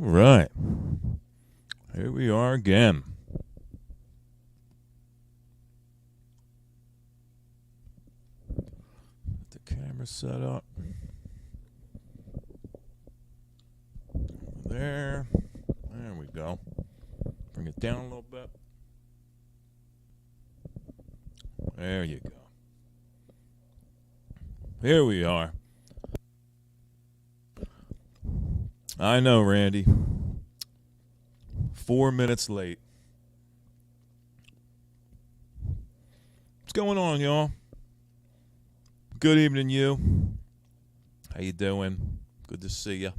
right. Here we are again. Get the camera set up. There. There we go. Bring it down a little bit. There you go. Here we are. I know, Randy. 4 minutes late. What's going on, y'all? Good evening, you. How you doing? Good to see you.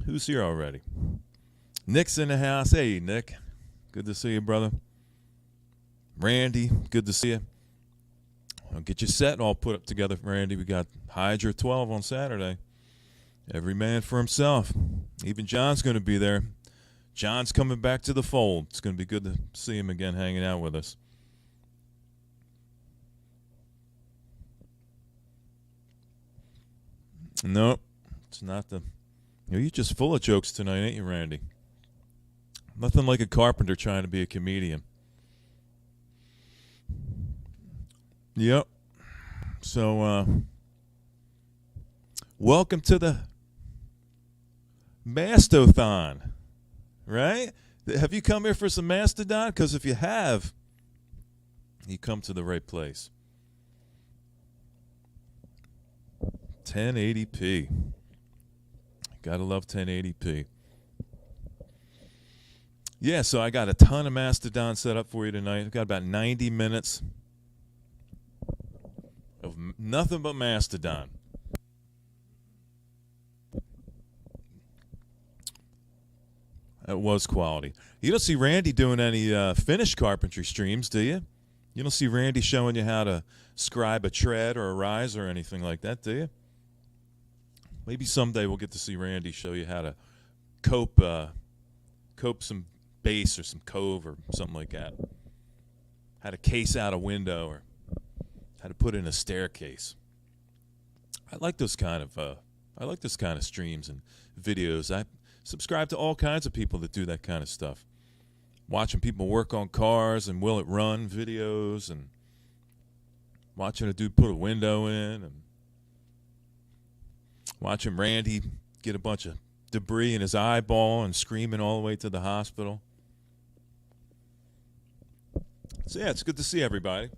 Who's here already? Nick's in the house. Hey, Nick. Good to see you, brother. Randy, good to see you. I'll get your set all put up together, Randy. We got Hydra 12 on Saturday. Every man for himself. Even John's going to be there. John's coming back to the fold. It's going to be good to see him again hanging out with us. No, it's not the... You're just full of jokes tonight, ain't you, Randy? Nothing like a carpenter trying to be a comedian. Yep. So, welcome to the mast-o-thon, right? Have you come here for some Mastodon? Because if you have, you come to the right place. 1080p. Gotta love 1080p. Yeah, so I got a ton of Mastodon set up for you tonight. I've got about 90 minutes of nothing but Mastodon. That was quality. You don't see Randy doing any finished carpentry streams, do you? You don't see Randy showing you how to scribe a tread or a rise or anything like that, do you? Maybe someday we'll get to see Randy show you how to cope some base or some cove or something like that. How to case out a window or how to put in a staircase. I like those kind of streams and videos. I subscribe to all kinds of people that do that kind of stuff. Watching people work on cars and will it run videos, and watching a dude put a window in, and watching Randy get a bunch of debris in his eyeball and screaming all the way to the hospital. So yeah, it's good to see everybody.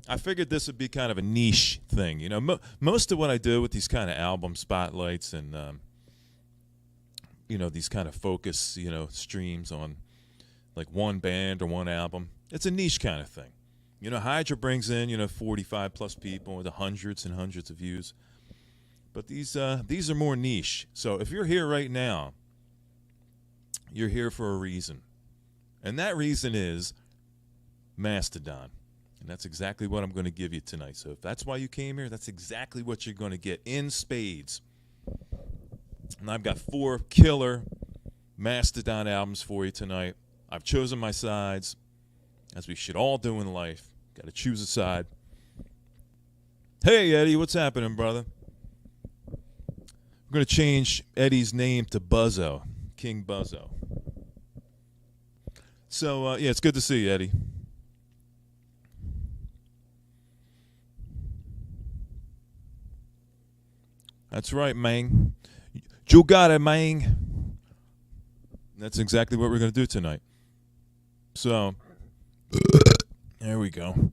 I figured this would be kind of a niche thing. You know, most of what I do with these kind of album spotlights and these kind of focus, streams on like one band or one album, it's a niche kind of thing. Hydra brings in, 45 plus people with hundreds and hundreds of views. But these are more niche. So if you're here right now, you're here for a reason. And that reason is Mastodon. And that's exactly what I'm going to give you tonight. So if that's why you came here, that's exactly what you're going to get in spades. And I've got 4 killer Mastodon albums for you tonight. I've chosen my sides, as we should all do in life. Got to choose a side. Hey, Eddie, what's happening, brother? We're going to change Eddie's name to Buzzo, King Buzzo. So, yeah, it's good to see you, Eddie. That's right, man. You got it, man. That's exactly what we're going to do tonight. So, there we go.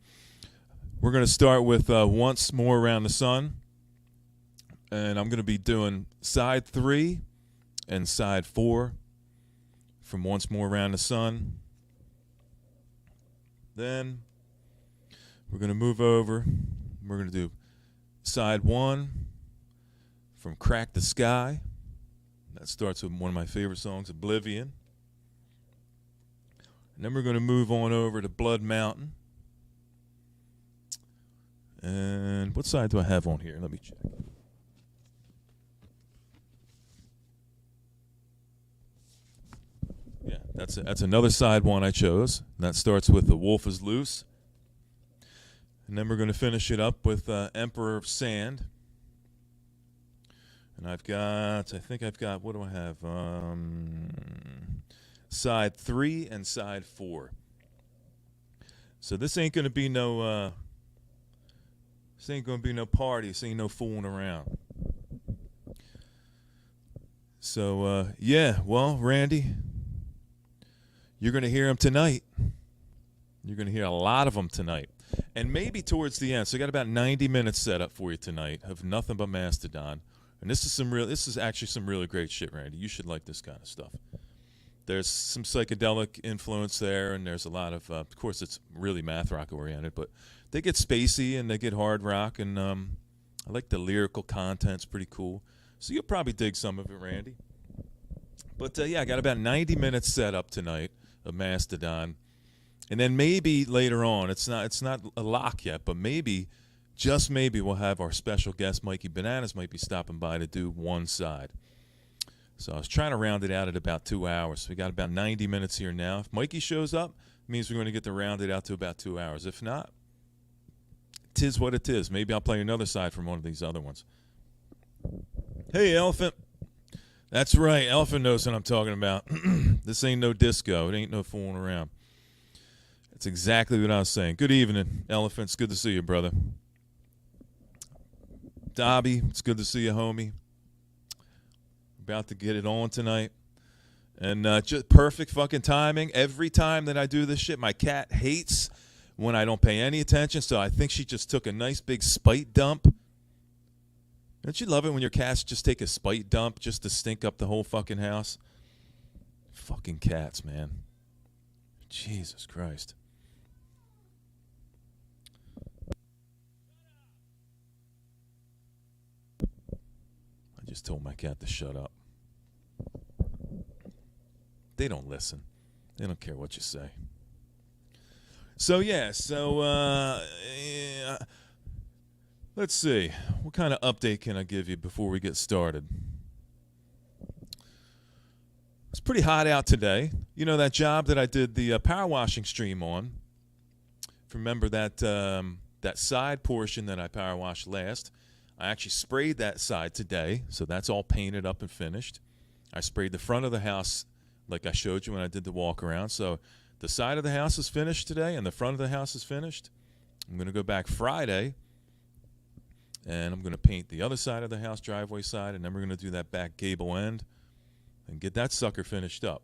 We're going to start with Once More Around the Sun. And I'm going to be doing side 3 and side 4 from Once More Around the Sun. Then we're going to move over. We're going to do side 1 from Crack the Skye. That starts with one of my favorite songs, Oblivion. And then we're going to move on over to Blood Mountain. And what side do I have on here? Let me check. Yeah, that's another side one I chose. And that starts with The Wolf is Loose. And then we're going to finish it up with Emperor of Sand. And I think I've got, what do I have? Side 3 and side 4. So this ain't going to be no, this ain't going to be no party. This ain't no fooling around. So, yeah, well, Randy, you're going to hear them tonight. You're going to hear a lot of them tonight. And maybe towards the end. So I got about 90 minutes set up for you tonight of nothing but Mastodon. And this is actually some really great shit, Randy. You should like this kind of stuff. There's some psychedelic influence there, and there's a lot of course, it's really math rock oriented, but they get spacey and they get hard rock, and I like the lyrical content. It's pretty cool. So you'll probably dig some of it, Randy. But yeah, I got about 90 minutes set up tonight of Mastodon, and then maybe later on, it's not a lock yet, but maybe, just maybe, we'll have our special guest Mikey Bananas might be stopping by to do one side. So I was trying to round it out at about 2 hours. So we got about 90 minutes here now. If Mikey shows up, it means we're going to get to round it out to about 2 hours. If not, 'tis what it is. Maybe I'll play another side from one of these other ones. Hey, Elephant. That's right. Elephant knows what I'm talking about. This ain't no disco. It ain't no fooling around. That's exactly what I was saying. Good evening, Elephant. It's good to see you, brother. Dobby, it's good to see you, homie. About to get it on tonight. And just perfect fucking timing. Every time that I do this shit, my cat hates when I don't pay any attention, so I think she just took a nice big spite dump. Don't you love it when your cats just take a spite dump just to stink up the whole fucking house? Fucking cats, man. Jesus Christ. I just told my cat to shut up. They don't listen. They don't care what you say. So, yeah. Let's see. What kind of update can I give you before we get started? It's pretty hot out today. You know that job that I did the power washing stream on? If you remember that side portion that I power washed last, I actually sprayed that side today, so that's all painted up and finished. I sprayed the front of the house like I showed you when I did the walk around. So the side of the house is finished today and the front of the house is finished. I'm going to go back Friday and I'm going to paint the other side of the house, driveway side, and then we're going to do that back gable end and get that sucker finished up.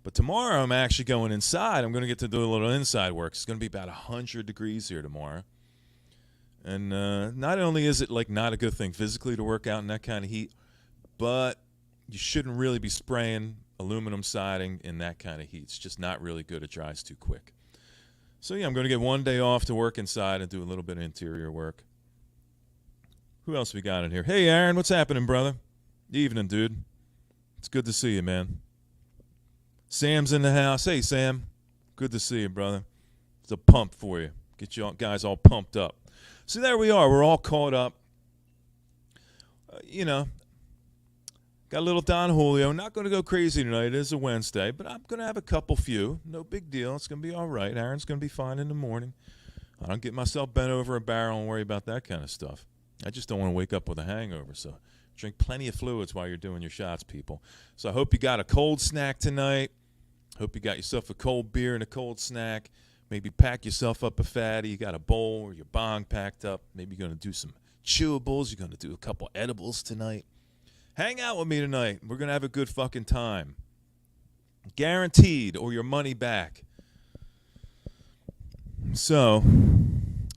But tomorrow I'm actually going inside. I'm going to get to do a little inside work. It's going to be about 100 degrees here tomorrow. And not only is it like not a good thing physically to work out in that kind of heat, but you shouldn't really be spraying aluminum siding in that kind of heat. It's just not really good. It dries too quick. So yeah, I'm going to get one day off to work inside and do a little bit of interior work. Who else we got in here? Hey, Aaron, what's happening, brother? Evening, dude. It's good to see you, man. Sam's in the house. Hey, Sam. Good to see you, brother. It's a pump for you. Get you guys all pumped up. So there we are. We're all caught up. Got a little Don Julio. Not going to go crazy tonight. It is a Wednesday, but I'm going to have a few. No big deal. It's going to be all right. Aaron's going to be fine in the morning. I don't get myself bent over a barrel and worry about that kind of stuff. I just don't want to wake up with a hangover. So drink plenty of fluids while you're doing your shots, people. So I hope you got a cold snack tonight. Hope you got yourself a cold beer and a cold snack. Maybe pack yourself up a fatty. You got a bowl or your bong packed up. Maybe you're going to do some chewables. You're going to do a couple edibles tonight. Hang out with me tonight. We're going to have a good fucking time. Guaranteed, or your money back. So,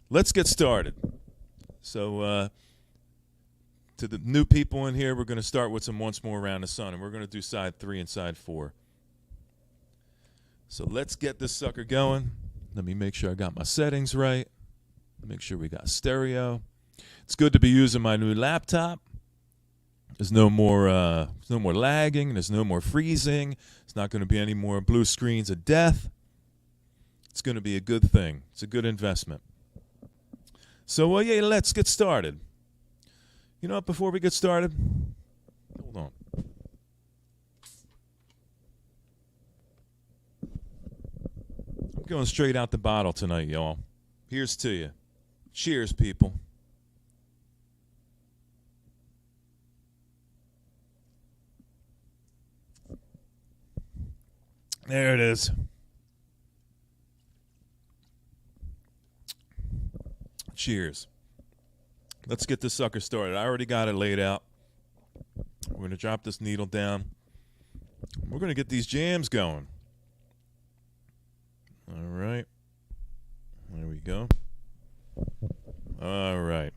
let's get started. So, to the new people in here, we're going to start with some Once More Around the Sun, and we're going to do side 3 and side 4. So, let's get this sucker going. Let me make sure I got my settings right. Make sure we got stereo. It's good to be using my new laptop. There's no more lagging. There's no more freezing. It's not going to be any more blue screens of death. It's going to be a good thing. It's a good investment. So, yeah, let's get started. You know what, before we get started? Hold on. I'm going straight out the bottle tonight, y'all. Here's to you. Cheers, people. There it is. Cheers. Let's get this sucker started. I already got it laid out. We're going to drop this needle down. We're going to get these jams going. All right. There we go. All right.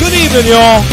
Good evening, y'all.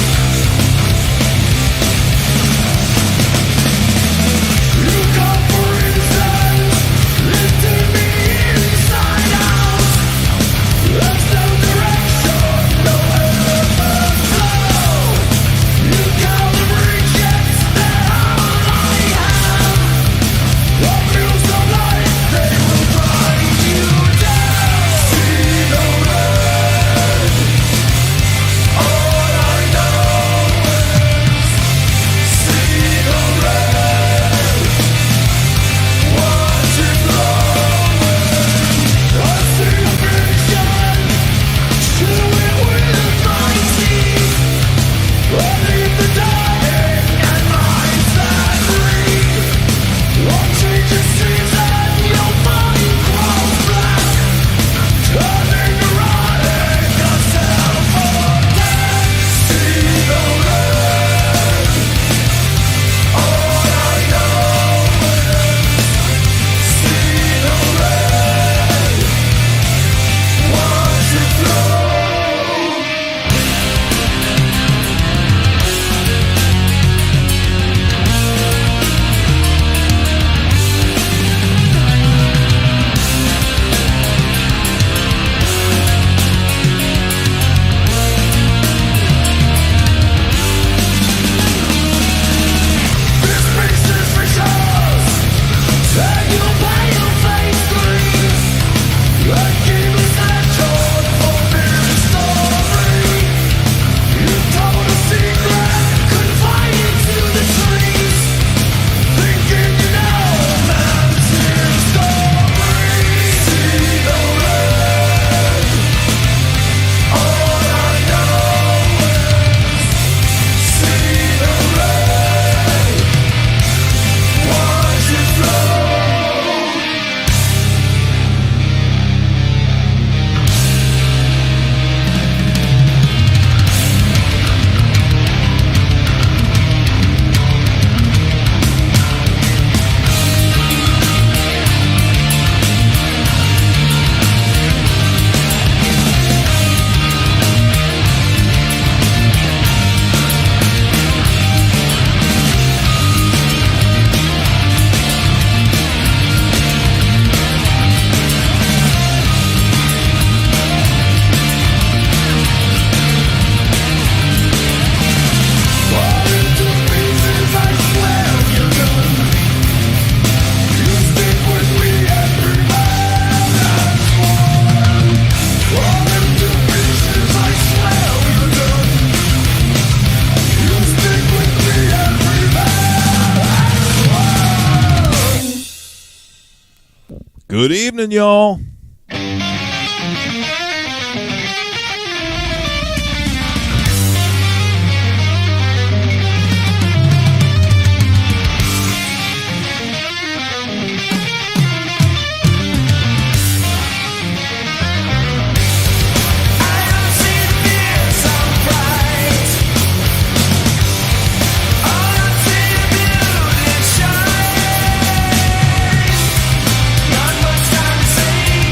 Good evening, y'all. Not much time to say.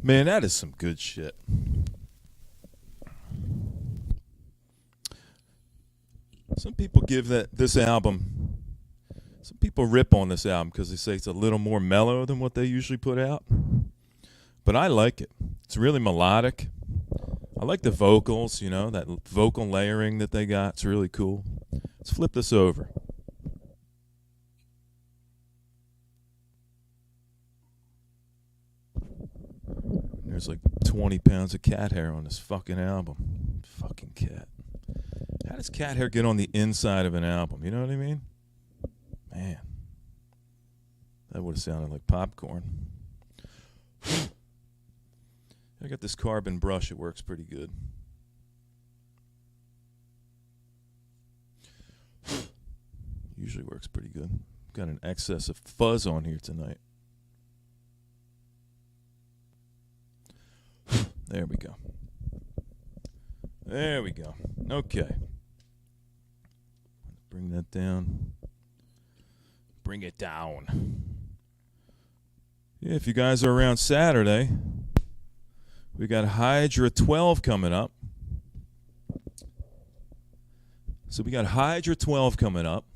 Man, that is some good shit. Some people give this album, some people rip on this album because they say it's a little more mellow than what they usually put out. But I like it. It's really melodic. I like the vocals, you know, that vocal layering that they got. It's really cool. Let's flip this over. There's like 20 pounds of cat hair on this fucking album. Fucking cat. How does cat hair get on the inside of an album? You know what I mean? Man. That would have sounded like popcorn. I got this carbon brush. It works pretty good. Usually works pretty good. Got an excess of fuzz on here tonight. There we go. There we go. Okay. Bring that down. Bring it down. Yeah, if you guys are around Saturday, we got Hydra 12 coming up. So we got Hydra 12 coming up.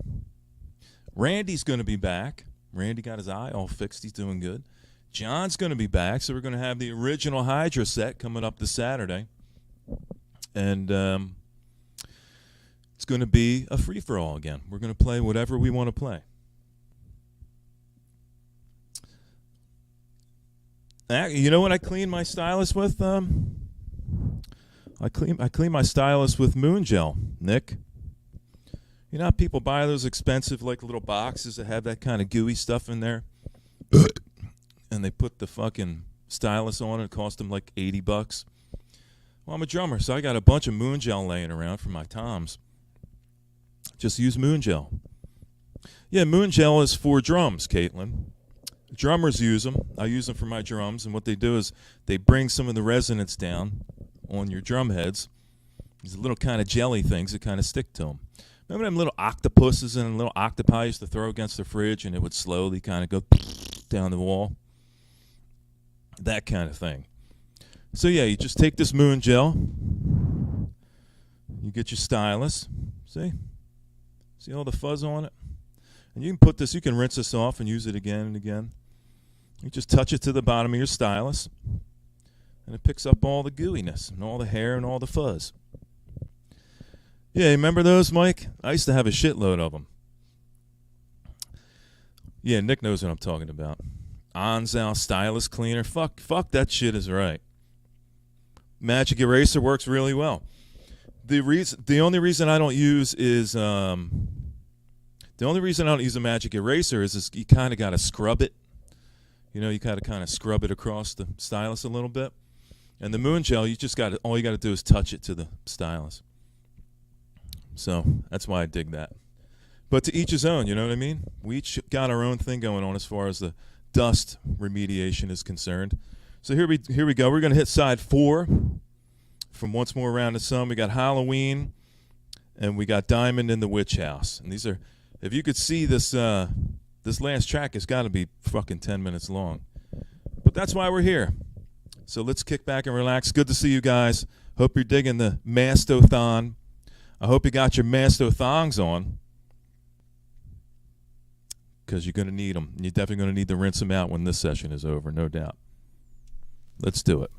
Randy's going to be back. Randy got his eye all fixed. He's doing good. John's going to be back. So we're going to have the original Hydra set coming up this Saturday. And it's going to be a free-for-all again. We're going to play whatever we want to play. You know what I clean my stylus with? I clean my stylus with Moon Gel, Nick. You know how people buy those expensive like little boxes that have that kind of gooey stuff in there? And they put the fucking stylus on it. It cost them like $80. Well, I'm a drummer, so I got a bunch of Moon Gel laying around for my toms. Just use Moon Gel. Yeah, Moon Gel is for drums, Caitlin. Drummers use them. I use them for my drums, and what they do is they bring some of the resonance down on your drum heads. These little kind of jelly things that kind of stick to them. Remember them little octopuses and little octopi used to throw against the fridge, and it would slowly kind of go down the wall? That kind of thing. So yeah, you just take this Moon Gel. You get your stylus. See all the fuzz on it? And you can put this, you can rinse this off and use it again and again. You just touch it to the bottom of your stylus, and it picks up all the gooiness and all the hair and all the fuzz. Yeah, remember those, Mike? I used to have a shitload of them. Yeah, Nick knows what I'm talking about. Onzow Stylus Cleaner. Fuck, that shit is right. Magic Eraser works really well. The only reason I don't use is the only reason I don't use a Magic Eraser is you kind of got to scrub it. You know, you got to kind of scrub it across the stylus a little bit. And the Moon Gel, all you got to do is touch it to the stylus. So that's why I dig that. But to each his own, you know what I mean? We each got our own thing going on as far as the dust remediation is concerned. So here we go. We're going to hit side 4 from Once More Around the Sun. We got Halloween, and we got Diamond in the Witch House. And these are, if you could see this last track, it's got to be fucking 10 minutes long. But that's why we're here. So let's kick back and relax. Good to see you guys. Hope you're digging the mast-o-thon. I hope you got your mast-o-thongs on, because you're going to need them. You're definitely going to need to rinse them out when this session is over, no doubt. Let's do it.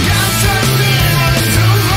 Got some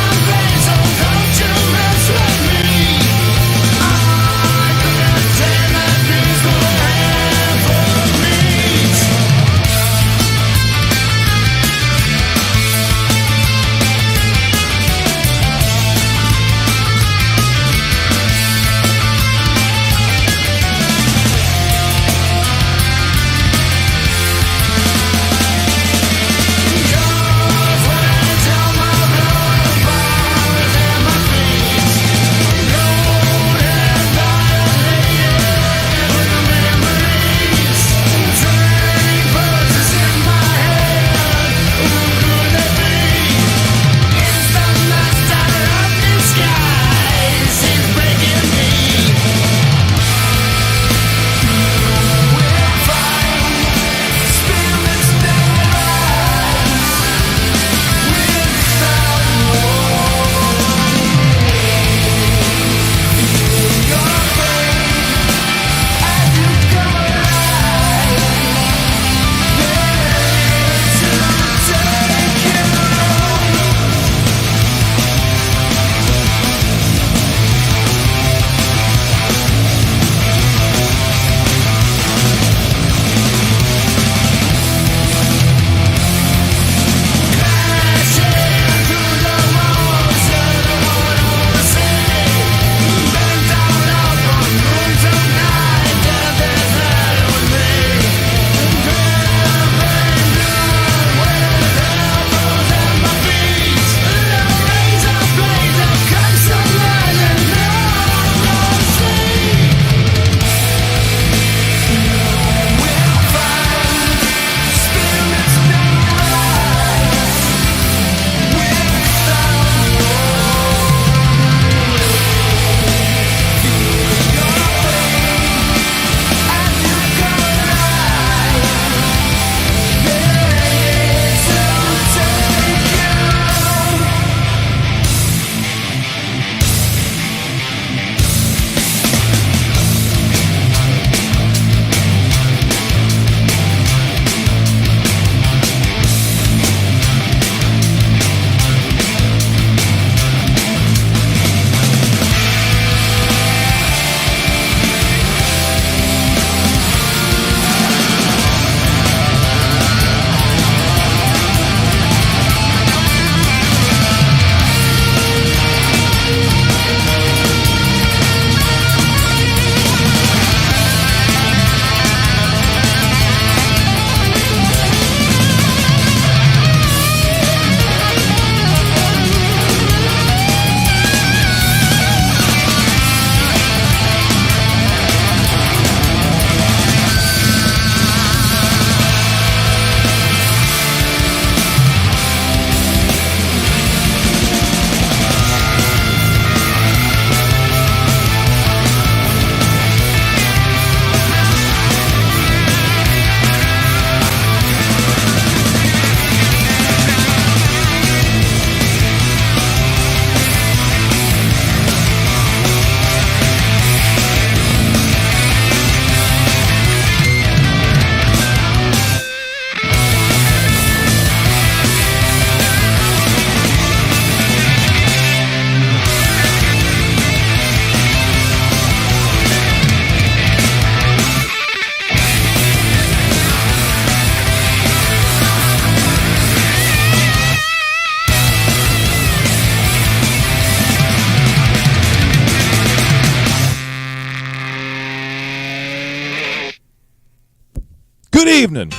Good evening.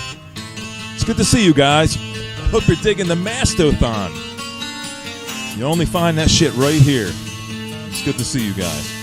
It's good to see you guys. Hope you're digging the mast-o-thon. You only find that shit right here. It's good to see you guys.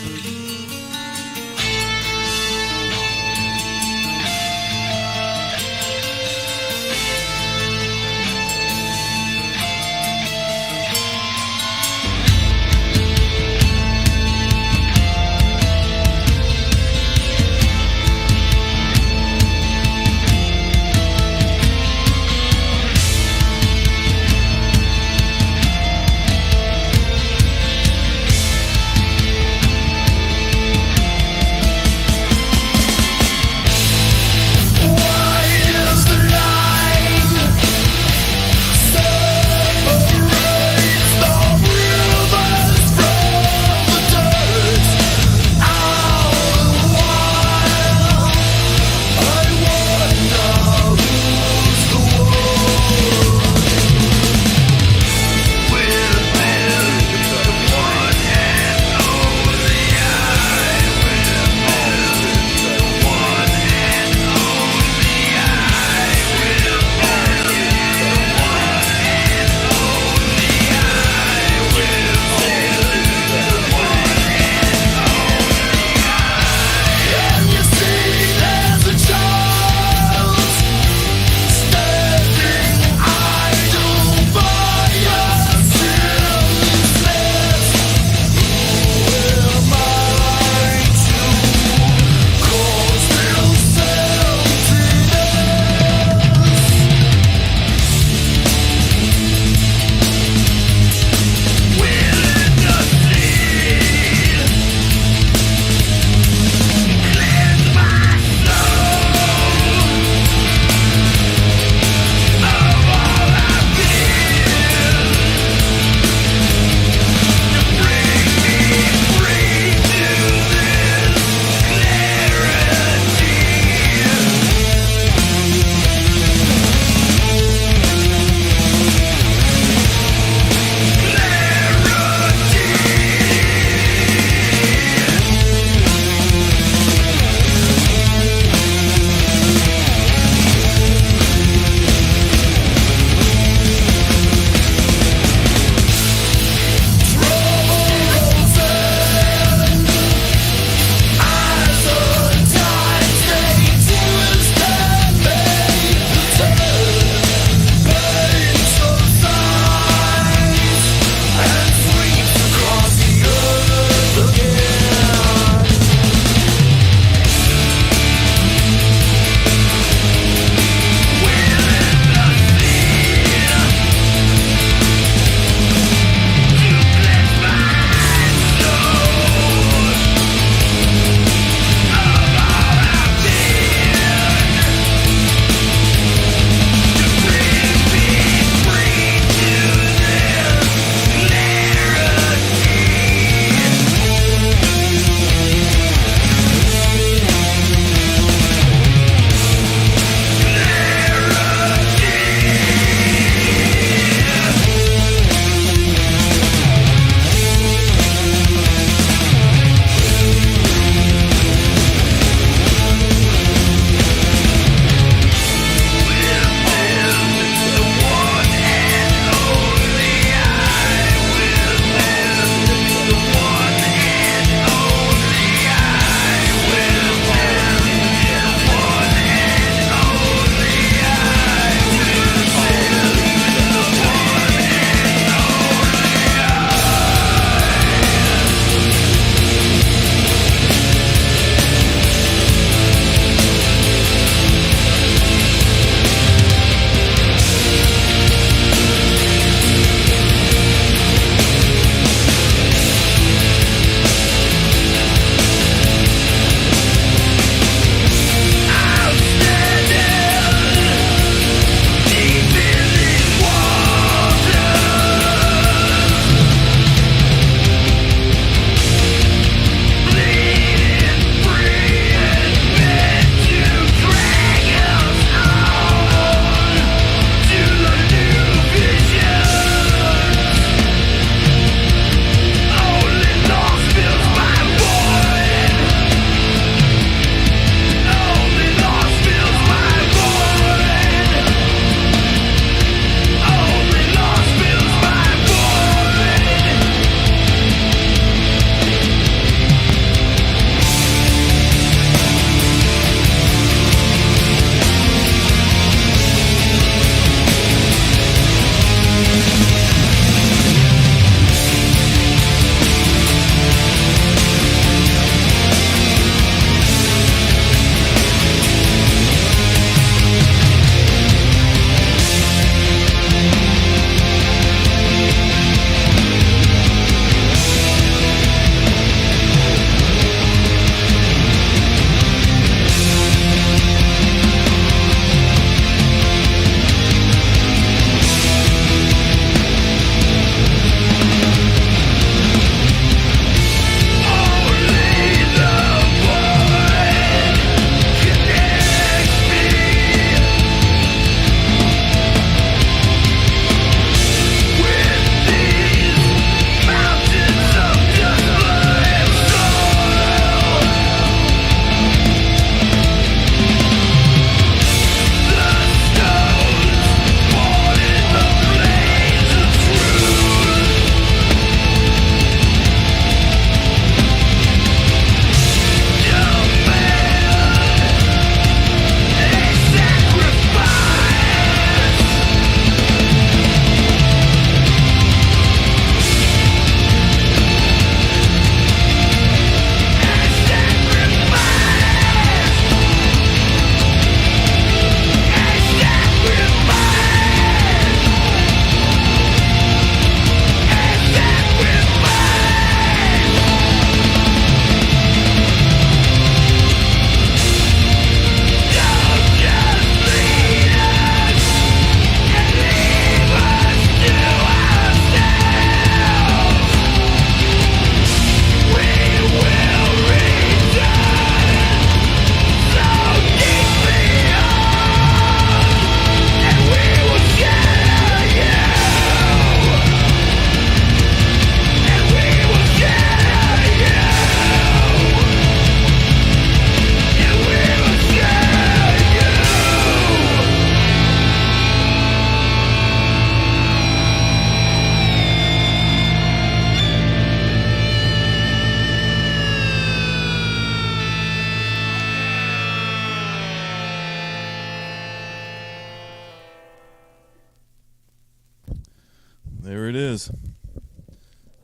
There it is.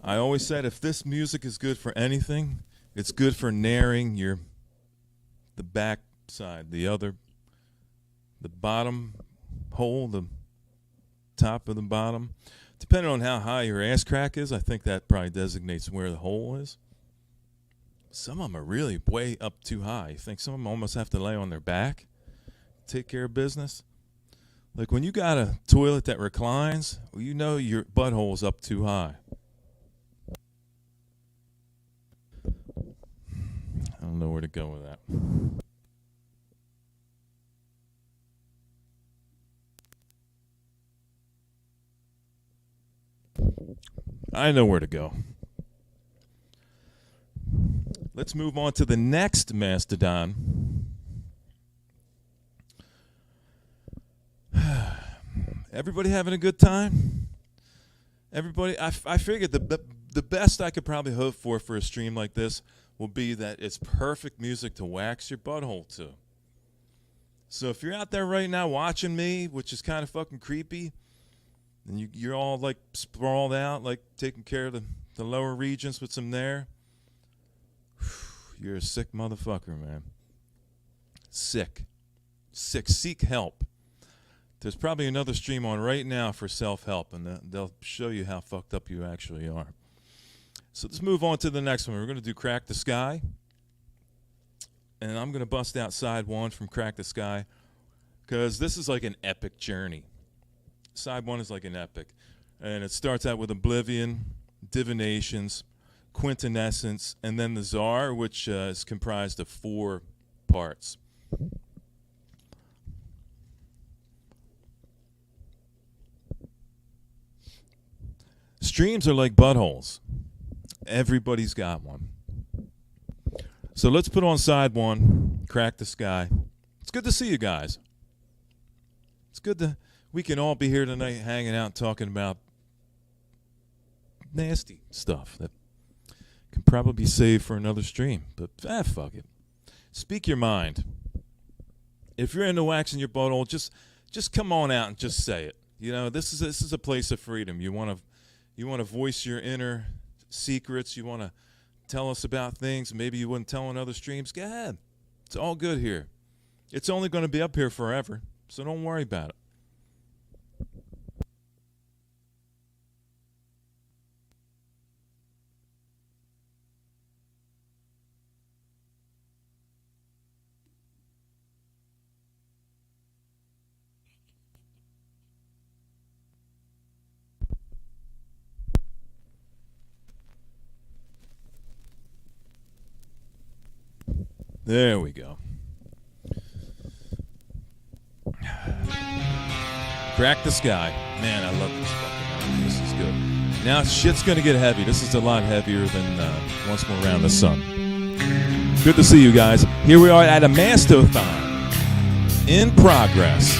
I always said if this music is good for anything, it's good for narrowing the back side, the bottom hole, the top of the bottom. Depending on how high your ass crack is, I think that probably designates where the hole is. Some of them are really way up too high. You think some of them almost have to lay on their back, take care of business. Like when you got a toilet that reclines, well, you know your butthole's up too high. I don't know where to go with that. I know where to go. Let's move on to the next mastodon. Everybody having a good time? Everybody, I figured the best I could probably hope for a stream like this will be that it's perfect music to wax your butthole to. So if you're out there right now watching me, which is kind of fucking creepy, and you're all like sprawled out, like taking care of the lower regions with some there, you're a sick motherfucker, man. Sick. Seek help. There's probably another stream on right now for self-help, and they'll show you how fucked up you actually are. So let's move on to the next one. We're going to do Crack the Skye. And I'm going to bust out side one from Crack the Skye because this is like an epic journey. Side one is like an epic. And it starts out with Oblivion, Divinations, Quintessence, and then the Czar, which is comprised of 4 parts. Streams are like buttholes. Everybody's got one. So let's put on side one, Crack the Skye. It's good to see you guys. It's good that we can all be here tonight hanging out talking about nasty stuff that can probably be saved for another stream. But fuck it. Speak your mind. If you're into waxing your butthole, just come on out and just say it. You know, this is a place of freedom. You want to voice your inner secrets. You want to tell us about things maybe you wouldn't tell on other streams. Go ahead. It's all good here. It's only going to be up here forever, so don't worry about it. There we go. Crack the Skye. Man, I love this fucking album. This is good. Now shit's gonna get heavy. This is a lot heavier than Once More Around the Sun. Good to see you guys. Here we are at a mast-o-thon in progress.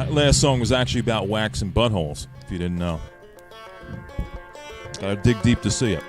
That last song was actually about waxing buttholes, if you didn't know. Gotta dig deep to see it.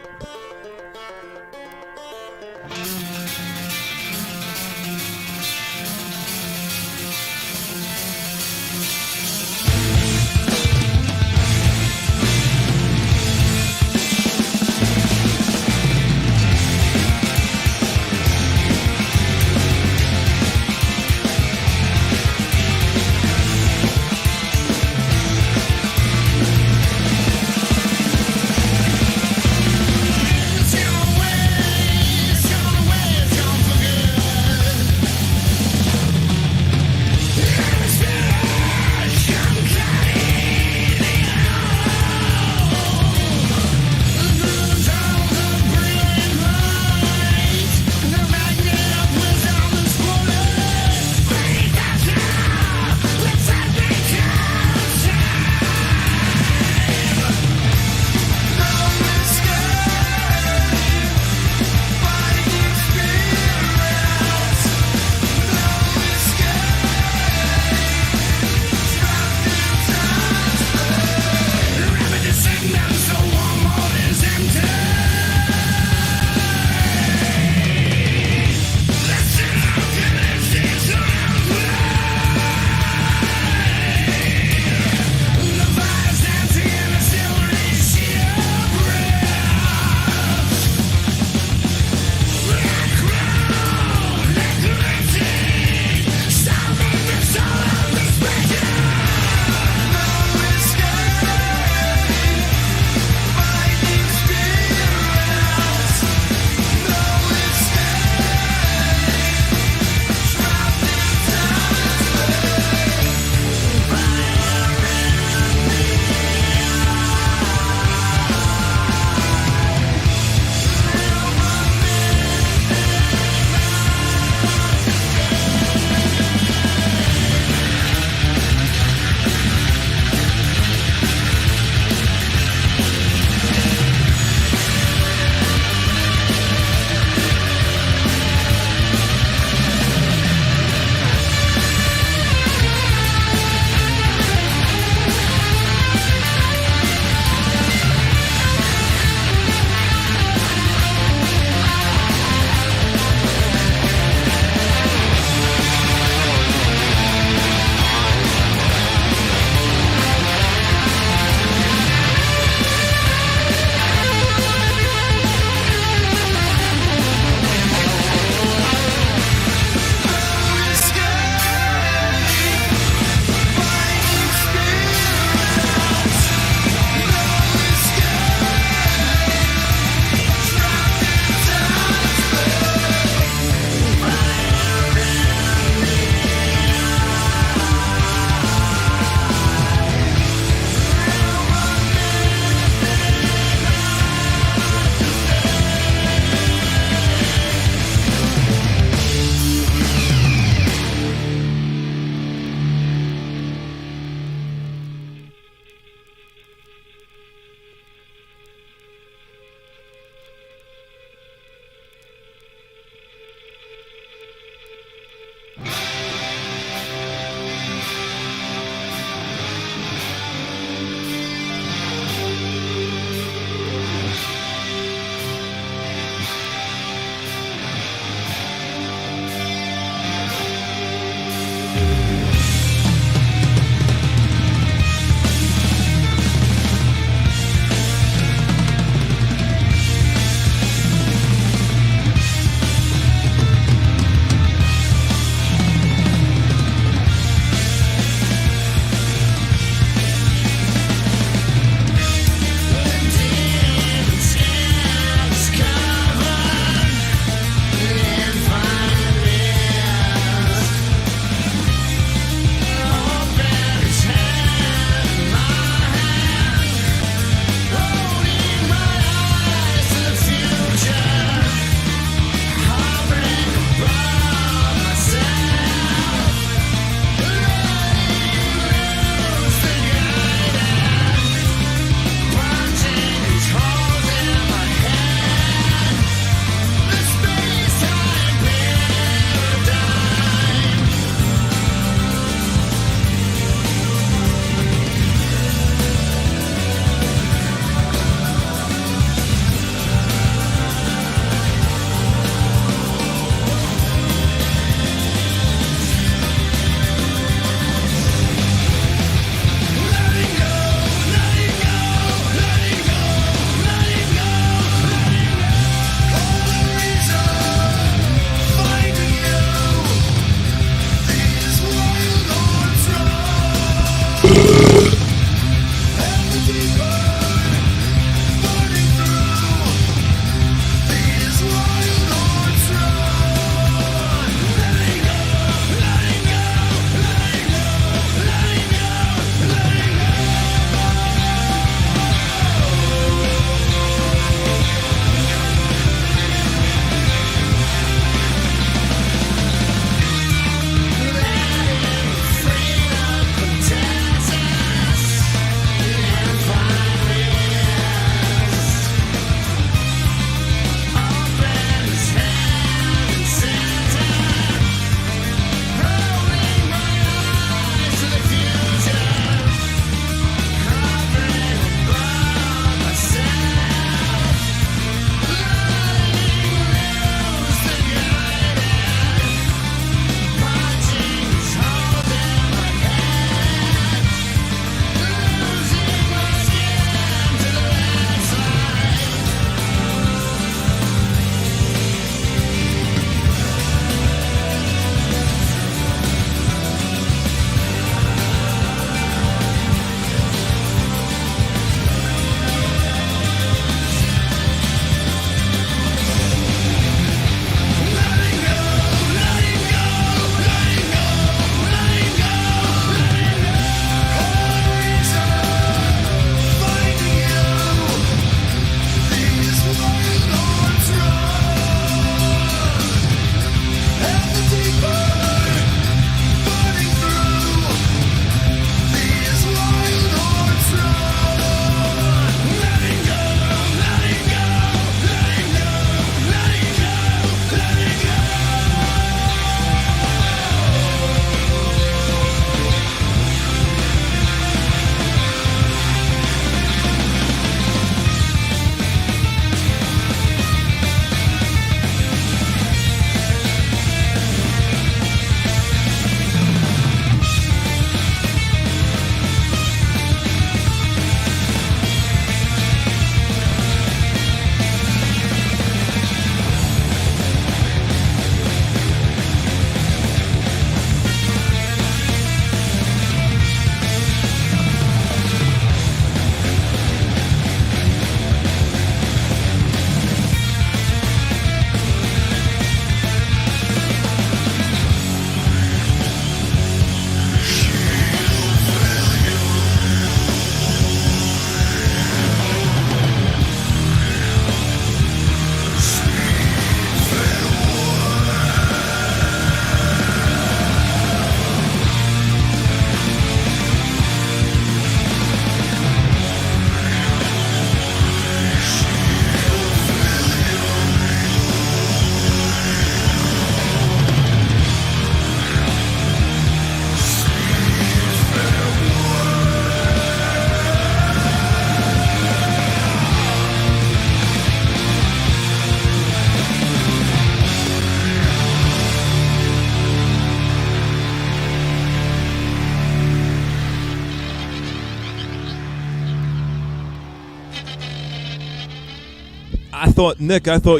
I thought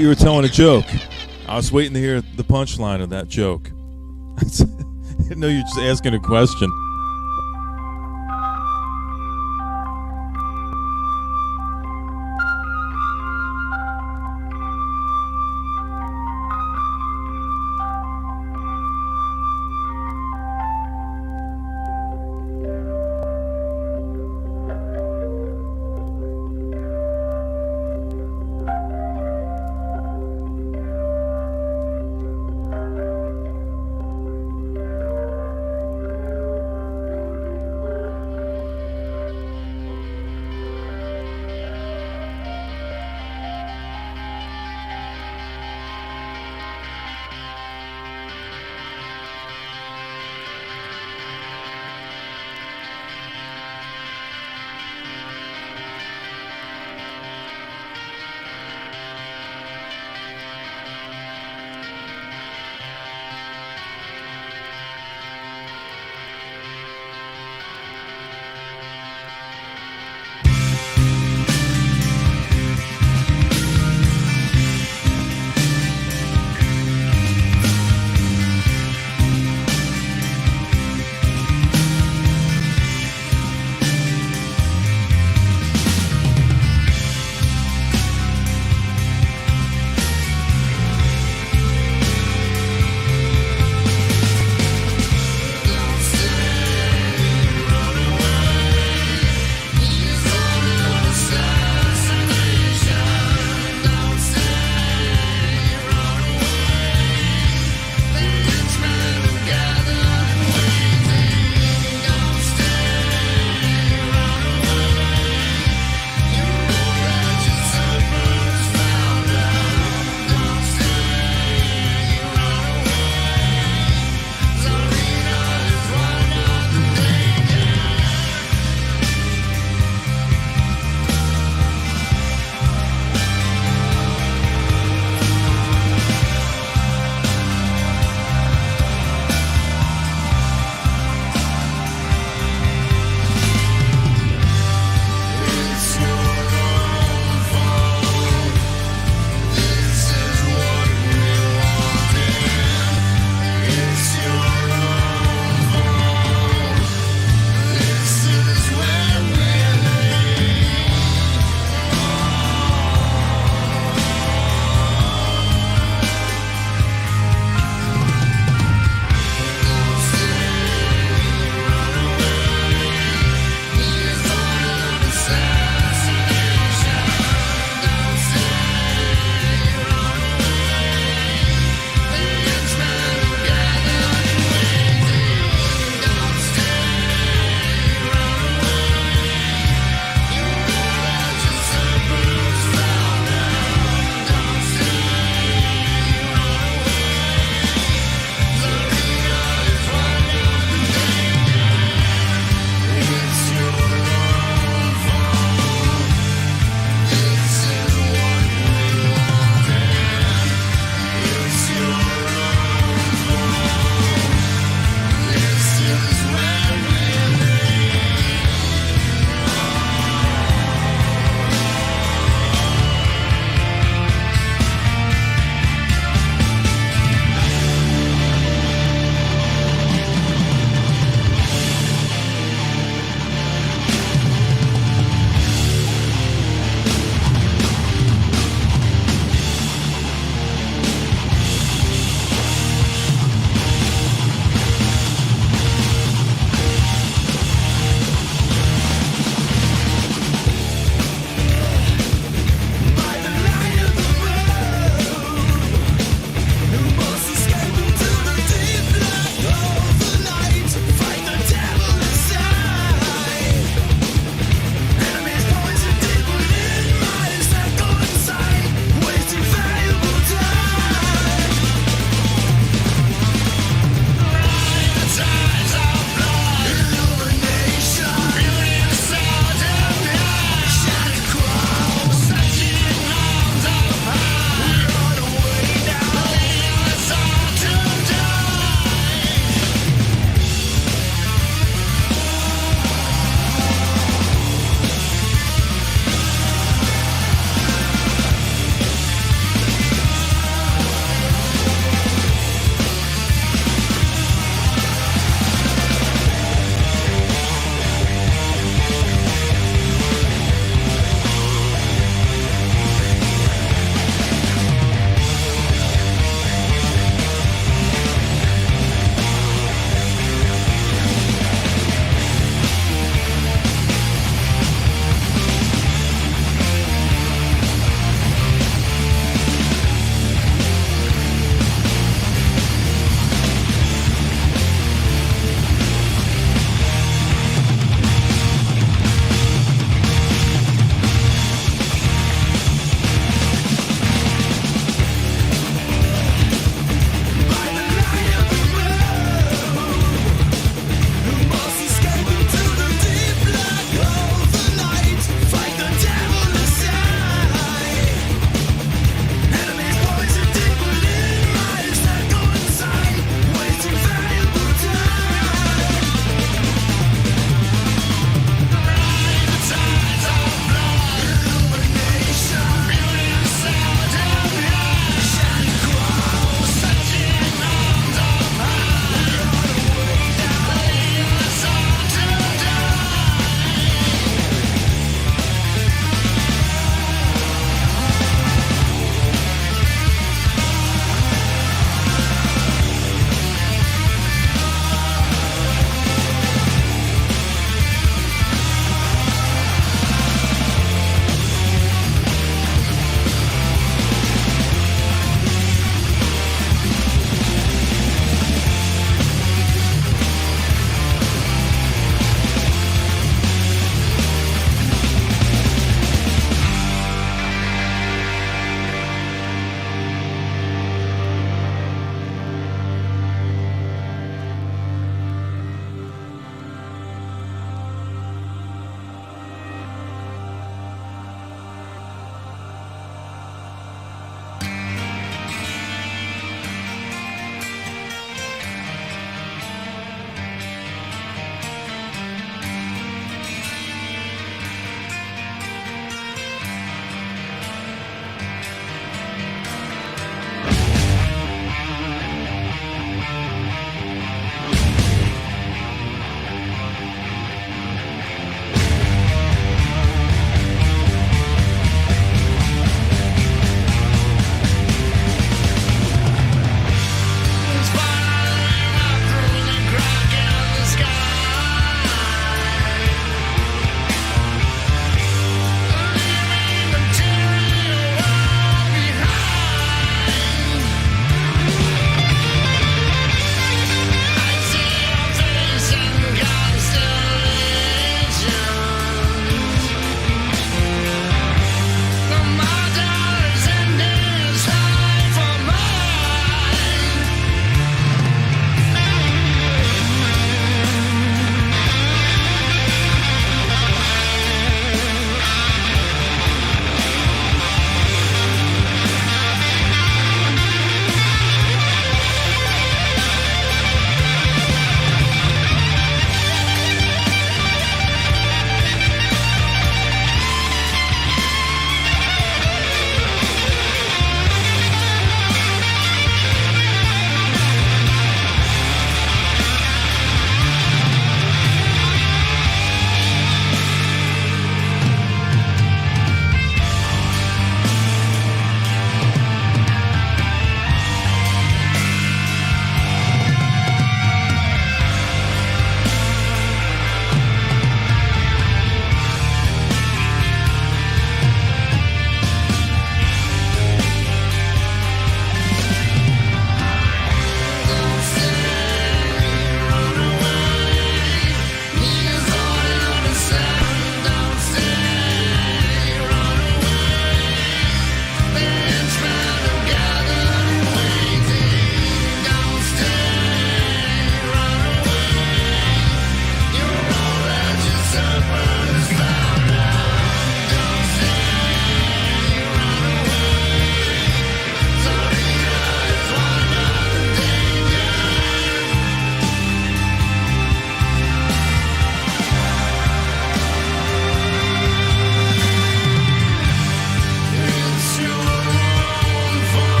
you were telling a joke. I was waiting to hear the punchline of that joke. I didn't know you were just asking a question.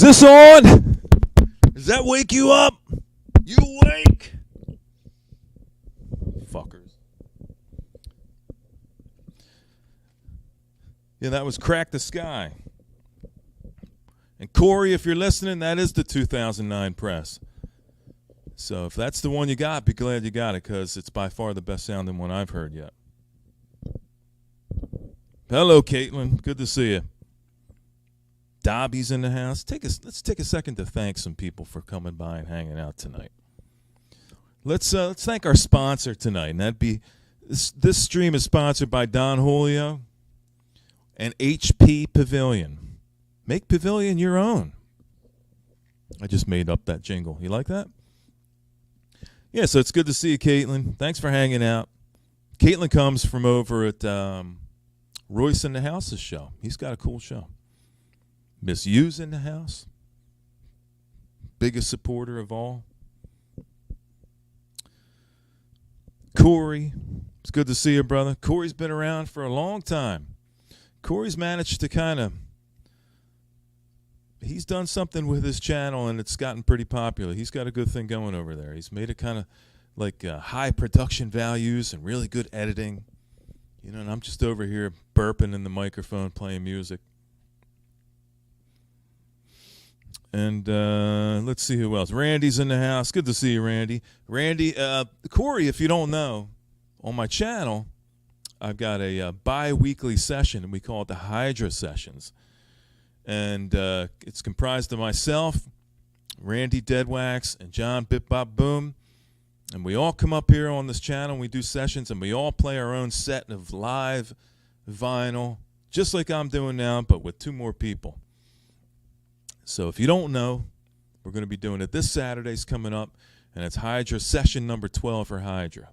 this on? Does that wake you up? You awake? Fuckers. Yeah, that was Crack the Skye. And Corey, if you're listening, that is the 2009 press. So if that's the one you got, be glad you got it, because it's by far the best sounding one I've heard yet. Hello, Caitlin. Good to see you. Dobby's in the house. Let's take a second to thank some people for coming by and hanging out tonight. Let's thank our sponsor tonight, and that'd be this stream is sponsored by Don Julio and HP Pavilion. Make Pavilion your own. I just made up that jingle. You like that? Yeah, so it's good to see you, Caitlin. Thanks for hanging out. Caitlin comes from over at Royce in the House's show. He's got a cool show. Miss U's in the house. Biggest supporter of all. Corey. It's good to see you, brother. Corey's been around for a long time. Corey's managed to he's done something with his channel, and it's gotten pretty popular. He's got a good thing going over there. He's made it kind of like high production values and really good editing. You know, and I'm just over here burping in the microphone, playing music. And let's see who else. Randy's in the house. Good to see you, Randy. Randy, Corey, if you don't know, on my channel, I've got a bi-weekly session, and we call it the Hydra Sessions. And it's comprised of myself, Randy Deadwax, and John Bip Bop Boom. And we all come up here on this channel, and we do sessions, and we all play our own set of live vinyl, just like I'm doing now, but with 2 more people. So if you don't know, we're going to be doing it this Saturday's coming up, and it's Hydra session number 12 for Hydra.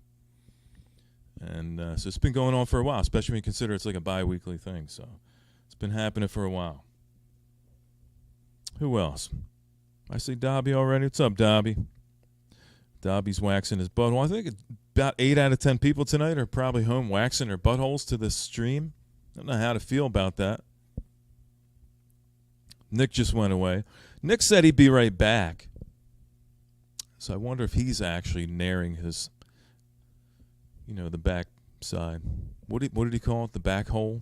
And so it's been going on for a while, especially when you consider it's like a bi-weekly thing. So it's been happening for a while. Who else? I see Dobby already. What's up, Dobby? Dobby's waxing his butthole. I think about 8 out of 10 people tonight are probably home waxing their buttholes to this stream. I don't know how to feel about that. Nick just went away. Nick said he'd be right back. So I wonder if he's actually naring his, the back side. What did he call it? The back hole?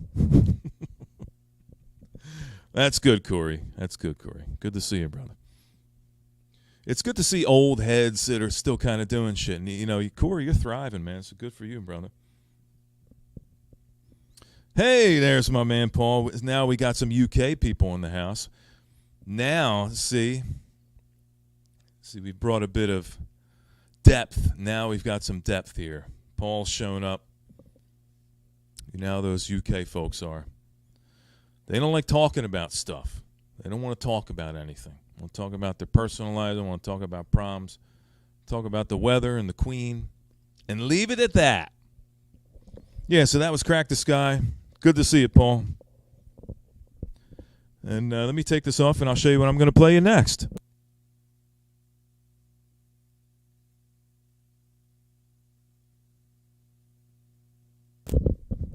That's good, Corey. That's good, Corey. Good to see you, brother. It's good to see old heads that are still kind of doing shit. And, Corey, you're thriving, man. So good for you, brother. Hey, there's my man, Paul. Now we got some UK people in the house. Now, see, we brought a bit of depth. Now we've got some depth here. Paul's showing up. You know how those UK folks are. They don't like talking about stuff. They don't want to talk about anything. They want to talk about their personal lives. They want to talk about proms. Talk about the weather and the Queen. And leave it at that. Yeah, so that was Crack the Skye. Good to see you, Paul. And let me take this off, and I'll show you what I'm going to play you next.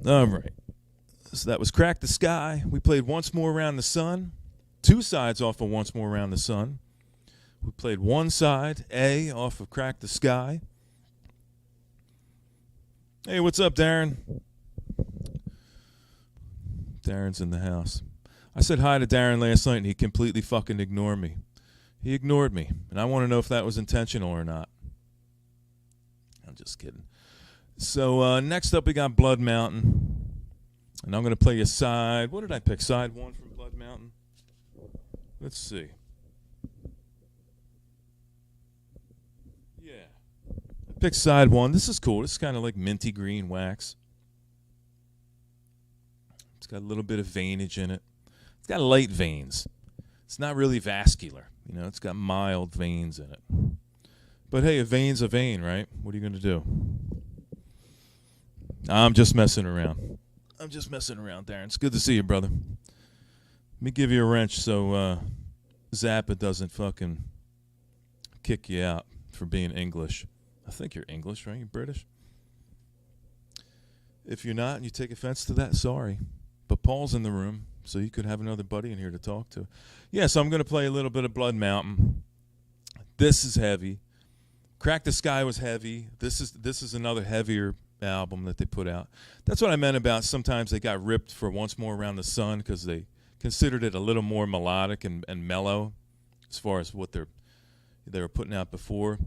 All right. So that was Crack the Skye. We played Once More Around the Sun. 2 sides off of Once More Around the Sun. We played one side, A, off of Crack the Skye. Hey, what's up, Darren? Darren's in the house. I said hi to Darren last night, and he completely fucking ignored me. He ignored me, and I want to know if that was intentional or not. I'm just kidding. So next up, we got Blood Mountain, and I'm going to play a side. What did I pick? Side 1 from Blood Mountain? Let's see. Yeah. I picked side 1. This is cool. This is kind of like minty green wax. It's got a little bit of veinage in it. It's got light veins. It's not really vascular. It's got mild veins in it. But hey, a vein's a vein, right? What are you going to do? I'm just messing around. Darren. It's good to see you, brother. Let me give you a wrench so Zappa doesn't fucking kick you out for being English. I think you're English, right? You're British. If you're not and you take offense to that, sorry. But Paul's in the room. so you could have another buddy in here to talk to. Yeah, so I'm going to play a little bit of Blood Mountain. This is heavy. Crack the Skye was heavy. This is another heavier album that they put out. That's what I meant about sometimes they got ripped for Once More Around the Sun because they considered it a little more melodic and mellow as far as what they were putting out before.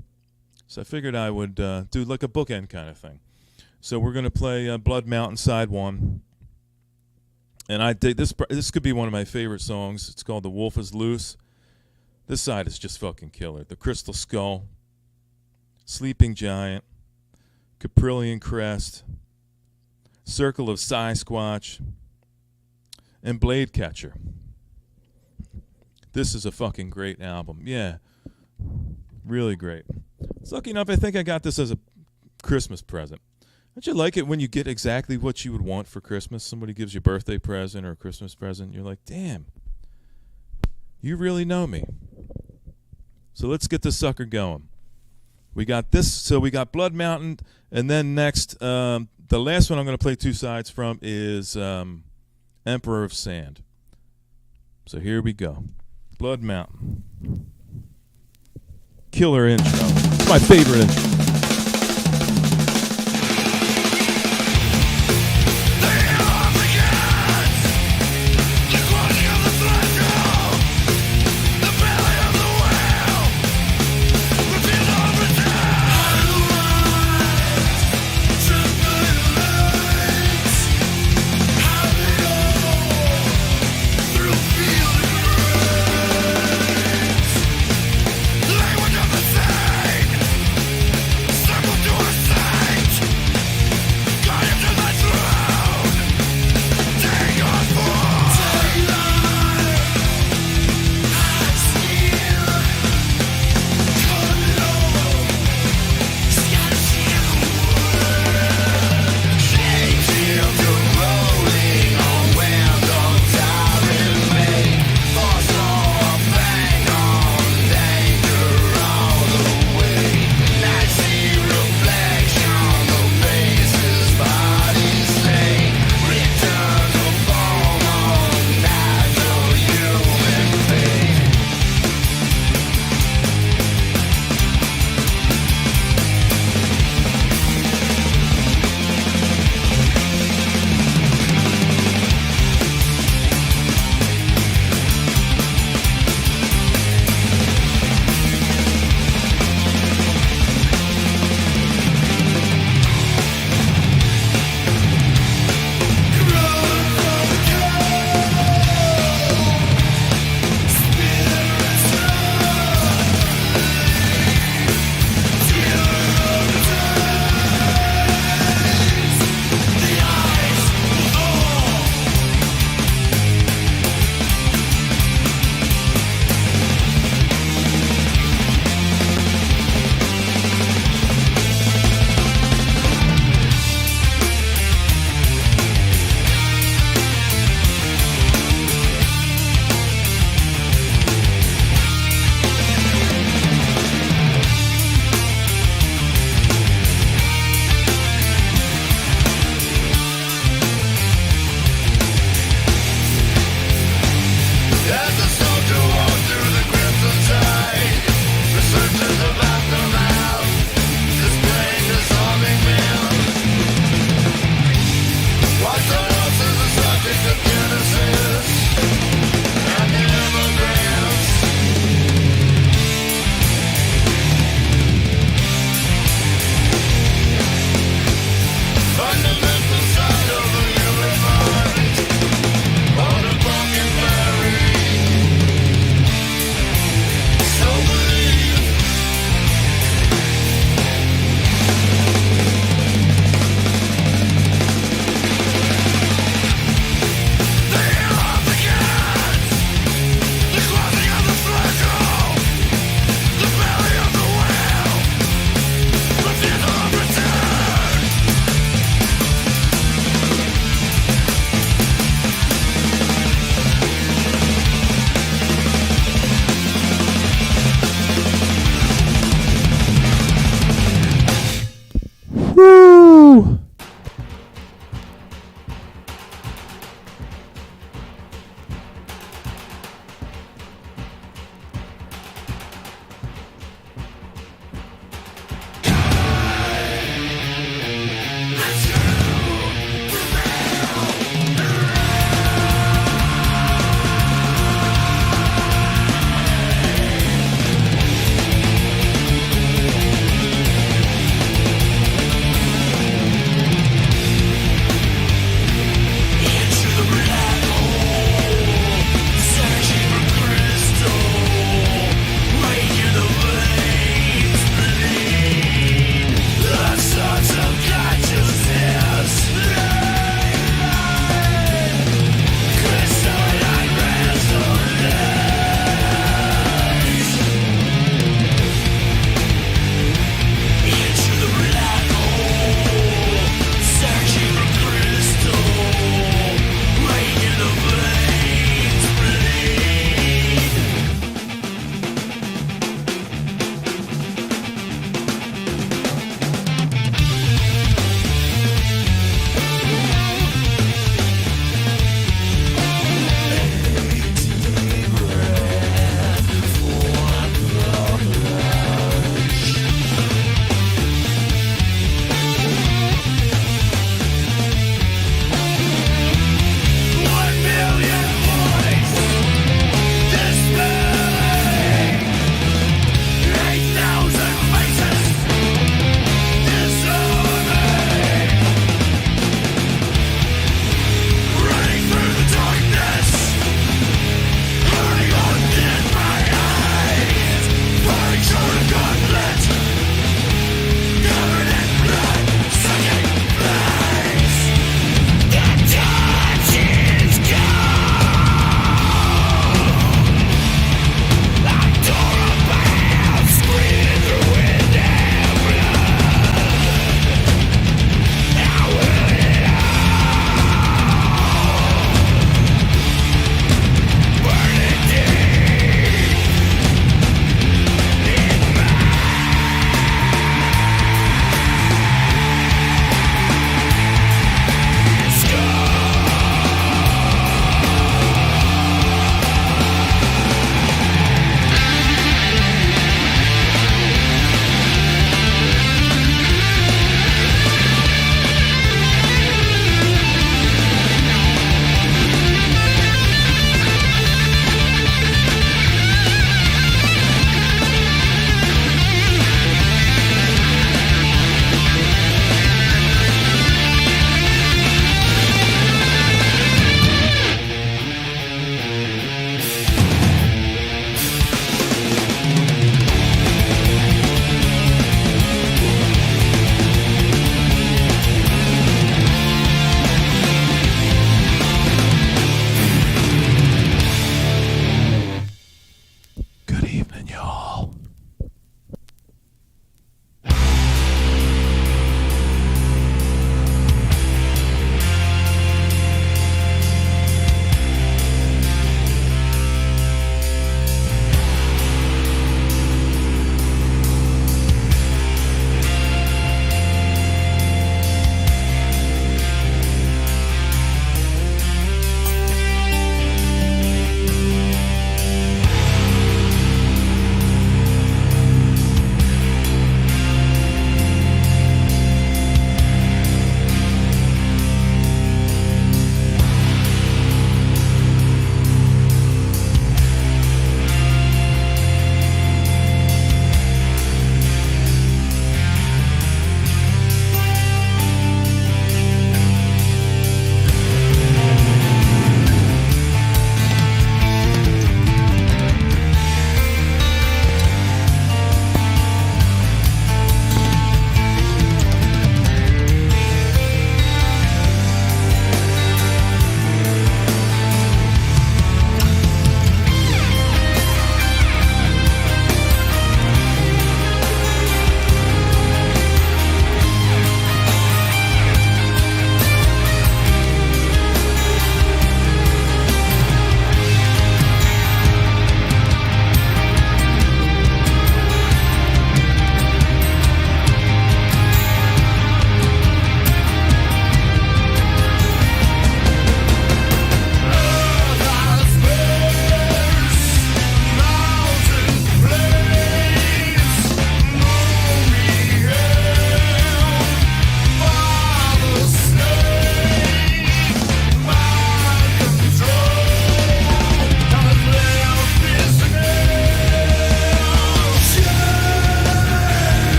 So I figured I would do like a bookend kind of thing. So we're going to play Blood Mountain Side 1. And I dig this. This could be one of my favorite songs. It's called The Wolf is Loose. This side is just fucking killer. The Crystal Skull, Sleeping Giant, Caprillion Crest, Circle of Sasquatch, and Blade Catcher. This is a fucking great album. Yeah, really great. It's lucky enough, I think I got this as a Christmas present. Don't you like it when you get exactly what you would want for Christmas? Somebody gives you a birthday present or a Christmas present. You're like, damn, you really know me. So let's get this sucker going. We got this. So we got Blood Mountain. And then next, the last one I'm going to play two sides from is Emperor of Sand. So here we go. Blood Mountain. Killer intro. It's my favorite intro.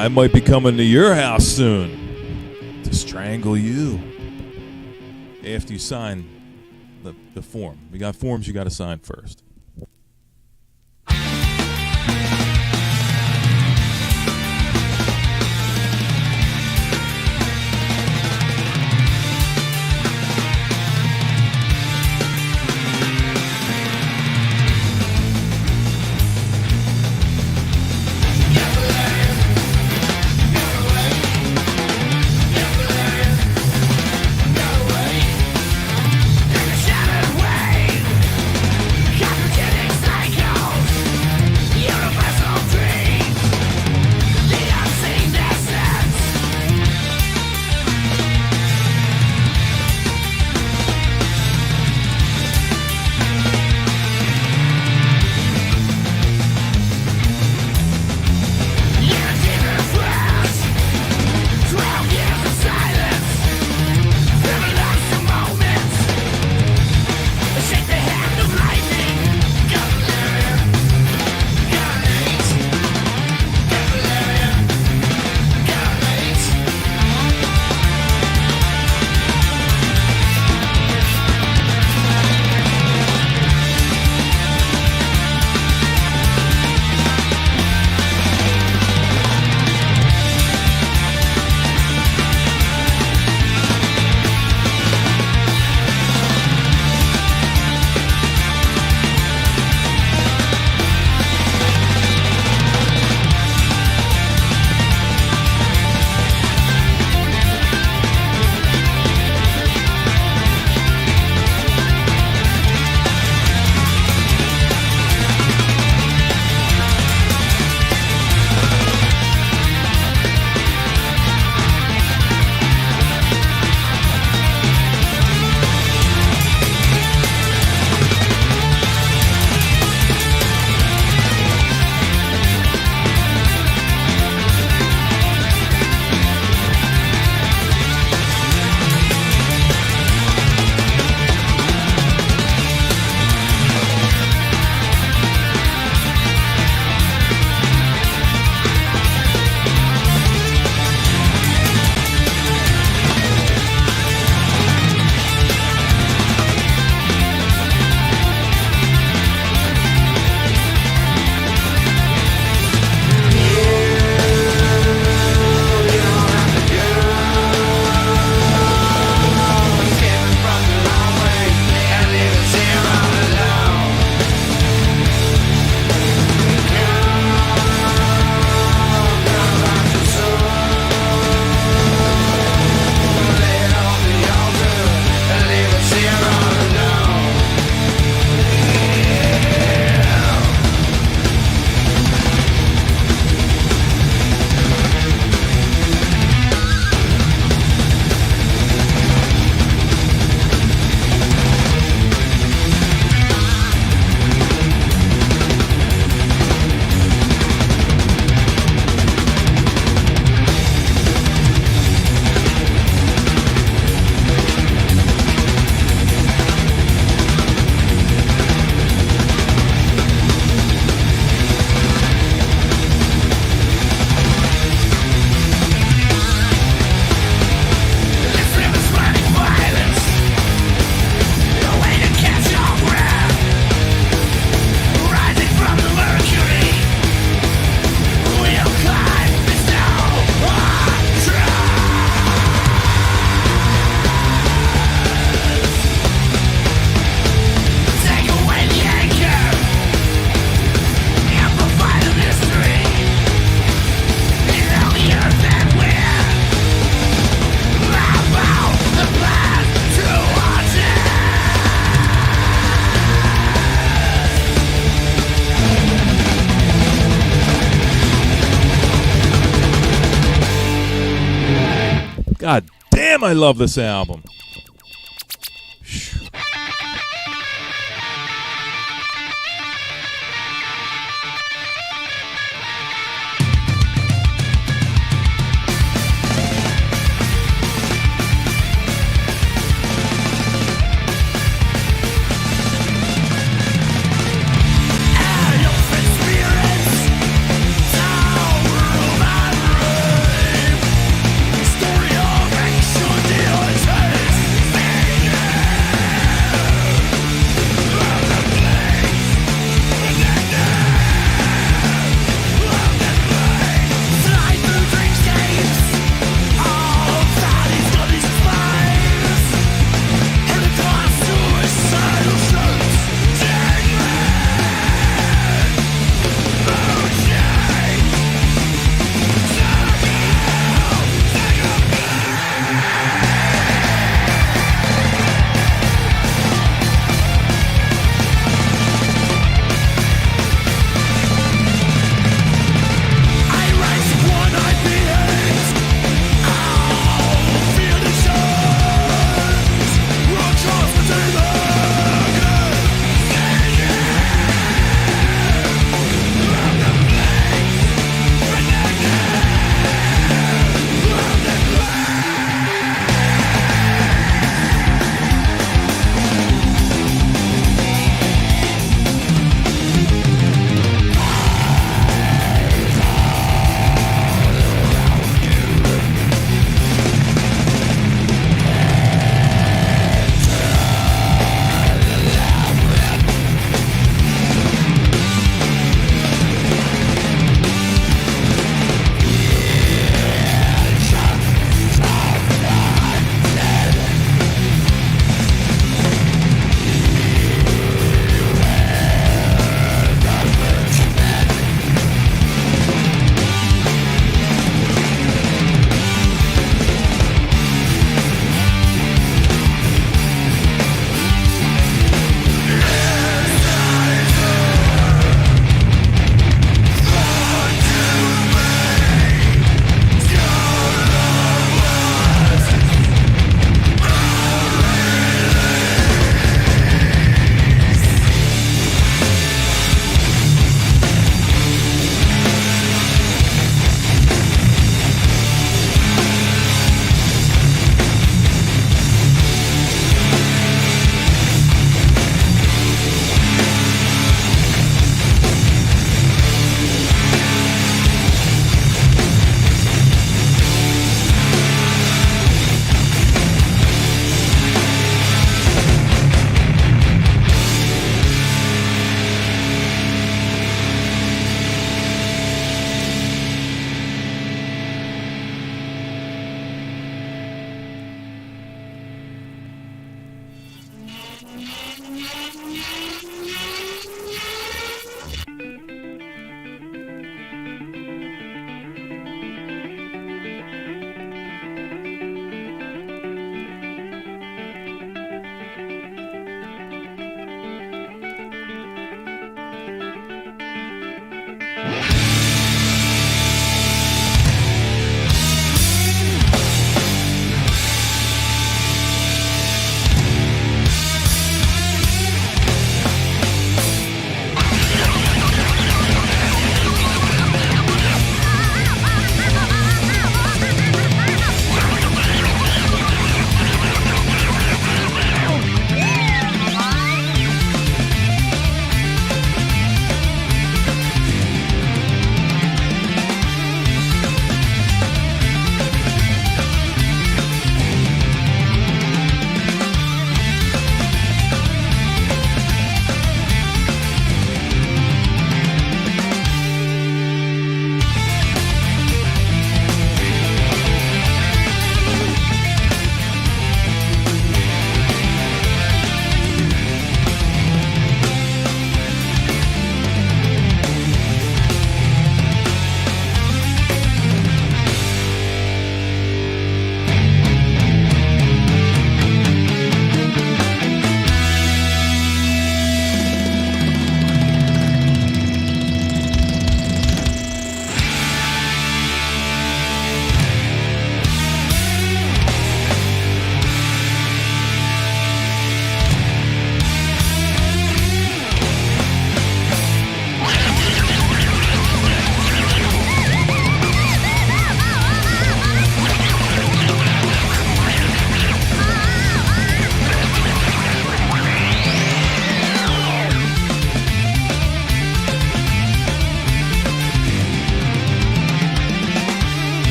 I might be coming to your house soon to strangle you after you sign the form. We got forms you got to sign first. God damn, I love this album.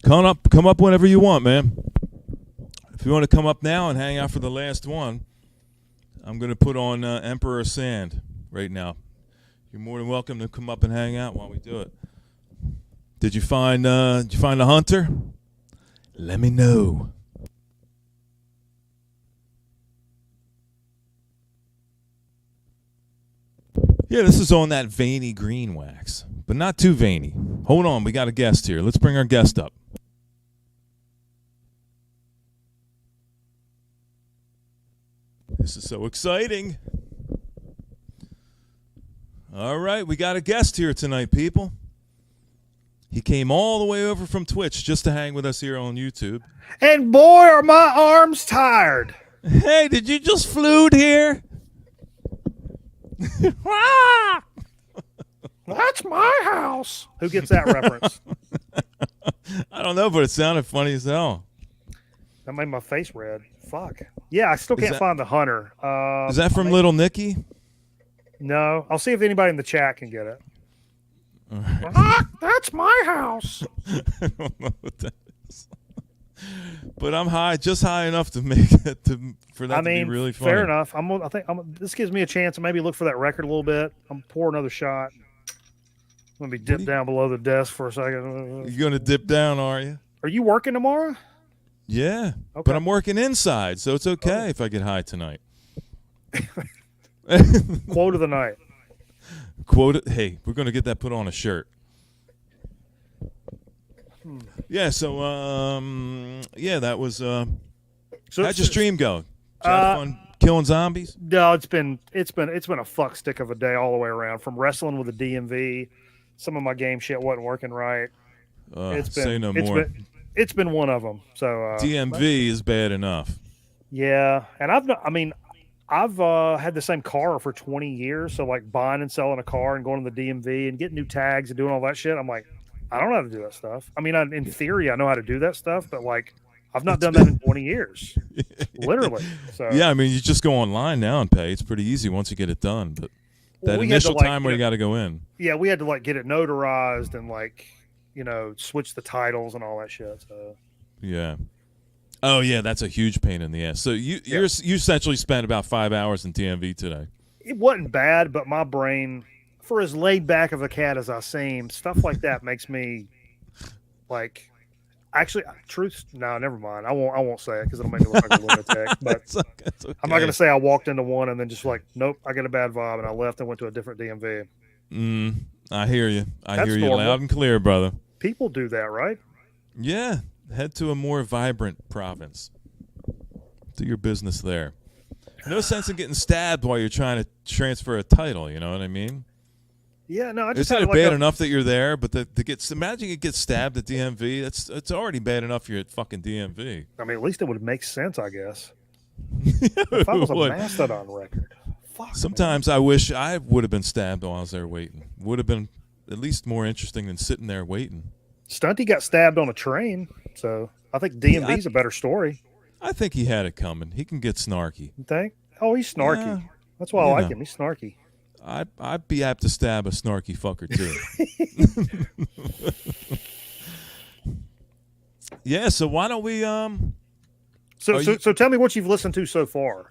Come up whenever you want, man. If you want to come up now and hang out for the last one, I'm going to put on Emperor Sand right now. You're more than welcome to come up and hang out while we do it. Did you find the hunter? Let me know. Yeah, this is on that veiny green wax, but not too veiny. Hold on, we got a guest here. Let's bring our guest up. This is so exciting. All right, we got a guest here tonight, people. He came all the way over from Twitch just to hang with us here on YouTube. And boy, are my arms tired. Hey, did you just flute here? That's my house. Who gets that reference? I don't know, but it sounded funny as hell. That made my face red. Fuck. Yeah, I still can't find the hunter. Is that from Little Nicky? No. I'll see if anybody in the chat can get it. Right. That's my house. I don't know what that is. But I'm just high enough to make it for that to be really funny. Fair enough. I think this gives me a chance to maybe look for that record a little bit. I'm pour another shot. I'm gonna be dipped down below the desk for a second. You gonna dip down, are you? Are you working tomorrow? Yeah, okay. But I'm working inside, so it's okay if I get high tonight. Quote of the night. Hey, we're gonna get that put on a shirt. Yeah. So that was. How'd your stream go? Did you have fun killing zombies? No, it's been a fuck stick of a day all the way around. From wrestling with the DMV, some of my game shit wasn't working right. Say no more. It's been one of them. So DMV is bad enough. Yeah, and I've had the same car for 20 years. So like buying and selling a car and going to the DMV and getting new tags and doing all that shit. I'm like, I don't know how to do that stuff. I mean, in theory, I know how to do that stuff, but like, I've not done that in 20 years, literally. So yeah, I mean, you just go online now and pay. It's pretty easy once you get it done. But that initial time where you got to go in. Yeah, we had to like get it notarized and like, switch the titles and all that shit. So yeah. Oh yeah, that's a huge pain in the ass. So you essentially spent about 5 hours in DMV today. It wasn't bad, but my brain, for as laid back of a cat as I seem, stuff like that makes me like. Actually, no, never mind. I won't say it because it'll make me look like a lunatic. But it's okay. I'm not going to say I walked into one and then just like, nope, I get a bad vibe, and I left and went to a different DMV. I hear you. I hear you normal. Loud and clear, brother. People do that, right? Yeah. Head to a more vibrant province. Do your business there. No sense in getting stabbed while you're trying to transfer a title. You know what I mean? Yeah, no, I just it's bad enough that you're there, but imagine you get stabbed at DMV. It's already bad enough you're at fucking DMV. I mean, at least it would make sense, I guess. If I was a Mastodon record. Fuck, sometimes I wish I would have been stabbed while I was there waiting. Would have been at least more interesting than sitting there waiting. Stunty got stabbed on a train, so I think DMV's a better story. I think he had it coming. He can get snarky. You think? Oh, he's snarky. Yeah, that's why I like him. He's snarky. I'd be apt to stab a snarky fucker too. Yeah, so why don't we So tell me what you've listened to so far.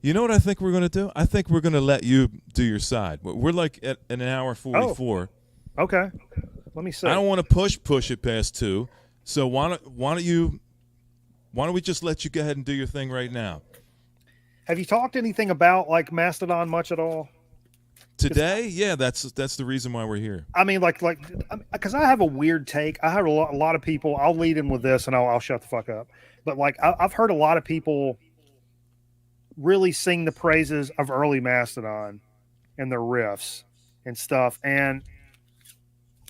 You know what I think we're going to do? I think we're going to let you do your side. We're like at an hour 44. Oh, okay. Let me see. I don't want to push it past 2. So why don't we just let you go ahead and do your thing right now? Have you talked anything about like Mastodon much at all? Today? Yeah, that's the reason why we're here. I mean, like, because I have a weird take. I heard a lot of people. I'll lead in with this, and I'll shut the fuck up. But like, I've heard a lot of people really sing the praises of early Mastodon and their riffs and stuff, and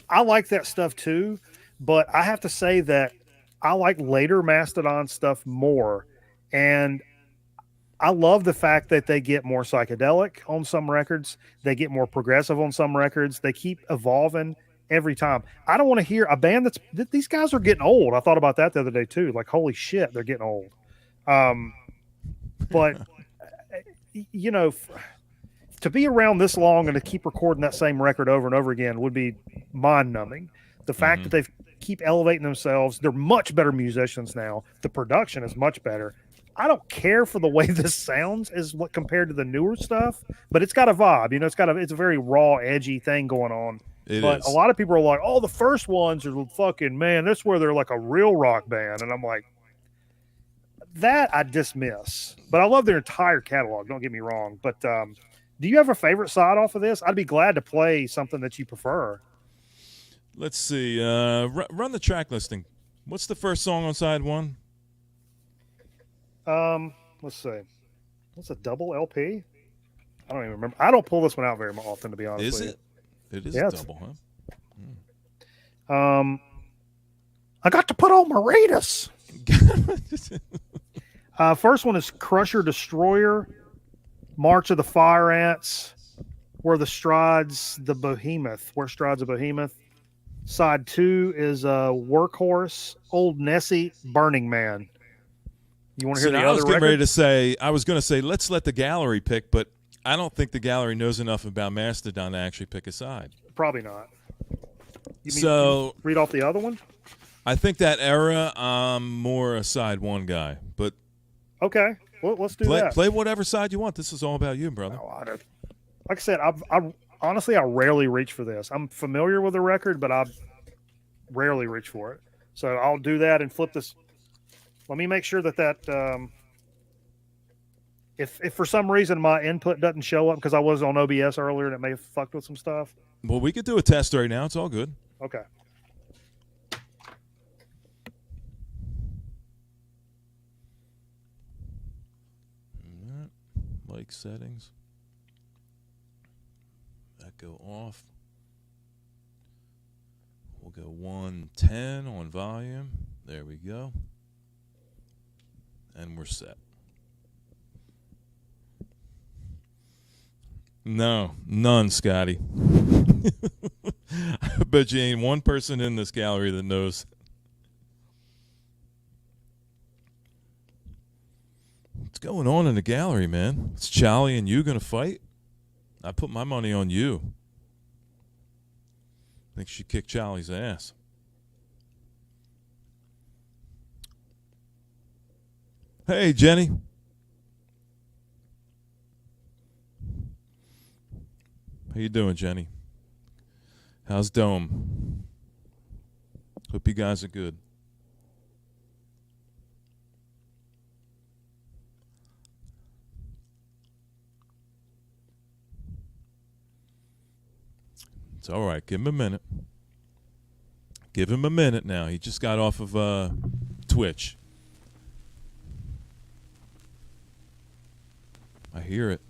I like that stuff too. But I have to say that I like later Mastodon stuff more, and I love the fact that they get more psychedelic on some records. They get more progressive on some records. They keep evolving every time. I don't want to hear a band these guys are getting old. I thought about that the other day too. Like, holy shit, they're getting old. But to be around this long and to keep recording that same record over and over again would be mind numbing. The fact that they've keep elevating themselves. They're much better musicians now. The production is much better. I don't care for the way this sounds as what compared to the newer stuff, but it's got a vibe. You know, it's a very raw, edgy thing going on. But a lot of people are like, oh, the first ones are fucking, man, that's where they're like a real rock band. And I'm like, that I dismiss. But I love their entire catalog, don't get me wrong. But do you have a favorite side off of this? I'd be glad to play something that you prefer. Let's see. Run the track listing. What's the first song on side one? Let's see. What's a double LP? I don't even remember. I don't pull this one out very often, to be honest with you. Is it? It is a double, huh? I got to put on my Raiders. First one is Crusher Destroyer, March of the Fire Ants, Where Strides a Behemoth. Side 2 is Workhorse, Old Nessie, Burning Man. You want to hear the other record? I was going to say, let's let the gallery pick, but I don't think the gallery knows enough about Mastodon to actually pick a side. Probably not. You read off the other one? I think that era, I'm more a side one guy. But okay, well, let's do that. Play whatever side you want. This is all about you, brother. Like I said, I honestly rarely reach for this. I'm familiar with the record, but I rarely reach for it. So I'll do that and flip this. Let me make sure that if for some reason my input doesn't show up because I was on OBS earlier and it may have fucked with some stuff. Well, we could do a test right now. It's all good. Okay. Mic settings. Echo off. We'll go 110 on volume. There we go. And we're set. No, none, Scotty. I bet you ain't one person in this gallery that knows. What's going on in the gallery, man? Is Charlie and you going to fight? I put my money on you. I think she kicked Charlie's ass. Hey, Jenny. How you doing, Jenny? How's Dome? Hope you guys are good. It's all right. Give him a minute. Give him a minute now. He just got off of Twitch. I hear it.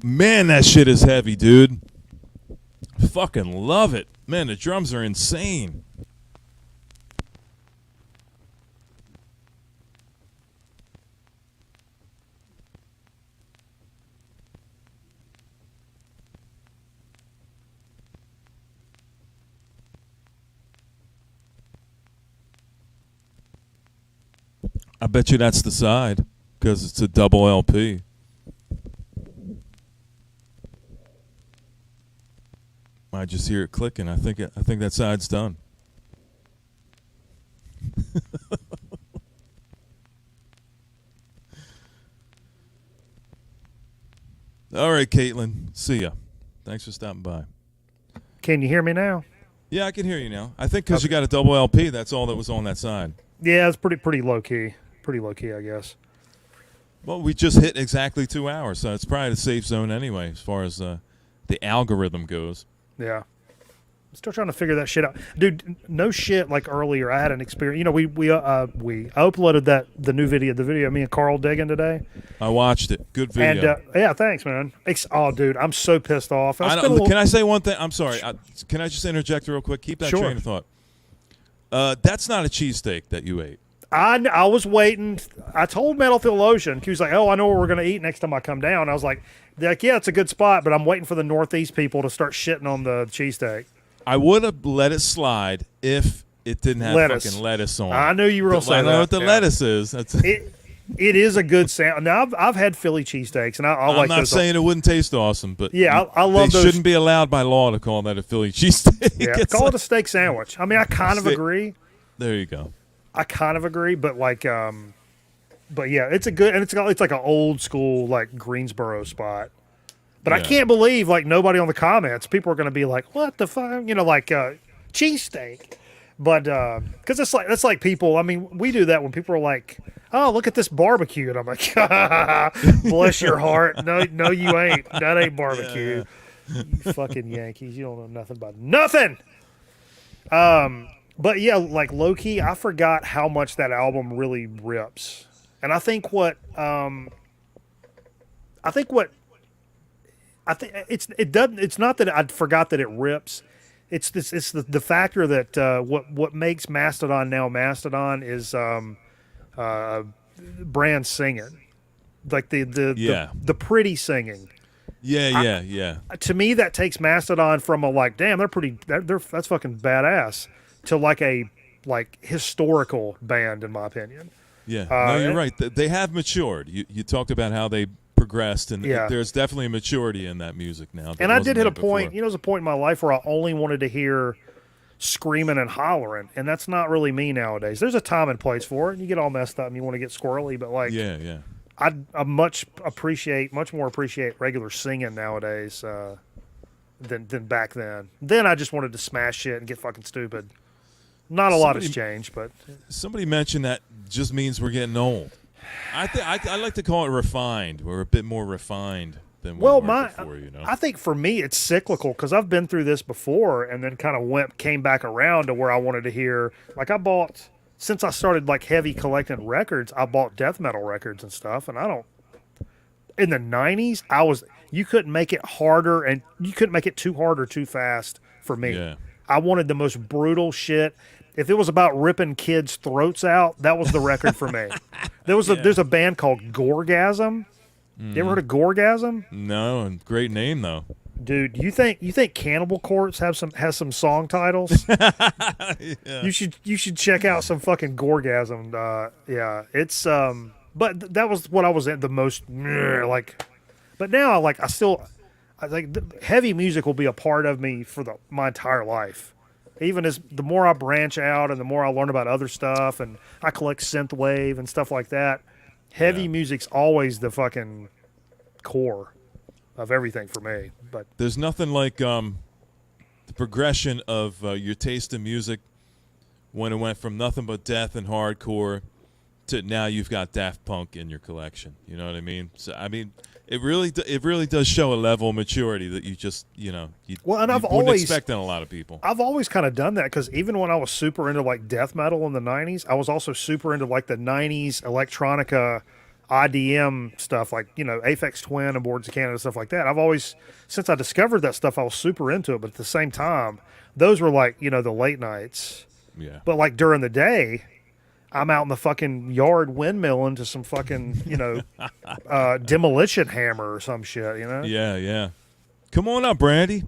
Man, that shit is heavy, dude. Fucking love it. Man, the drums are insane. I bet you that's the side because it's a double LP. I just hear it clicking. I think that side's done. All right, Caitlin. See ya. Thanks for stopping by. Can you hear me now? Yeah, I can hear you now. I think because you got a double LP, that's all that was on that side. Yeah, it's pretty low key. Pretty low key, I guess. Well, we just hit exactly 2 hours, so it's probably the safe zone anyway, as far as the algorithm goes. Yeah. I'm still trying to figure that shit out. Dude, no shit, like earlier, I had an experience. You know, we uploaded the new video, the video of me and Carl digging today. I watched it. Good video. And, yeah, thanks, man. Oh, dude, I'm so pissed off. Can I say one thing? I'm sorry. Can I just interject real quick? Keep that train of thought. That's not a cheesesteak that you ate. I was waiting. I told Metal Theologian. He was like, "Oh, I know what we're going to eat next time I come down." I was like, "Yeah, it's a good spot, but I'm waiting for the Northeast people to start shitting on the cheesesteak." I would have let it slide if it didn't have fucking lettuce on. I knew you were going to say that. I know what the lettuce is. It is a good sound. Now I've had Philly cheesesteaks, and I like those. I'm not saying it wouldn't taste awesome, but yeah, I love those. They shouldn't be allowed by law to call that a Philly cheesesteak. Yeah, call it a steak sandwich. I mean, I kind of agree. There you go. I kind of agree, but like, but yeah, it's a good, and it's like an old school like Greensboro spot. But I can't believe like nobody on the comments. People are going to be like, "What the fuck?" You know, like cheesesteak. But because that's like people. I mean, we do that when people are like, "Oh, look at this barbecue," and I'm like, "Bless your heart, no, you ain't. That ain't barbecue. You fucking Yankees. You don't know nothing about nothing." But yeah, like low key, I forgot how much that album really rips, and I think it's not that I forgot that it rips. It's the factor that what makes Mastodon now Mastodon is Brand singing, like the pretty singing. Yeah. To me, that takes Mastodon from a like, damn, that's fucking badass, to like a historical band, in my opinion. Yeah, no, you're right. They have matured. You talked about how they progressed, and there's definitely a maturity in that music now. And I did hit a point. You know, there's a point in my life where I only wanted to hear screaming and hollering, and that's not really me nowadays. There's a time and place for it, and you get all messed up and you want to get squirrely, but like, I much more appreciate regular singing nowadays than back then. Then I just wanted to smash shit and get fucking stupid. Not a lot has changed, but somebody mentioned that just means we're getting old. I like to call it refined. We're a bit more refined than we were before. You know, I think for me it's cyclical because I've been through this before, and then kind of came back around to where I wanted to hear. Like since I started like heavy collecting records, I bought death metal records and stuff, and in the 90s, you couldn't make it harder, and you couldn't make it too hard or too fast for me. Yeah. I wanted the most brutal shit. If it was about ripping kids' throats out, that was the record for me. There's a band called Gorgasm. You ever heard of Gorgasm? No, great name though. Dude, you think Cannibal Corpse has some song titles? Yeah. You should check out some fucking Gorgasm. Yeah, it's but that was what I was at the most like. But now I think heavy music will be a part of me for my entire life. Even as the more I branch out and the more I learn about other stuff, and I collect synthwave and stuff like that, heavy music's always the fucking core of everything for me. But there's nothing like the progression of your taste in music when it went from nothing but death and hardcore to now you've got Daft Punk in your collection. You know what I mean? So I mean, it really does show a level of maturity that you just wouldn't expect in a lot of people. I've always kind of done that because even when I was super into like death metal in the 90s, I was also super into like the 90s electronica IDM stuff, like, Aphex Twin and Boards of Canada, stuff like that. I've always, since I discovered that stuff, I was super into it. But at the same time, those were like, the late nights. Yeah. But like during the day, I'm out in the fucking yard windmilling to some fucking, demolition hammer or some shit, Yeah, yeah. Come on up, Randy.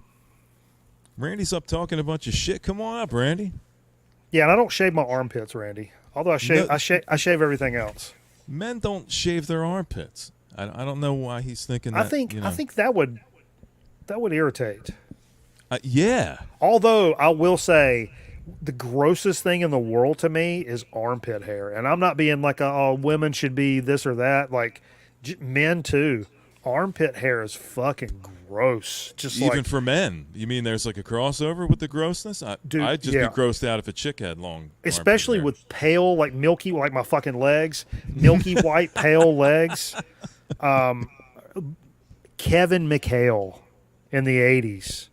Randy's up talking a bunch of shit. Come on up, Randy. Yeah, and I don't shave my armpits, Randy. Although I shave everything else. Men don't shave their armpits. I don't know why he's thinking that. I think that would irritate. Yeah. Although I will say, the grossest thing in the world to me is armpit hair, and I'm not being like, women should be this or that. Like, men too. Armpit hair is fucking gross. Just even like, for men. You mean there's like a crossover with the grossness? Dude, I'd just be grossed out if a chick had long. Especially armpit hair. with pale, like milky, like my fucking legs, milky white, pale legs. Kevin McHale in the 80s,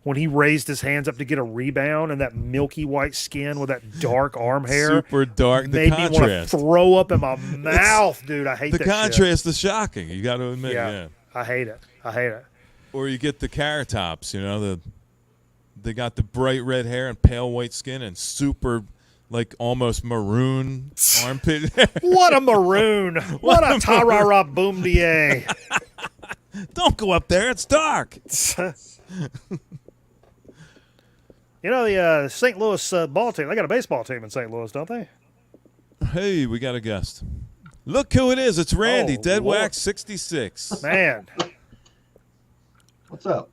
when he raised his hands up to get a rebound, and that milky white skin with that dark arm hair, super dark. made me want to throw up in my mouth, dude. I hate the that contrast shit. is shocking. You got to admit, yeah. I hate it. Or you get the carrot tops. They got the bright red hair and pale white skin and super, like almost maroon armpit hair. What a maroon! What a tarara boom da. Don't go up there. It's dark. The St. Louis ball team, they got a baseball team in St. Louis, don't they? Hey, we got a guest. Look who it is. It's Randy, Dead Lord. Wax 66. Man. What's up?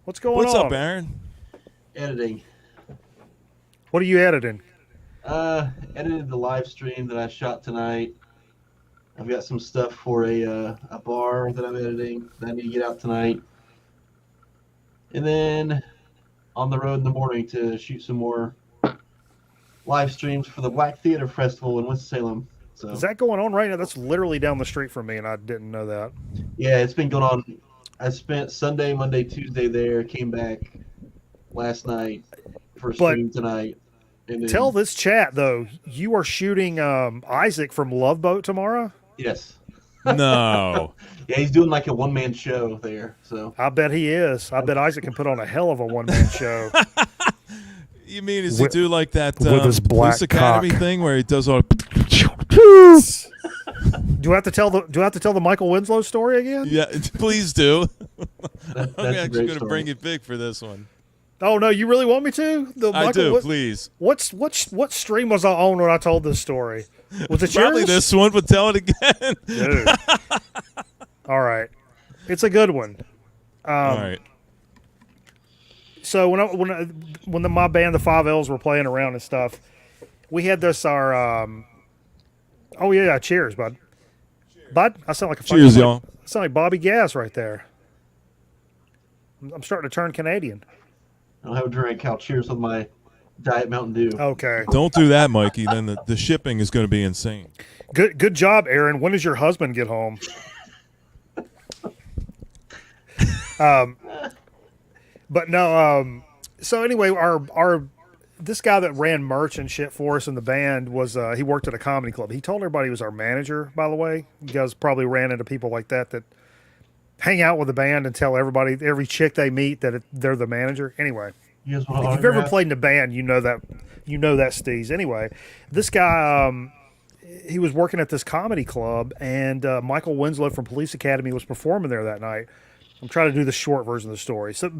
What's going What's on? up, Aaron? Editing. What are you editing? Edited the live stream that I shot tonight. I've got some stuff for a bar that I'm editing that I need to get out tonight. And then on the road in the morning to shoot some more live streams for the Black Theater Festival in Winston-Salem. So, Is that going on right now? That's literally down the street from me, and I didn't know that. yeah, it's been going on. I spent Sunday, Monday, Tuesday there, came back last night for a stream tonight. And then, Tell this chat, though, you are shooting Isaac from Love Boat tomorrow? Yes. No. Yeah, he's doing like a one-man show there. So I bet he is. I bet Isaac can put on a hell of a one-man show. You mean, does he do like that with his black Police Academy cock. thing where he does all... Do I have to tell the Michael Winslow story again? Yeah, please do. that's I'm a actually great going to story. bring it big for this one. Oh no, you really want me to? I do, please. What stream was I on when I told this story? Was it Probably yours? this one, but tell it again. Dude. All right, it's a good one. All right. So when my band, the 5Ls, were playing around and stuff, we had this oh yeah, cheers, bud. Bud, I sound like a Cheers, y'all. I sound like Bobby Gass right there. I'm starting to turn Canadian. I'll have a drink. I'll cheers with my Diet Mountain Dew. Okay. Don't do that, Mikey. Then the shipping is going to be insane. Good job, Aaron. When does your husband get home? But no. So anyway, our this guy that ran merch and shit for us in the band was he worked at a comedy club. He told everybody he was our manager. By the way, you guys probably ran into people like that hang out with the band and tell everybody, every chick they meet, that they're the manager. Anyway, You guys want to if you've ever played in a band, you know that Steez. Anyway, this guy, he was working at this comedy club, and Michael Winslow from Police Academy was performing there that night. I'm trying to do the short version of the story. So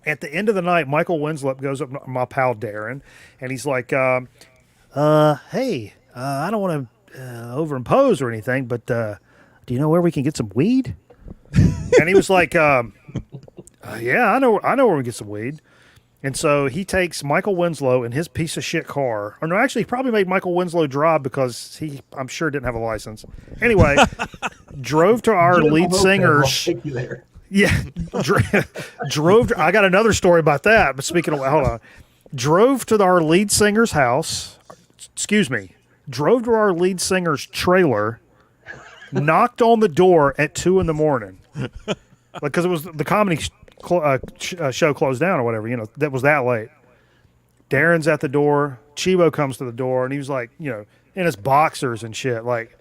at the end of the night, Michael Winslow goes up to my pal Darren, and he's like, hey, I don't want to overimpose or anything, but do you know where we can get some weed? And he was like, yeah, I know where we can get some weed. And so he takes Michael Winslow in his piece of shit car. Or no, actually, he probably made Michael Winslow drive because he, I'm sure, didn't have a license. Anyway, drove to our lead singer's. I'll take you there. Yeah, drove. I got another story about that. But speaking of, hold on, drove to our lead singer's house. Excuse me. Drove to our lead singer's trailer. Knocked on the door at 2 a.m. Because it was the comedy show closed down or whatever. That was that late. Darren's at the door. Chivo comes to the door, and he was like, in his boxers and shit, like,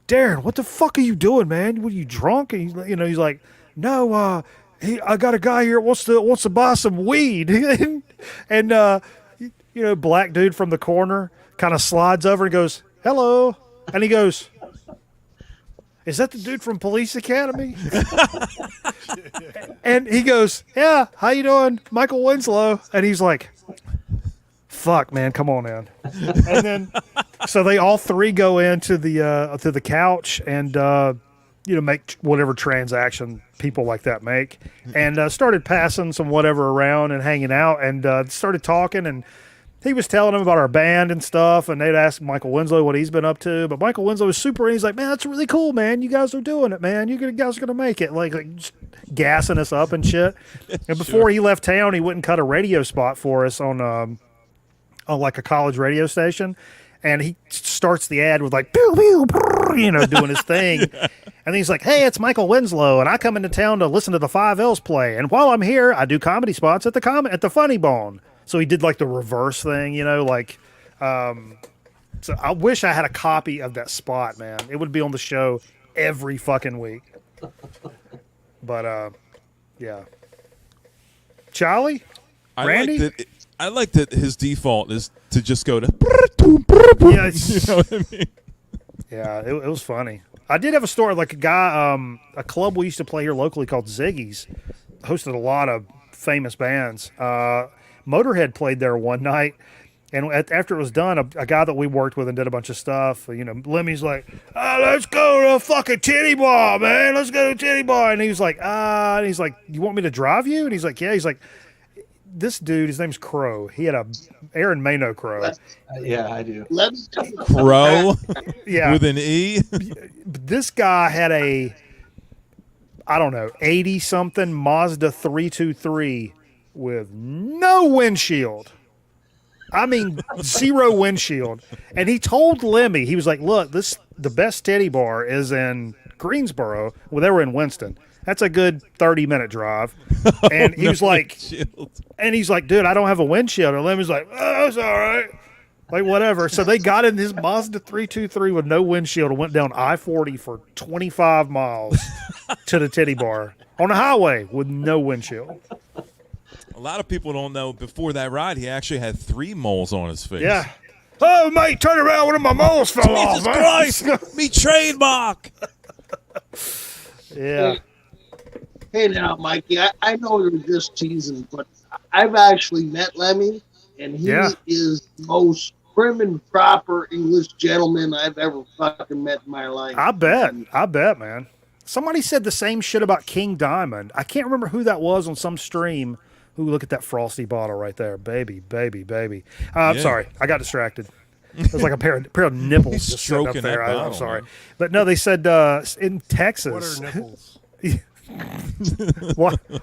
Darren, what the fuck are you doing, man? What, are you drunk? And he's like, no, I got a guy here that wants to buy some weed. And black dude from the corner kind of slides over and goes, hello. And he goes, is that the dude from Police Academy? And he goes, yeah, how you doing? Michael Winslow. And he's like, fuck, man, come on in. And then, so they all three go into the couch and, make whatever transaction people like that make. And started passing some whatever around and hanging out and started talking. And he was telling them about our band and stuff, and they'd ask Michael Winslow what he's been up to. But Michael Winslow was super, and he's like, man, that's really cool, man. You guys are doing it, man. You guys are going to make it. Like just gassing us up and shit. And before he left town, he went and cut a radio spot for us on like a college radio station. And he starts the ad with like, pew, pew, brrr, doing his thing. And he's like, hey, it's Michael Winslow, and I come into town to listen to the 5 L's play. And while I'm here, I do comedy spots at the Funny Bone. So he did like the reverse thing, so I wish I had a copy of that spot, man. It would be on the show every fucking week. But, yeah. Charlie? Randy? I like that his default is to just go to. Yeah, you know what I mean? Yeah, it was funny. I did have a story, like a guy, a club we used to play here locally called Ziggy's, hosted a lot of famous bands. Motorhead played there one night, and after it was done, a guy that we worked with and did a bunch of stuff, Lemmy's like, let's go to a fucking titty bar, man. Let's go to a titty bar. And he was like, you want me to drive you? And he's like, yeah. He's like, this dude, his name's Crow. He had Aaron May know Crow. Yeah, I do. Crow? Yeah. With an E? This guy had a, 80-something Mazda 323 with no windshield. I mean, zero windshield. And he told Lemmy, he was like, look, the best titty bar is in Greensboro. Well, they were in Winston. That's a good 30-minute drive. And he was like, dude, I don't have a windshield. And Lemmy's like, oh, that's all right. Like, whatever. So they got in his Mazda 323 with no windshield and went down I-40 for 25 miles to the titty bar on a highway with no windshield. A lot of people don't know, before that ride, he actually had 3 moles on his face. Yeah. Oh, mate, turn around, one of my moles fell off. Jesus Christ, me trademark. Yeah. Hey now, Mikey, I know you're just teasing, but I've actually met Lemmy, and he is the most prim and proper English gentleman I've ever fucking met in my life. I bet, man. Somebody said the same shit about King Diamond. I can't remember who that was on some stream. Ooh, look at that frosty bottle right there. Baby, baby, baby. I'm sorry. I got distracted. It was like a pair of nipples just sitting up there. I'm sorry. Man. But no, they said in Texas. What are nipples?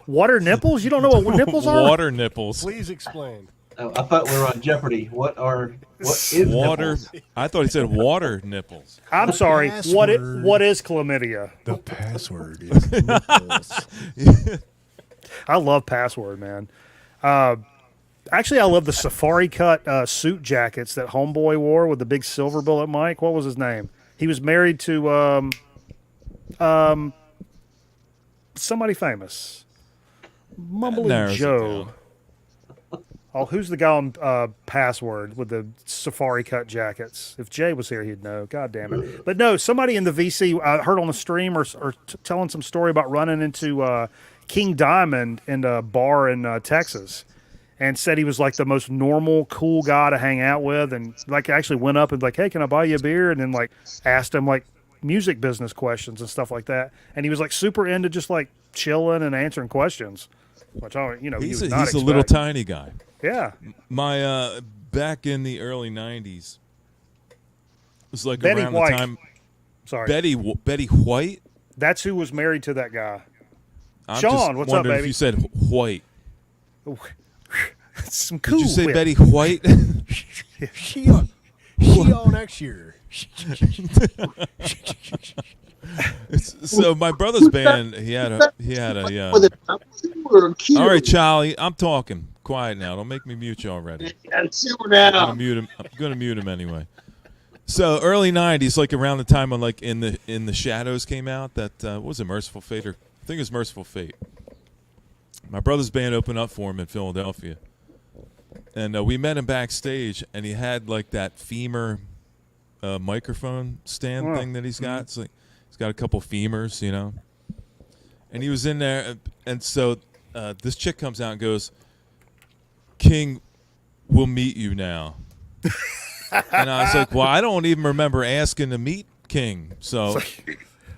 Water nipples? You don't know what nipples are? Water nipples. Please explain. Oh, I thought we were on Jeopardy. What is water? nipples? I thought he said water nipples. I'm sorry. Password. What is chlamydia? The password is nipples. I love Password, man. Actually, I love the safari cut suit jackets that Homeboy wore with the big silver bullet mic. What was his name? He was married to somebody famous. Mumbly Joe. Oh, who's the guy on Password with the safari cut jackets? If Jay was here, he'd know. God damn it. But no, somebody in the VC I heard on the stream or telling some story about running into King Diamond in a bar in Texas, and said he was like the most normal, cool guy to hang out with, and like actually went up and like, hey, can I buy you a beer? And then like asked him like music business questions and stuff like that, and he was like super into just like chilling and answering questions, which He's he's a little tiny guy. Yeah. My back in the early '90s, it was like Betty around White. the time. Sorry, Betty White. that's who was married to that guy. I'm Sean, just what's up, wondering baby? if you said White. Some cool. Did you say whip. Betty White? She on next year. So my brother's band, he had a. With a or a key. All right, Charlie, I'm talking. Quiet now. Don't make me mute you already. And simmer I'm down. gonna mute him. I'm gonna mute him anyway. So early '90s, like around the time when like in the Shadows came out. That what was it, Merciful Fate, or I think it was Merciful Fate. My brother's band opened up for him in Philadelphia, and we met him backstage, and he had like that femur microphone stand thing that he's got. It's like he's got a couple femurs, you know. And he was in there, and so this chick comes out and goes, "King, we'll meet you now." And I was like, well, I don't even remember asking to meet King. So,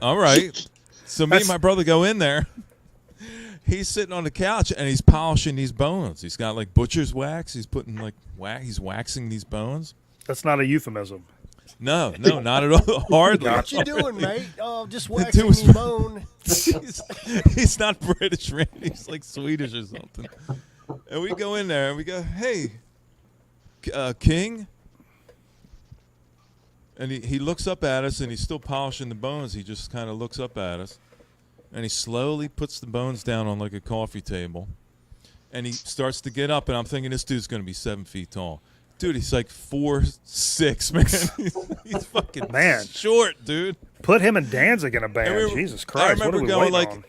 all right. So me and my brother go in there. He's sitting on the couch, and he's polishing these bones. He's got, like, butcher's wax. He's putting, like, he's waxing these bones. That's not a euphemism. No, not at all. Hardly. What you doing, mate? Oh, just waxing your bone. He's not British, Randy. He's, like, Swedish or something. And we go in there, and we go, hey, King? And he looks up at us, and he's still polishing the bones. He just kind of looks up at us, and he slowly puts the bones down on like a coffee table, and he starts to get up. And I'm thinking this dude's going to be 7 feet tall. Dude, he's like 4'6", man. He's fucking short, dude. Put him and Danzig in a band. Jesus Christ! I remember what are we going like, on?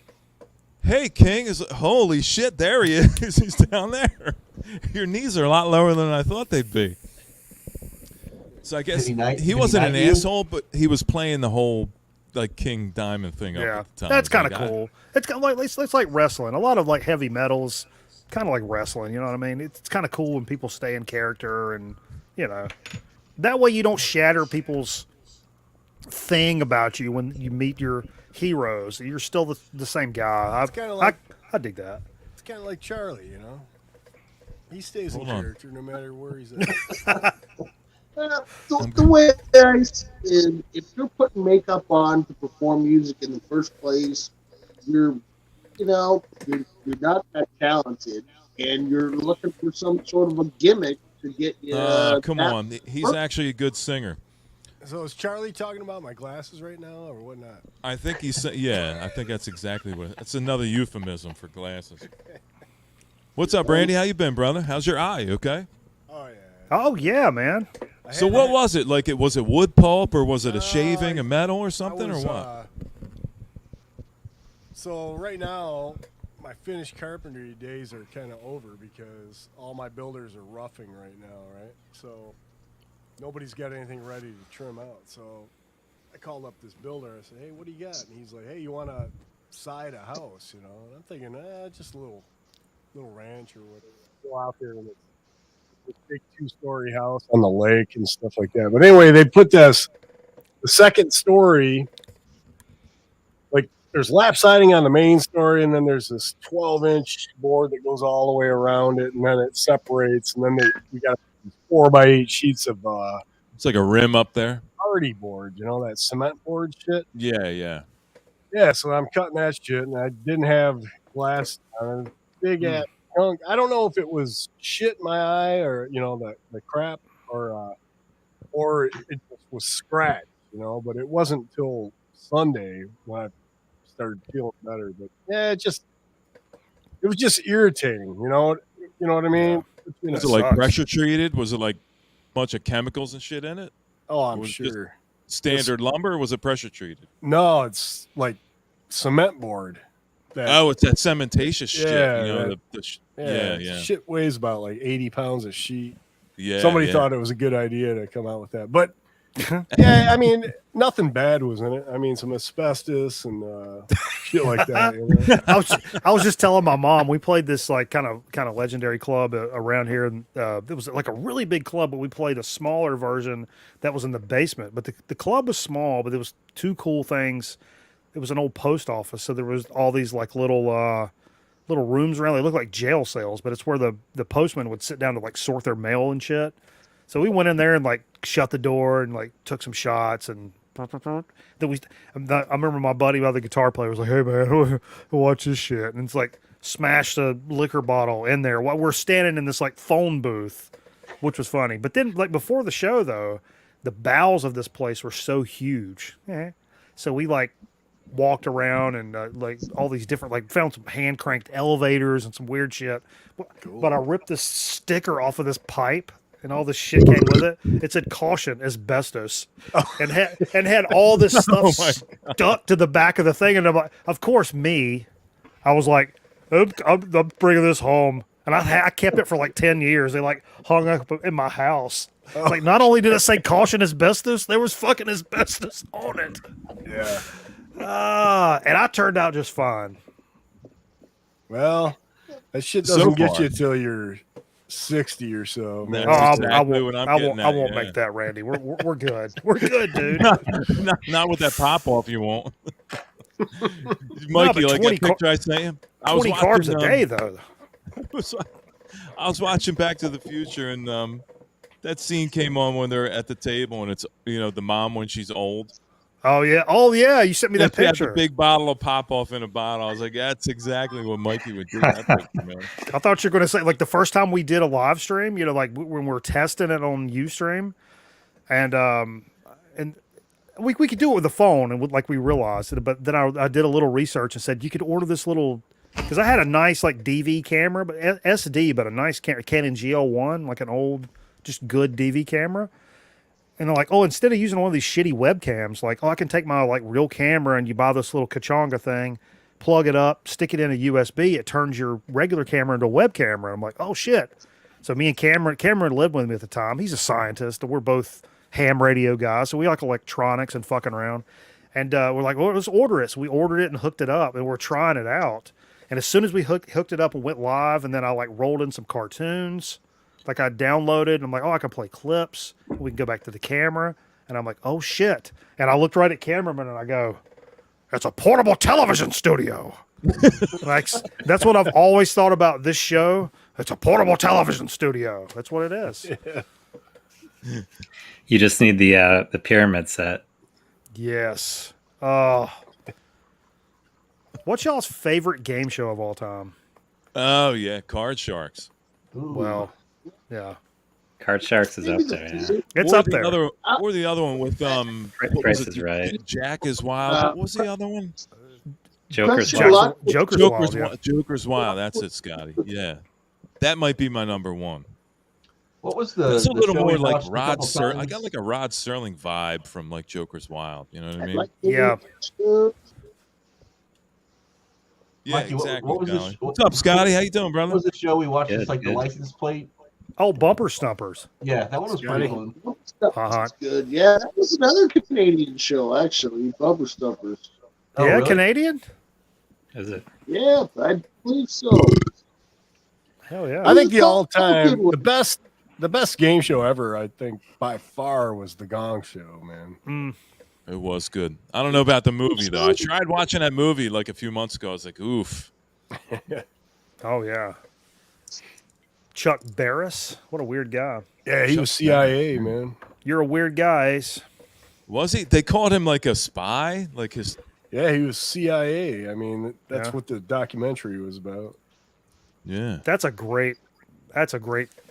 "Hey, King!" Is holy shit. There he is. He's down there. Your knees are a lot lower than I thought they'd be. So I guess he wasn't an asshole, but he was playing the whole like King Diamond thing up at the time. That's kind of cool. It's kind of like it's like wrestling. A lot of like heavy metals, kind of like wrestling. You know what I mean? It's kind of cool when people stay in character, and you know, that way you don't shatter people's thing about you when you meet your heroes. You're still the same guy. I dig that. It's kind of like Charlie, you know. He stays in character no matter where he's at. The way I see it, if you're putting makeup on to perform music in the first place, you're not that talented, and you're looking for some sort of a gimmick to get you. Come on, he's actually a good singer. So is Charlie talking about my glasses right now, or whatnot? I think I think that's exactly what. That's another euphemism for glasses. What's up, Randy? How you been, brother? How's your eye? Okay. Oh yeah, man. So what was it? Like, was it wood pulp, or was it a shaving, a metal, or something, or what? So right now, my finished carpentry days are kind of over because all my builders are roughing right now, right? So nobody's got anything ready to trim out. So I called up this builder. I said, "Hey, what do you got?" And he's like, "Hey, you want to side a house, you know?" And I'm thinking, just a little ranch or whatever. Go out there and this big 2-story house on the lake and stuff like that. But anyway, they put the second story, like there's lap siding on the main story, and then there's this 12-inch board that goes all the way around it, and then it separates, and then we got 4x8 sheets of it's like a rim up there. hardy board, you know, that cement board shit. Yeah. So I'm cutting that shit, and I didn't have glass on it. Big ass chunk. I don't know if it was shit in my eye, or you know, the crap, or it just was scratched, you know. But it wasn't until Sunday when I started feeling better. But it was just irritating, you know what I mean? Yeah. Was it like pressure treated? Was it like a bunch of chemicals and shit in it? Oh, I'm sure. Standard lumber, or was it pressure treated? No, it's like cement board. It's that cementatious shit. Yeah, you know, yeah. Shit weighs about like 80 pounds a sheet. Yeah. Somebody thought it was a good idea to come out with that. But yeah, I mean, nothing bad was in it. I mean, some asbestos and shit like that. You know? I was just telling my mom, we played this like kind of legendary club around here, and it was like a really big club, but we played a smaller version that was in the basement. But the club was small, but there was two cool things. It was an old post office, so there was all these like little rooms around. They looked like jail cells, but it's where the postman would sit down to like sort their mail and shit. So we went in there and like shut the door and like took some shots, and then I remember my buddy, the guitar player, was like, "Hey man, watch this shit," and it's like smashed a liquor bottle in there while we're standing in this like phone booth, which was funny. But then like before the show though, the bowels of this place were so huge, so we like walked around and like all these different, like found some hand cranked elevators and some weird shit. Cool. But I ripped this sticker off of this pipe, and all this shit came with it. It said caution, asbestos, and had all this stuff stuck to the back of the thing. And I'm like, of course, I was like, I'm bringing this home, and I kept it for like 10 years. They like hung up in my house. It's like, not only did it say caution asbestos, there was fucking asbestos on it. Yeah. And I turned out just fine. Well, that shit doesn't get you till you're 60 or so. Man. That's exactly what I'm getting at, I won't make that, Randy. We're good. We're good, dude. not with that pop off. You won't, Mikey. Like that picture I sent him. 20 carbs a day, though. I was watching Back to the Future, and that scene came on when they're at the table, and it's the mom when she's old. Oh yeah. You sent me that picture. A big bottle of pop off in a bottle. I was like, that's exactly what Mikey would do. That picture, man. I thought you were going to say, like, the first time we did a live stream, like when we're testing it on Ustream, and we could do it with the phone, and like we realized it. But then I did a little research and said you could order this little, because I had a nice like DV camera, but SD, but a nice Canon GL1, like an old, just good DV camera. And they're like, oh, instead of using one of these shitty webcams, like, oh, I can take my like real camera, and you buy this little Kachonga thing, plug it up, stick it in a USB, it turns your regular camera into a web camera. I'm like, oh shit. So me and Cameron lived with me at the time. He's a scientist, and we're both ham radio guys, so we like electronics and fucking around. And we're like, well, let's order it. So we ordered it and hooked it up, and we're trying it out. And as soon as we hooked it up and went live, and then I like rolled in some cartoons. Like I downloaded, and I'm like, oh, I can play clips. We can go back to the camera. And I'm like, oh, shit. And I looked right at cameraman, and I go, it's a portable television studio. Like, that's what I've always thought about this show. It's a portable television studio. That's what it is. Yeah. You just need the pyramid set. Yes. What's y'all's favorite game show of all time? Oh, yeah, Card Sharks. Ooh. Well, yeah. Card Sharks is up there. Yeah. It's up there. Or the other one with Price is Right. Jack is Wild. What was the other one? Joker's Wild. Wild. Joker's Wild. That's it, Scotty. Yeah, that might be my number one. What was the? It's a little show more we like watched a Rod couple Serling. I times? got like a Rod Serling vibe from like Joker's Wild. You know what I mean? Yeah. Yeah, Mikey, exactly. what was this- Colin. What's up, Scotty? How you doing, What brother? was the show we watched? Good, It's like the good. license plate. Oh, Bumper Stumpers. Yeah, that one was pretty fun. Uh-huh. That's good. Yeah, that was another Canadian show, actually. Bumper Stumpers. Oh, Yeah, really? Canadian? Is it? Yeah, I believe so. Hell yeah. I think the Good all-time one. the best game show ever, I think by far, was the Gong Show, man. It was good. I don't know about the movie though. I tried watching that movie like a few months ago. I was like, oof. Oh, yeah. Chuck Barris? What a weird guy. Yeah, he was CIA, man. You're a weird guy, Ace. Was he? They called him like a spy, like his. Yeah, he was CIA. I mean, that's Yeah. what the documentary was about. Yeah. That's a great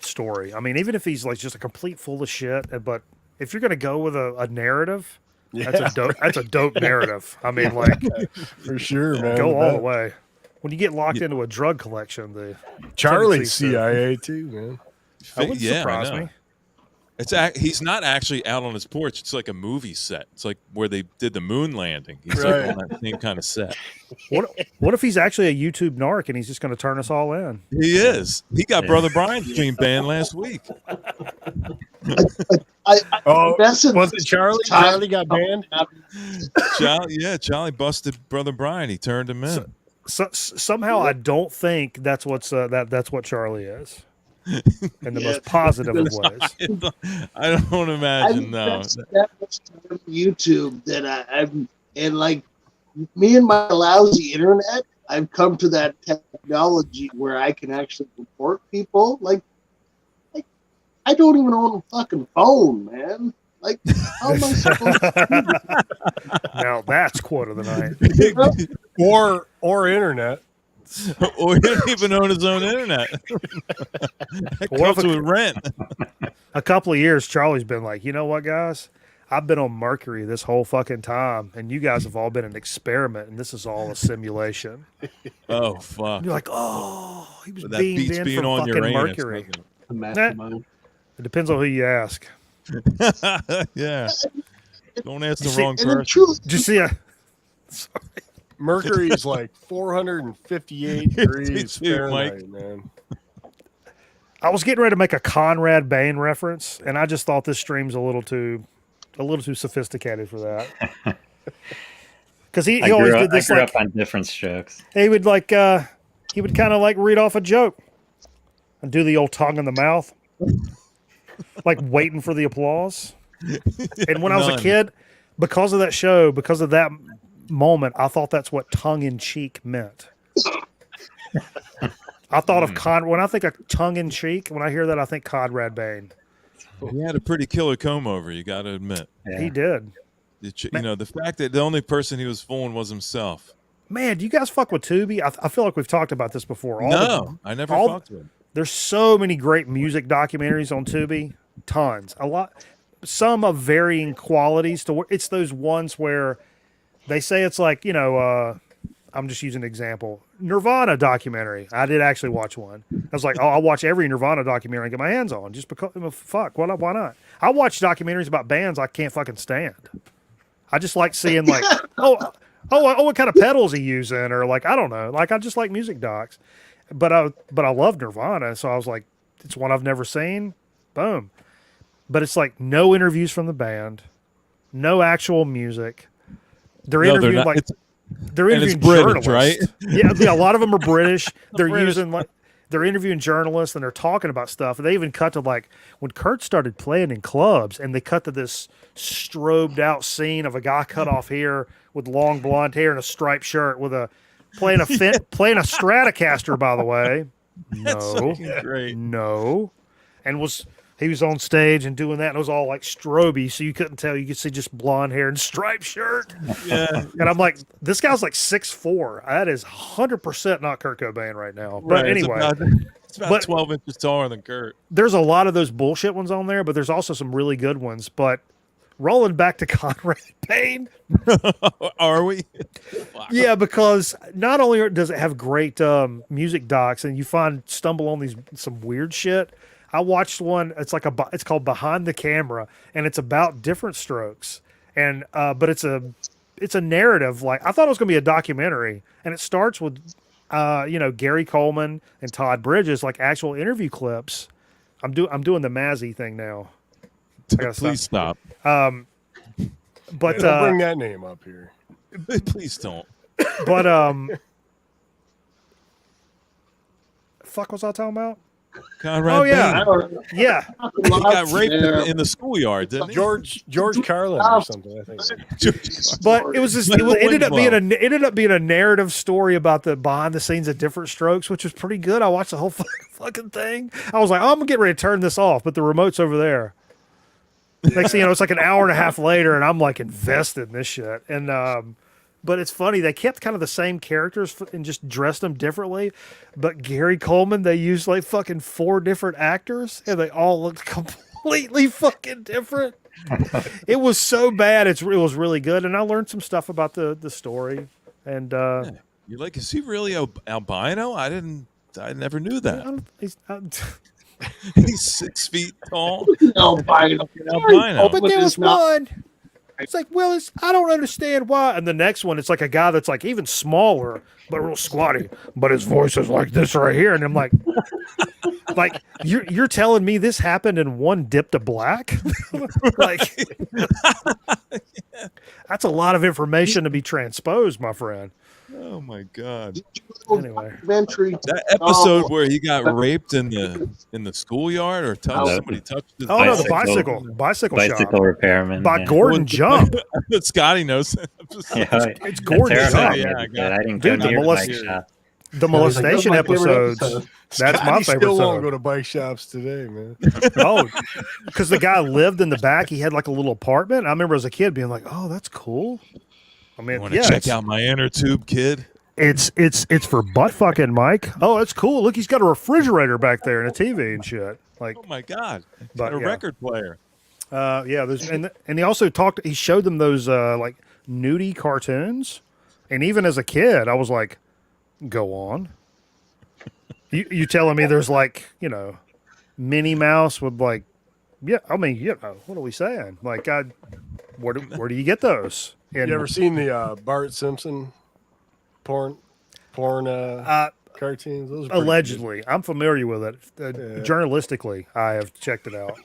story. I mean, even if he's like just a complete full of shit, but if you're gonna go with a narrative, that's a dope narrative. I mean, like, For sure, man. go all the That- way. When you get locked into a drug collection, the Charlie's tendency to- CIA too, man. That wouldn't Yeah, I surprise know. me. He's not actually out on his porch. It's like a movie set. It's like where they did the moon landing. He's Right. like on that same kind of set. What if he's actually a YouTube narc and he's just going to turn us all in? He is. He got Yeah. Brother Brian's dream banned last week. Oh, That's a- was it Charlie? Charlie got banned. Charlie busted Brother Brian. He turned him in. So, somehow, I don't think that's what's that's what Charlie is, in the Yeah. most positive of ways. I don't imagine. No. That much time on YouTube that I'm and like me and my lousy internet, I've come to that technology where I can actually report people. Like I don't even own a fucking phone, man. Like how am I supposed to do this? Now that's quote of the night. Or internet. Or he didn't even own his own internet. That What if comes with rent. A couple of years, Charlie's been like, you know what, guys? I've been on Mercury this whole fucking time, and you guys have all been an experiment, and this is all a simulation. Oh fuck! And you're like, oh, he was That beamed beats in being from on fucking Uranus. Mercury. The mastermind. It depends on who you ask. Yeah. Don't ask the See, wrong And in person. truth, Did you see a? Mercury's like 458 degrees too, Mike. Fahrenheit, man. I was getting ready to make a Conrad Bain reference, and I just thought this stream's a little too sophisticated for that. Because he always did this. I grew Like up on different strokes. he would he would kind of like read off a joke and do the old tongue in the mouth, like waiting for the applause. And when I was a kid, because of that show, because of that moment, I thought that's what tongue in cheek meant. I thought of when I think of tongue in cheek, when I hear that, I think Conrad Bain. He had a pretty killer comb over, you got to admit. Yeah. He did. The fact that the only person he was fooling was himself. Man, do you guys fuck with Tubi? I feel like we've talked about this before. I never fucked with him. There's so many great music documentaries on Tubi. Tons. A lot. Some of varying qualities. It's those ones where they say it's like, I'm just using an example. Nirvana documentary. I did actually watch one. I was like, I'll watch every Nirvana documentary I get my hands on just because, fuck, why not? I watch documentaries about bands I can't fucking stand. I just like seeing like, what kind of pedals he using, or like, I don't know. Like, I just like music docs. But I love Nirvana, so I was like, it's one I've never seen. Boom. But it's like no interviews from the band, no actual music. They're interviewing they're interviewing British, journalists, right? Yeah. A lot of them are British. They're interviewing journalists and they're talking about stuff. And they even cut to like when Kurt started playing in clubs, and they cut to this strobed out scene of a guy cut off here with long blonde hair and a striped shirt with playing a Stratocaster, by the way. No, Great. no, and he was on stage and doing that, and it was all like stroby, so you couldn't tell. You could see just blonde hair and striped shirt. Yeah. And I'm like, this guy's like 6'4". That is 100% not Kurt Cobain right now. But anyway, it's about 12 inches taller than Kurt. There's a lot of those bullshit ones on there, but there's also some really good ones. But rolling back to Conrad Bain, Are we? yeah, because not only does it have great music docs, and you stumble on some weird shit. I watched one. It's called Behind the Camera, and it's about different strokes. And but it's a narrative. Like, I thought it was going to be a documentary, and it starts with Gary Coleman and Todd Bridges, like actual interview clips. I'm doing the Mazzy thing now. Please stop. But Don't bring that name up here. Please don't. But fuck was I talking about? Conrad Oh yeah, Bain. yeah. He got raped in the schoolyard, didn't he? George Carlin or something, I think. But it was just, it ended up being a narrative story about the behind the scenes of different strokes, which was pretty good. I watched the whole fucking thing. I was like, I'm gonna get ready to turn this off, but the remote's over there. Next thing you know, it's like an hour and a half later, and I'm like invested in this shit. And but it's funny, they kept kind of the same characters and just dressed them differently. But Gary Coleman, they used like fucking 4 different actors, and they all looked completely fucking different. It was so bad. It was really good, and I learned some stuff about the story. And You're like, is he really albino? I never knew that. He's 6 feet tall. albino. Albino. But there was one. It's like, well, I don't understand why. And the next one, it's like a guy that's like even smaller, but real squatty. But his voice is like this right here, and I'm like, you're telling me this happened in one dip to black? Like, that's a lot of information to be transposed, my friend. Oh my God! Anyway, That episode where he got raped in the schoolyard or somebody touched his bicycle shop repairman by Gordon Jump. Scotty knows. It's Gordon Jump. I didn't go near the bike shop. The molestation episodes. That's my favorite. Still won't episode. go to bike shops today, man. Oh, because the guy lived in the back. He had like a little apartment. I remember as a kid being like, "Oh, that's cool." I mean, Want to check out my inner tube, kid? It's for butt fucking, Mike. Oh, it's cool. Look, he's got a refrigerator back there and a TV and shit. Like, oh my God, but, a record player. Yeah. And he also he showed them those like nudie cartoons, and even as a kid, I was like, "Go on." You telling me there's like Minnie Mouse with like Yeah, I mean, what are we saying? Like, where do you get those? And, You ever seen the Bart Simpson porn cartoons? Those are pretty allegedly, I'm familiar with it. Yeah. Journalistically, I have checked it out.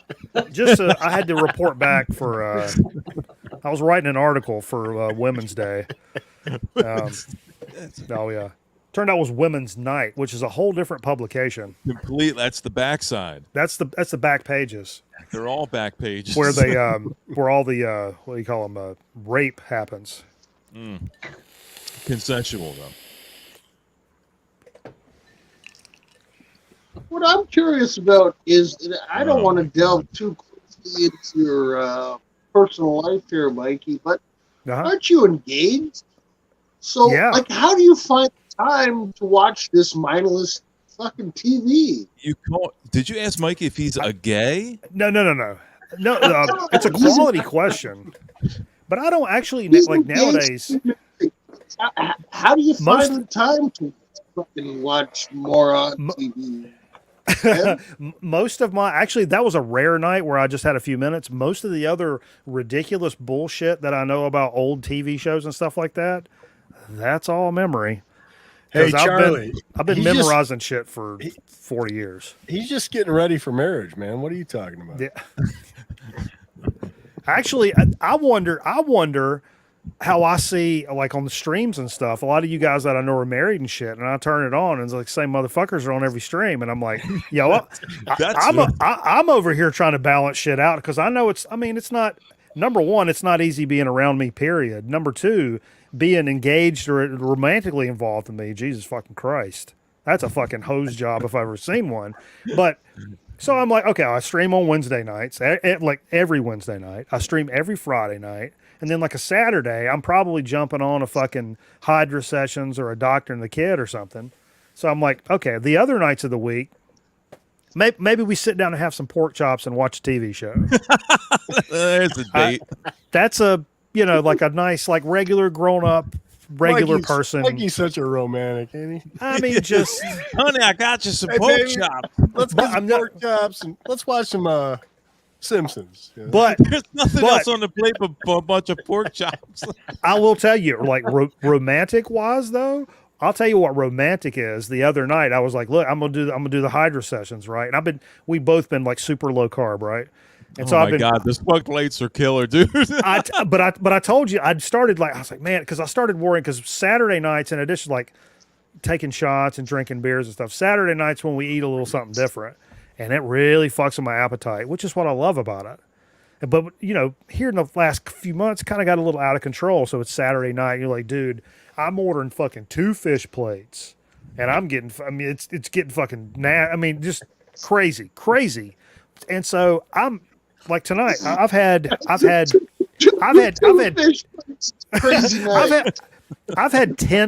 Just I had to report back for. I was writing an article for Women's Day. Oh yeah, turned out it was Women's Night, which is a whole different publication. Complete. That's the backside. That's the back pages They're all back pages. where they where all the what do you call them rape happens. Consensual though. What I'm curious about is, and I don't want to delve too closely into your personal life here, Mikey, but aren't you engaged? So, Yeah. like, how do you find time to watch this mindless fucking TV? Did you ask Mikey if he's a gay? No. It's a quality question, but I don't actually like nowadays. How do you find the time to fucking watch more on TV? Most of my that was a rare night where I just had a few minutes. Most of the other ridiculous bullshit that I know about old TV shows and stuff like that, that's all memory. Hey, Charlie, I've been memorizing shit for 40 years. He's just getting ready for marriage, man. What are you talking about? Yeah. Actually, I wonder how I see, like, on the streams and stuff, a lot of you guys that I know are married and shit, and I turn it on and it's like same motherfuckers are on every stream, and I'm like, yo, I'm over here trying to balance shit out because I know it's not, number one, it's not easy being around me, period. Number two, being engaged or romantically involved in me, Jesus fucking Christ, that's a fucking hose job if I've ever seen one. But so I'm like, okay, I stream on Wednesday nights, like every Wednesday night. I stream every Friday night. And then like a Saturday, I'm probably jumping on a fucking Hydra Sessions or a Doctor and the Kid or something. So I'm like, okay, the other nights of the week, maybe we sit down and have some pork chops and watch a TV show. There's a date. That's like a nice, like regular grown-up, person. Mikey's such a romantic, ain't he? I mean, just... Honey, I got you some pork chops. Let's get some pork chops and let's watch some... Simpsons, you know? But there's nothing else on the plate but a bunch of pork chops. I will tell you, like romantic wise though, I'll tell you what romantic is. The other night, I was like, look, I'm gonna do the Hydra Sessions, right? And we've both been like super low carb, right? And so God, the smoked lights are killer, dude. But I told you I started I was like, man, because I started worrying because Saturday nights, in addition to like taking shots and drinking beers and stuff, Saturday nights when we eat a little something different. And it really fucks with my appetite, which is what I love about it. But, here in the last few months, kind of got a little out of control. So it's Saturday night. And you're like, dude, I'm ordering fucking 2 fish plates. And I'm getting, it's getting fucking, just crazy. And so I'm like tonight, I've had 10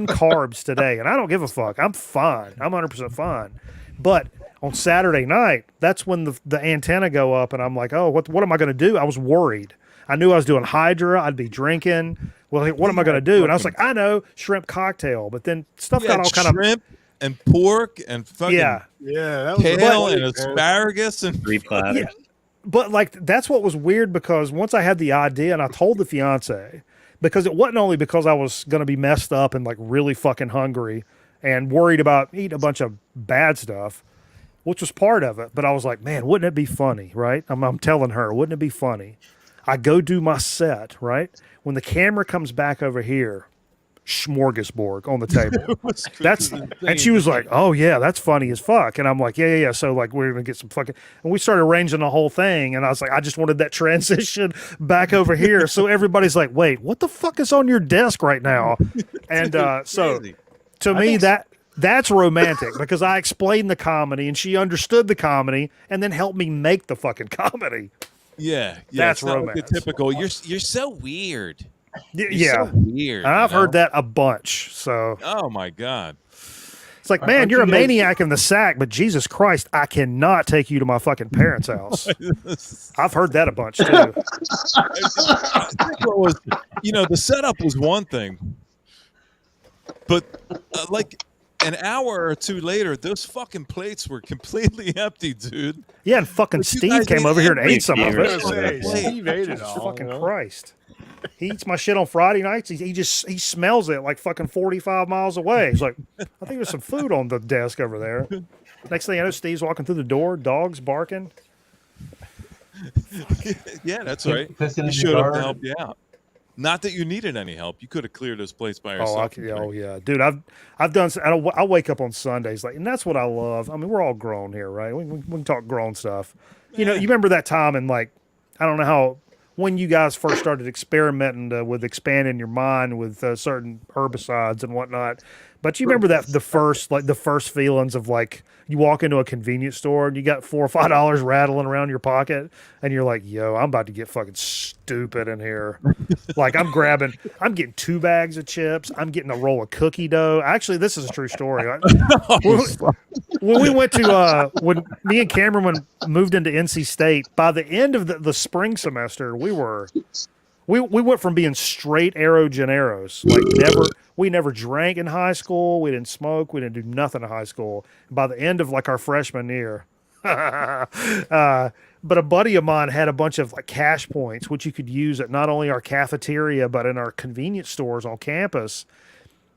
carbs today. And I don't give a fuck. I'm fine. I'm 100% fine. But on Saturday night, that's when the antenna go up, and I'm like, oh, what am I going to do? I was worried. I knew I was doing Hydra. I'd be drinking. Well, what am I going to do? And I was like, I know, shrimp cocktail. But then stuff got all kind of shrimp and pork and fucking that was kale and asparagus and 3 platters. Yeah. But like that's what was weird because once I had the idea and I told the fiance, because it wasn't only because I was going to be messed up and like really fucking hungry and worried about eating a bunch of bad stuff, which was part of it. But I was like, man, wouldn't it be funny, right? I'm telling her, wouldn't it be funny? I go do my set, right? When the camera comes back over here, smorgasbord on the table. And she was like, oh yeah, that's funny as fuck. And I'm like, yeah. So like, we're going to get some fucking, and we started arranging the whole thing. And I was like, I just wanted that transition back over here. So everybody's like, wait, what the fuck is on your desk right now? And so to me, that's romantic because I explained the comedy and she understood the comedy and then helped me make the fucking comedy. Yeah, that's romance. Like typical. You're so weird. You're so weird. And I've heard that a bunch. So. Oh my God. It's like, man, you're a maniac in the sack, but Jesus Christ, I cannot take you to my fucking parents' house. I've heard that a bunch too. I think what was, the setup was one thing, but like an hour or two later, those fucking plates were completely empty, dude. Yeah, and fucking But you Steve guys came ate over here and ate some I of was it. gonna Say, Yeah. Steve ate it Jesus all. fucking you know? Christ. He eats my shit on Friday nights. He smells it like fucking 45 miles away. He's like, I think there's some food on the desk over there. Next thing I know, Steve's walking through the door, dogs barking. Yeah, that's right. Pissing He in showed your up to yard. help you out. Not that you needed any help. You could have cleared those plates by Oh, yourself. oh yeah, dude. I've done. I wake up on Sundays, like, and that's what I love. I mean, we're all grown here, right? We can talk grown stuff. You know, you remember that time and like, I don't know how when you guys first started experimenting with expanding your mind with certain herbicides and whatnot. But you remember that the first feelings of like you walk into a convenience store and you got $4 or $5 rattling around your pocket and you're like, yo, I'm about to get fucking stupid in here. Like I'm getting 2 bags of chips. I'm getting a roll of cookie dough. Actually, this is a true story. When we went to when me and Cameron moved into NC State, by the end of the spring semester, we went from being straight aerogeneros, like we never drank in high school, we didn't smoke, we didn't do nothing in high school. By the end of like our freshman year, but a buddy of mine had a bunch of like cash points which you could use at not only our cafeteria but in our convenience stores on campus.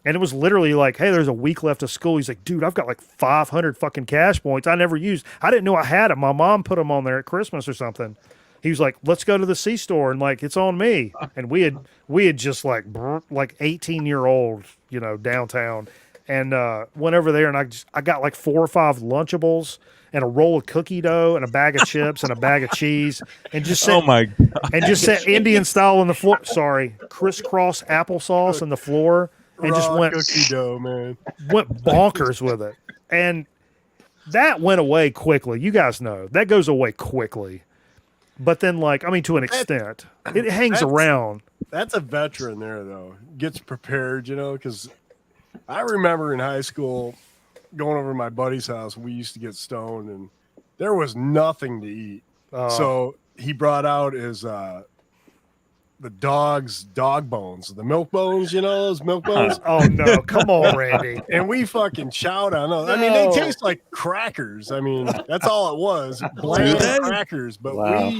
And it was literally like, hey, there's a week left of school. He's like, dude, I've got like 500 fucking cash points I never used. I didn't know I had them. My mom put them on there at Christmas or something. He was like, let's go to the C store and like it's on me. And we had just like 18-year-old, you know, downtown, and went over there and I got like 4 or 5 Lunchables and a roll of cookie dough and a bag of chips and a bag of cheese and just Oh sat, my God. and just sat Indian style on the floor. Sorry, crisscross applesauce on the floor and just Raw went cookie dough, man. bonkers with it. And that went away quickly. You guys know that goes away quickly. But then, like, I mean, to an extent, it hangs that's- around. That's a veteran there, though. Gets prepared, you know, because I remember in high school going over to my buddy's house. We used to get stoned, and there was nothing to eat. So he brought out his the dog's dog bones, the milk bones, you know, those milk bones. Oh no, come on, Randy. And we fucking chowed on those. I mean, they taste like crackers. I mean, that's all it was. Bland they? crackers. But Wow.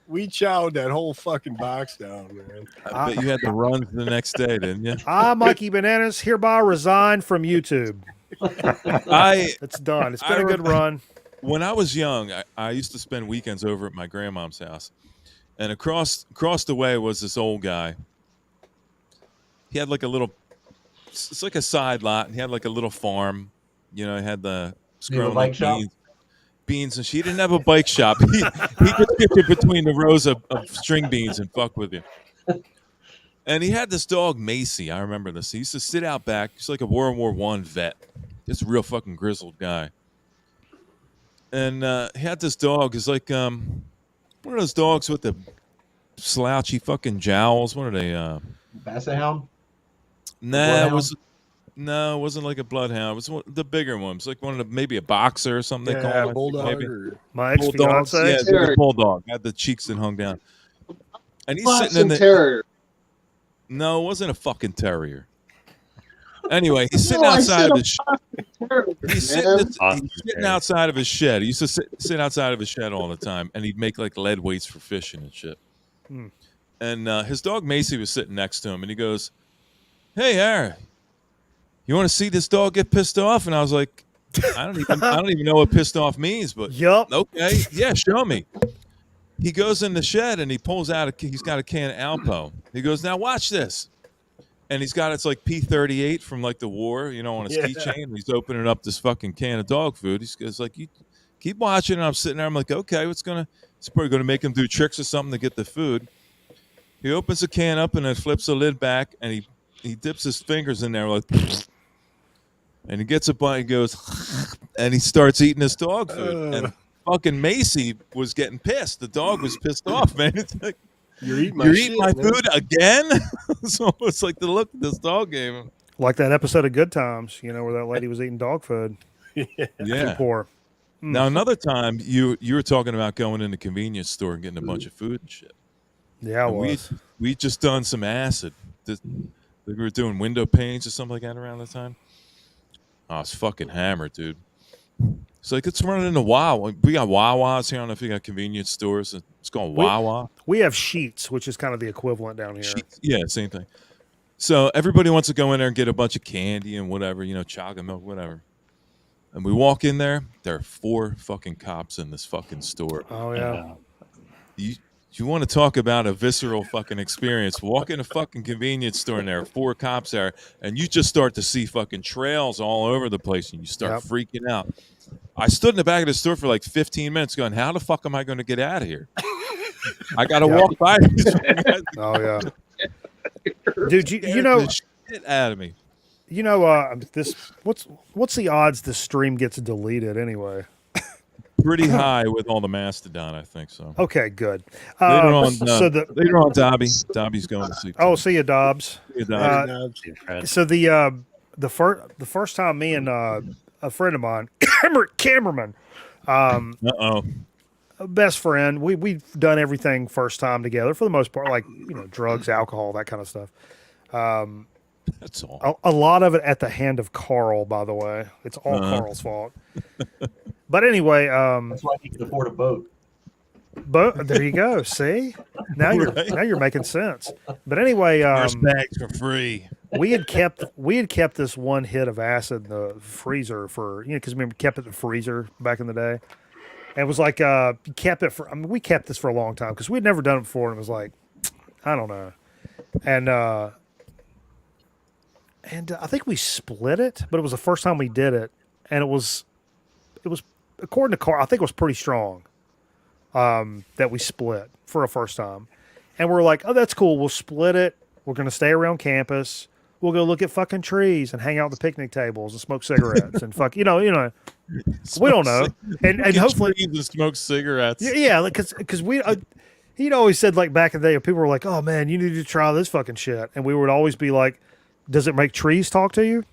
we chowed that whole fucking box down, man. I bet you had to run the next day, didn't you? I, Mikey Bananas, hereby resign from YouTube. It's done. It's been a good run. When I was young, I used to spend weekends over at my grandmom's house. And across the way was this old guy. He had like it's like a side lot. And he had like a little farm. You know, he had the a bike shop? beans and she didn't have a bike shop. He could skip it between the rows of string beans and fuck with you. And he had this dog, Macy. I remember this. He used to sit out back. He's like a World War I vet. This real fucking grizzled guy. And he had this dog. It's like one of those dogs with the slouchy fucking jowls. What are they? Basset Hound? Nah, it wasn't like a bloodhound. It was the bigger one. It was like one of maybe a boxer or something they call it. bulldog. Maybe. Or, My ex Bulldogs. fiance. Yeah, it was a bulldog. Had the cheeks that hung down. And he's sitting in Boston the. Terrier. No, it wasn't a fucking terrier. Anyway, he's sitting No, I outside said of a his. Terrier, He's man. sitting outside of his shed. He used to sit outside of his shed all the time, and he'd make like lead weights for fishing and shit. And his dog Macy was sitting next to him, and he goes, "Hey, Harry, you want to see this dog get pissed off?" And I was like, "I don't even know what pissed off means, but Yup. okay, yeah, show me." He goes in the shed and he pulls out he's got a can of Alpo. He goes, "Now watch this." And he's got it's like P-38 from like the war, you know, on his keychain. And he's opening up this fucking can of dog food. He's like, "You keep watching." And I'm sitting there. I'm like, "Okay, it's probably gonna make him do tricks or something to get the food." He opens the can up and then flips the lid back and he dips his fingers in there like, and he gets a bite. He goes, and he starts eating his dog food. And fucking Macy was getting pissed. The dog was pissed off, man. It's like, You're eating my food again? So it's like the look this dog gave him. Like that episode of Good Times, you know, where that lady was eating dog food. Too Yeah. poor. Now another time you were talking about going in the convenience store and getting a bunch of food and shit. Yeah, I And was. we just done some acid. We were doing window panes or something like that around the time. I was fucking hammered, dude. So like it's running into Wawa. We got Wawas here. I don't know if you got convenience stores. It's called Wawa. We have Sheets, which is kind of the equivalent down here. Yeah, same thing. So everybody wants to go in there and get a bunch of candy and whatever, chocolate milk, whatever. And we walk in there. There are 4 fucking cops in this fucking store. Oh yeah. You want to talk about a visceral fucking experience? Walk in a fucking convenience store and there are 4 cops there, and you just start to see fucking trails all over the place, and you start freaking out. I stood in the back of the store for like 15 minutes, going, "How the fuck am I going to get out of here? I got to walk by these guys." Oh yeah. Dude, you know, the shit out of me. What's the odds this stream gets deleted anyway? Pretty high with all the Mastodon, I think so. Okay, good. Later on, Dobby's going to see. Oh, see you, Dobbs. See you, Dobby. So the first time me and a friend of mine, Cameraman, best friend, we've done everything first time together for the most part, like drugs, alcohol, that kind of stuff. That's all. A lot of it at the hand of Carl, by the way. It's all Carl's fault. But anyway, that's why he can afford a boat. But there you go. See, now you're making sense. But anyway, first bags for free. we had kept this one hit of acid in the freezer for because we kept it in the freezer back in the day, and it was like kept it for. I mean, we kept this for a long time because we'd never done it before, and it was like, I don't know, and I think we split it, but it was the first time we did it, and it was according to Carl, I think it was pretty strong. That we split for a first time, and we're like, oh, that's cool. We'll split it. We're gonna stay around campus. We'll go look at fucking trees and hang out at the picnic tables and smoke cigarettes and fuck, we don't know, and hopefully and smoke cigarettes. Yeah, because we. He'd always said like back in the day, people were like, oh man, you need to try this fucking shit, and we would always be like, does it make trees talk to you?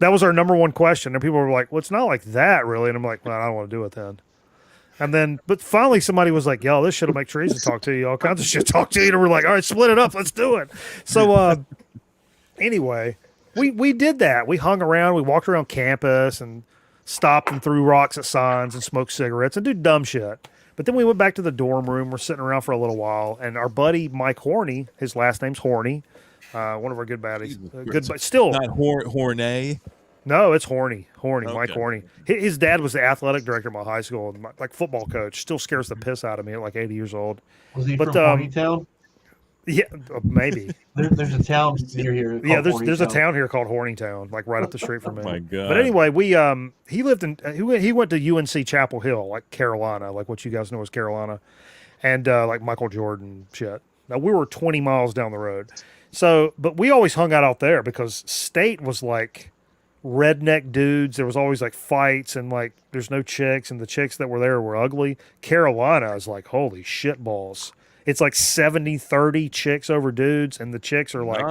That was our number one question, and people were like, well, it's not like that really, and I'm like, well, I don't want to do it then. And then, but finally somebody was like, yo, this shit'll make trees to talk to you. All kinds of shit talk to you. And we're like, all right, split it up. Let's do it. So, anyway, we did that. We hung around. We walked around campus and stopped and threw rocks at signs and smoked cigarettes and did dumb shit. But then we went back to the dorm room. We're sitting around for a little while. And our buddy, Mike Horny, his last name's Horny. One of our good baddies. Still. Not Hornay. No, it's Horny. Okay. Mike Horny. His dad was the athletic director of my high school, and like football coach. Still scares the piss out of me at like 80 years old. Was he from Hornytown? Yeah, maybe. There's a town near here. Yeah, there's a town here called Hornytown, like right up the street from me. Oh my God. But anyway, he lived in he went to UNC Chapel Hill, like Carolina, like what you guys know as Carolina, and like Michael Jordan shit. Now we were 20 miles down the road, so but we always hung out there because State was like redneck dudes. There was always like fights and like there's no chicks, and the chicks that were there were ugly. Carolina is like holy shit balls. It's like 70-30 chicks over dudes, and the chicks are like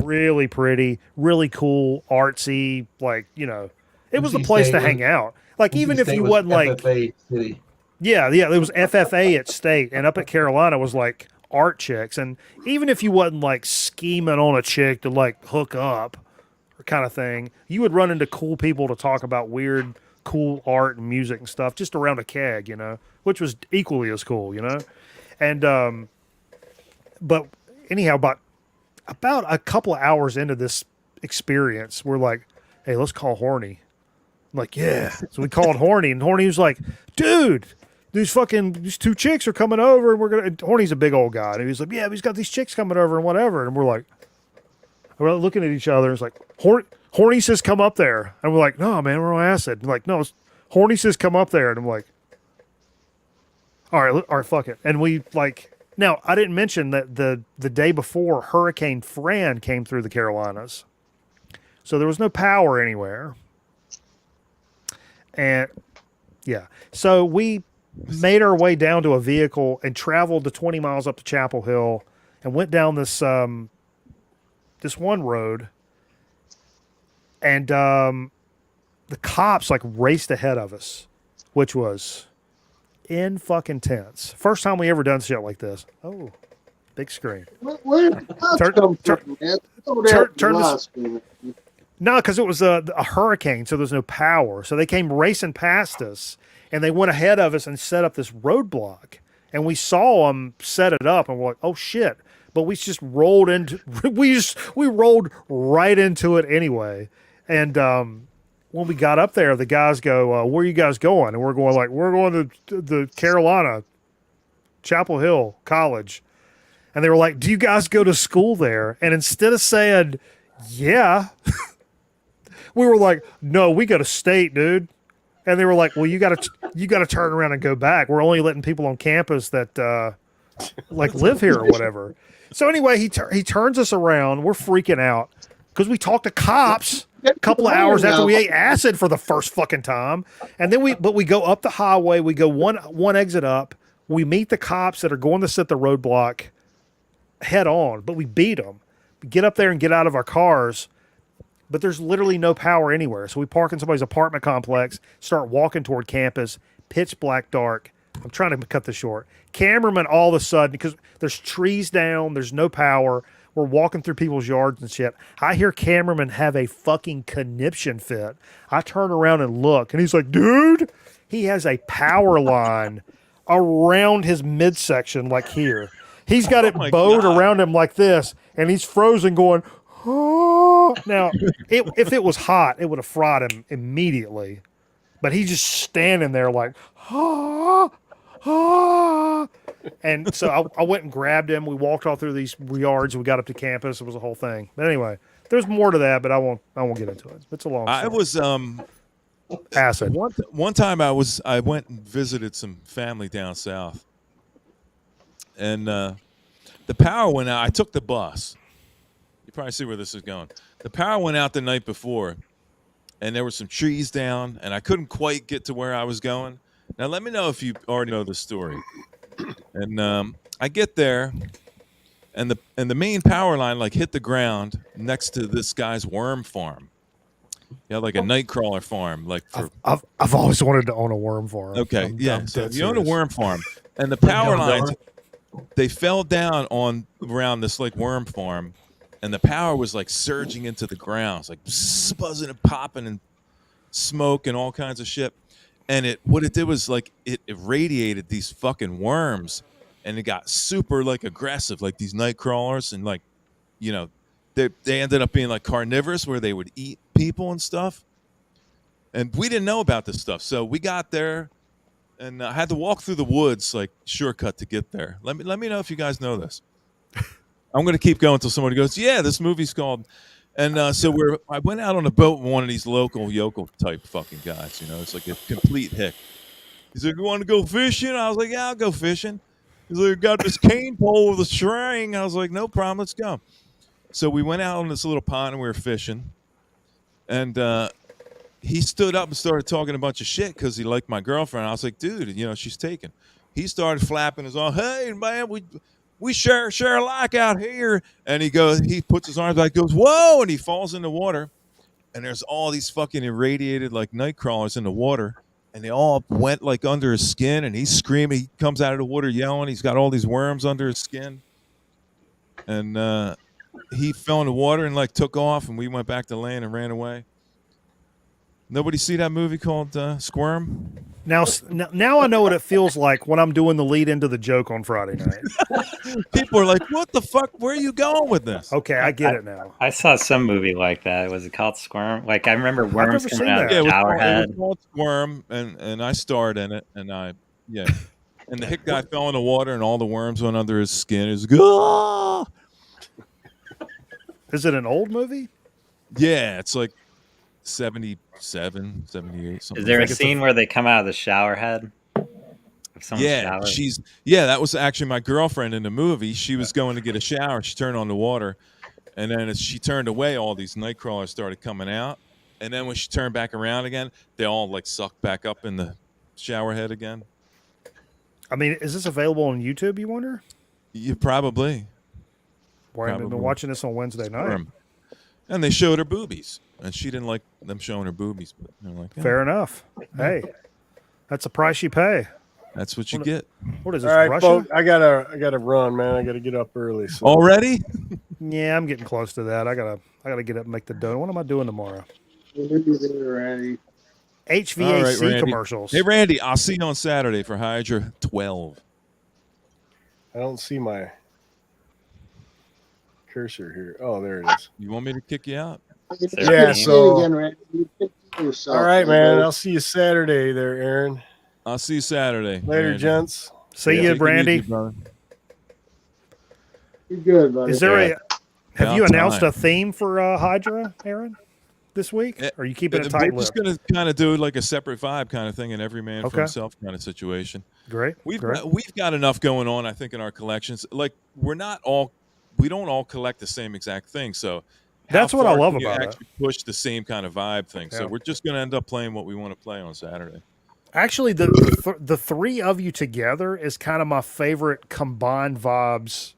really pretty, really cool, artsy, like, it was the place to hang out. Like even if you wasn't like FFA City. Yeah, it was FFA at State, and up at Carolina was like art chicks. And even if you wasn't like scheming on a chick to like hook up kind of thing, you would run into cool people to talk about weird, cool art and music and stuff just around a keg, which was equally as cool, And but anyhow, about a couple of hours into this experience, we're like, hey, let's call Horny. I'm like, yeah. So we called Horny, and Horny was like, dude, these two chicks are coming over, and Horny's a big old guy, and he's like, yeah, he's got these chicks coming over and whatever. And we're looking at each other. It's like, Horny says come up there. And we're like, no, man, we're on acid. And like, no, Horny says come up there. And I'm like, all right, fuck it. And we now I didn't mention that the day before Hurricane Fran came through the Carolinas. So there was no power anywhere. And yeah, so we made our way down to a vehicle and traveled the 20 miles up to Chapel Hill and went down this one road. And the cops raced ahead of us, which was in fucking tense. First time we ever done shit like this. Oh, big screen. Where did the cops come from, man? No, because it was a hurricane, so there's no power. So they came racing past us, and they went ahead of us and set up this roadblock. And we saw them set it up, and we're like, "Oh shit!" But we just rolled into we rolled right into it anyway. And when we got up there, the guys go, "Where are you guys going?" And we're going like, "We're going to the Carolina, Chapel Hill College." And they were like, "Do you guys go to school there?" And instead of saying, "Yeah," we were like, "No, we go to state, dude." And they were like, "Well, you got to turn around and go back. We're only letting people on campus that like live here or whatever." So anyway, he turns us around. We're freaking out because we talked to cops a couple of hours after we ate acid for the first fucking time. And then we go up the highway. We go one exit up. We meet the cops that are going to set the roadblock head on, but we beat them. We get up there and get out of our cars. But there's literally no power anywhere. So we park in somebody's apartment complex, start walking toward campus, pitch black dark. I'm trying to cut this short. Cameraman all of a sudden, because there's trees down, there's no power. We're walking through people's yards and shit. I hear cameraman have a fucking conniption fit. I turn around and look, and he's like, dude, he has a power line around his midsection like here. He's got it bowed around him like this, and he's frozen going, oh. Now, if it was hot, it would have fried him immediately. But he's just standing there like, ah, ah. And so I went and grabbed him. We walked all through these yards. We got up to campus. It was a whole thing. But anyway, there's more to that, but I won't get into it. It's a long story. I was acid. One time I went and visited some family down south. And the power went out. I took the bus. You probably see where this is going. The power went out the night before, and there were some trees down, and I couldn't quite get to where I was going. Now, let me know if you already know the story. And I get there, and the main power line like hit the ground next to this guy's worm farm. Yeah, like a nightcrawler farm. Like for I've always wanted to own a worm farm. Okay, so you own a worm farm, and the power lines they fell down around this like worm farm. And the power was like surging into the ground. It's like buzzing and popping and smoke and all kinds of shit. And what it did was like it irradiated these fucking worms, and it got super like aggressive, like these night crawlers, and like, you know, they ended up being like carnivorous where they would eat people and stuff. And we didn't know about this stuff, so we got there, and I had to walk through the woods like shortcut to get there. Let me know if you guys know this. I'm going to keep going until somebody goes, yeah, this movie's called. And so I went out on a boat with one of these local yokel type fucking guys. You know, it's like a complete hick. He's like, you want to go fishing? I was like, yeah, I'll go fishing. He's like, got this cane pole with a string. I was like, no problem, let's go. So we went out on this little pond and we were fishing. And he stood up and started talking a bunch of shit because he liked my girlfriend. I was like, dude, you know, she's taken. He started flapping his arms. Hey, man, we share alike out here. And he puts his arms back, goes, whoa, and he falls in the water. And there's all these fucking irradiated like night crawlers in the water. And they all went like under his skin, and he's screaming. He comes out of the water yelling. He's got all these worms under his skin. And he fell in the water and like took off, and we went back to land and ran away. Nobody see that movie called Squirm? Now I know what it feels like when I'm doing the lead into the joke on Friday night. People are like, what the fuck? Where are you going with this? Okay, I get it now. I saw some movie like that. Was it called Squirm? Like, I remember worms never coming seen out that. of Yeah, the shower it head. was called Squirm, and I starred in it, and and the hick guy fell in the water, and all the worms went under his skin. It was good. Ah! Is it an old movie? Yeah, it's like 77, 78, something. Is there a like scene where they come out of the shower head? Of someone's shower? That was actually my girlfriend in the movie. She was going to get a shower. She turned on the water, and then as she turned away, all these night crawlers started coming out. And then when she turned back around again, they all like sucked back up in the shower head again. I mean, is this available on YouTube, you wonder? You probably. Boy, I've been watching this on Wednesday night. And they showed her boobies, and she didn't like them showing her boobies. But they're like, Fair enough. Hey, that's the price you pay. That's what you get. What is All this, right, Russia? folks, I gotta run, man. I gotta get up early. So. Already? Yeah, I'm getting close to that. I gotta get up and make the dough. What am I doing tomorrow? Randy. HVAC All right, Randy. commercials. Hey, Randy, I'll see you on Saturday for Hydra 12. I don't see my cursor here. Oh, there it is. You want me to kick you out? Yeah, so- Again, Randy. You pick yourself, All right, man. brother. I'll see you Saturday there, Aaron. I'll see you Saturday. Later, Randy. gents. See Yeah, you, take it Brandy. easy, brother. You're good, buddy. Is there a? Have About you announced time. a theme for Hydra, Aaron, this week? Or are you keeping it We're tight just lipped? going to kind of do like a separate vibe kind of thing, and every man for Okay. himself kind of situation. Great. We've Great. got enough going on, I think, in our collections. Like we don't all collect the same exact thing. So how That's what I far love can you about it. actually push the same kind of vibe thing. So Yeah. we're just going to end up playing what we want to play on Saturday. Actually, the three of you together is kind of my favorite combined vibes